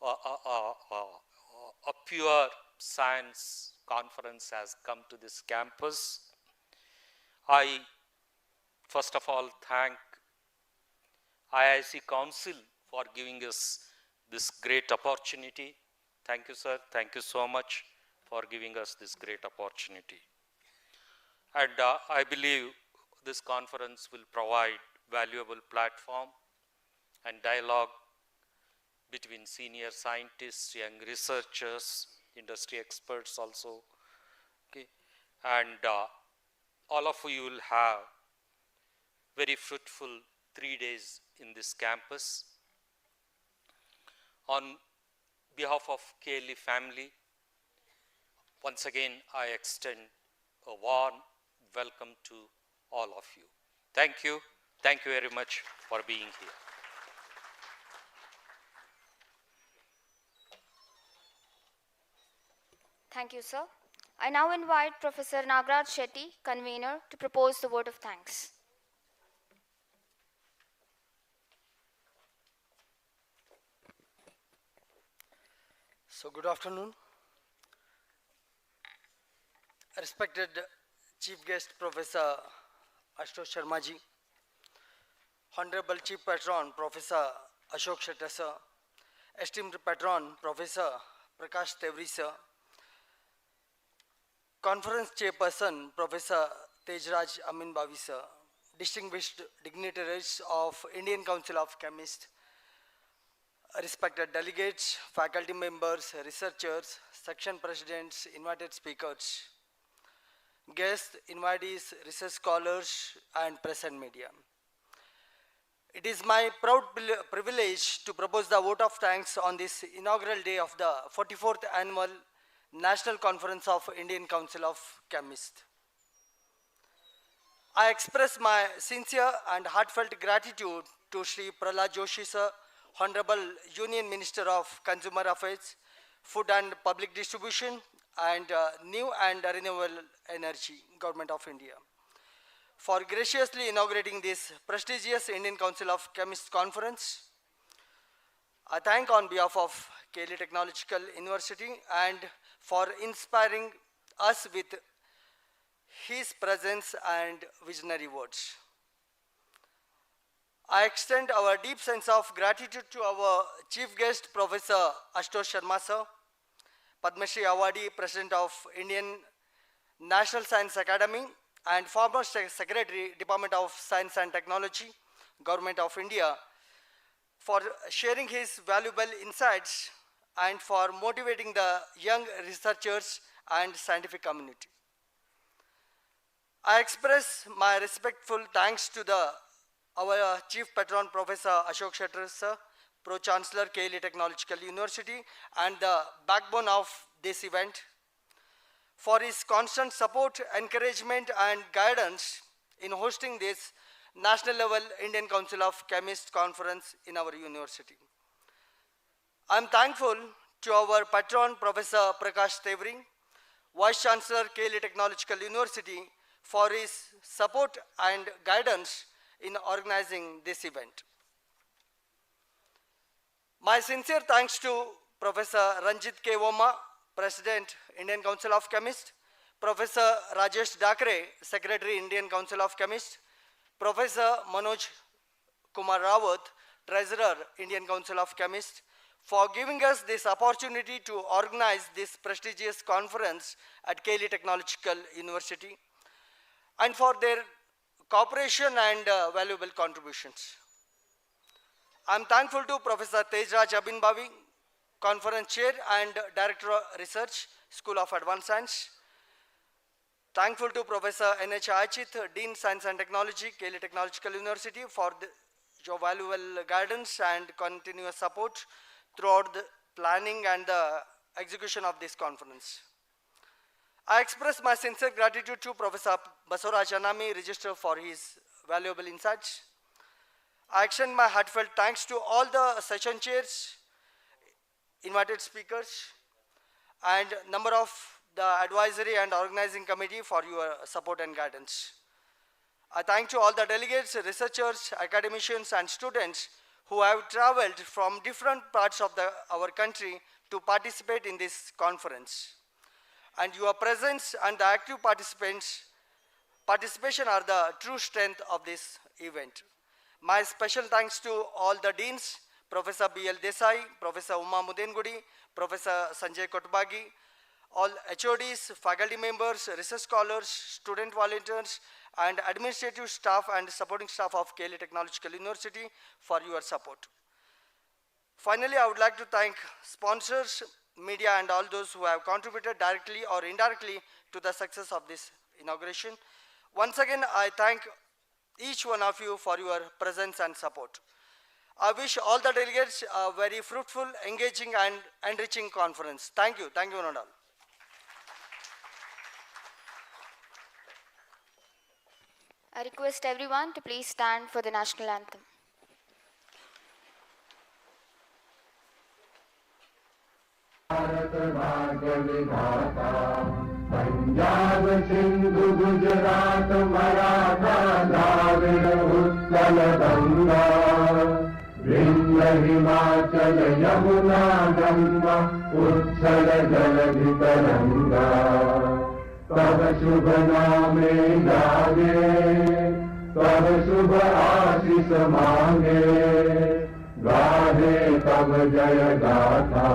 a pure science conference has come to this campus. I, first of all, thank IIC Council for giving us this great opportunity. Thank you, sir. Thank you so much for giving us this great opportunity. And I believe this conference will provide valuable platform and dialogue between senior scientists, young researchers, industry experts also. Okay. And all of you will have very fruitful 3 days in this campus. On behalf of KLE family, once again I extend a warm welcome to all of you. Thank you. Thank you very much for being here. Thank you, sir. I now invite Professor Nagraj Shetty, convener, to propose the vote of thanks. So, good afternoon. Respected Chief Guest Professor Ashutosh Sharma ji, Honorable Chief Patron Professor Ashok Shetty sir, esteemed Patron Professor Prakash Tewri sir, Conference Chairperson Professor Tejraj Aminbavi sir, distinguished dignitaries of Indian Council of Chemists, respected delegates, faculty members, researchers, section presidents, invited speakers, guests, invitees, research scholars, and press and media. It is my proud privilege to propose the vote of thanks on this inaugural day of the 44th Annual National Conference of Indian Council of Chemists. I express my sincere and heartfelt gratitude to Shri Prahlad Joshi sir, Honorable Union Minister of Consumer Affairs, Food and Public Distribution, and New and Renewable Energy, Government of India, for graciously inaugurating this prestigious Indian Council of Chemists conference. I thank on behalf of KLE Technological University and for inspiring us with his presence and visionary words. I extend our deep sense of gratitude to our chief guest, Professor Ashutosh Sharma sir, Padma Shri Awardee, President of Indian National Science Academy and former Secretary, Department of Science and Technology, Government of India, for sharing his valuable insights and for motivating the young researchers and scientific community. I express my respectful thanks to our Chief Patron Professor Ashok Shetty sir, Pro-Chancellor KLE Technological University, and the backbone of this event, for his constant support, encouragement, and guidance in hosting this national level Indian Council of Chemists conference in our university. I am thankful to our patron Professor Prakash Tewri, Vice Chancellor KLE Technological University, for his support and guidance in organizing this event. My sincere thanks to Professor Ranjit K. Voma, President, Indian Council of Chemists, Professor Rajesh Dakre, Secretary, Indian Council of Chemists, Professor Manoj Kumar Rawat, Treasurer, Indian Council of Chemists, for giving us this opportunity to organize this prestigious conference at KLE Technological University, and for their cooperation and valuable contributions. I am thankful to Professor Tejraj Abinbavi, Conference Chair and Director of Research, School of Advanced Science. Thankful to Professor N.H. Achit, Dean Science and Technology, KLE Technological University, for your valuable guidance and continuous support throughout the planning and the execution of this conference. I express my sincere gratitude to Professor Basavaraj Annami, Registrar, for his valuable insights. I extend my heartfelt thanks to all the session chairs, invited speakers, and number of the advisory and organizing committee for your support and guidance. I thank to all the delegates, researchers, academicians, and students who have traveled from different parts of our country to participate in this conference. And your presence and the active participation are the true strength of this event. My special thanks to all the deans, Professor B.L. Desai, Professor Uma Mudengudi, Professor Sanjay Kotbagi, all HODs, faculty members, research scholars, student volunteers, and administrative staff and supporting staff of KLE Technological University for your support. Finally, I would like to thank sponsors, media, and all those who have contributed directly or indirectly to the success of this inauguration. Once again, I thank each one of you for your presence and support. I wish all the delegates a very fruitful, engaging, and enriching conference. Thank you. Thank you, one and all. I request everyone to please stand for the national anthem. Punjab Sindhu Gujarat Maratha Dravida Utkal Ganga Vindhya Himachal Yamuna Ganga उच्छल जलधि तरंगा तब शुभ नामे जागे तब शुभ आशीष मांगे गाहे तब जय गाथा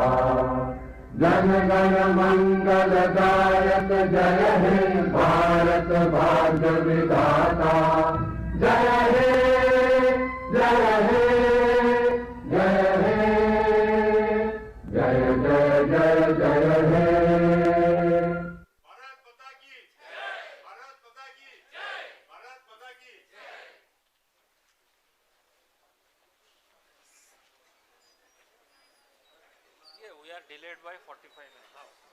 जन गण मंगलदायक जय हे भारत भाग्य विधाता जय हे जय हे जय हे जय जय जय जय हे भारत माता की जय भारत माता की जय भारत माता की जय Yeah, we are delayed by 45 minutes.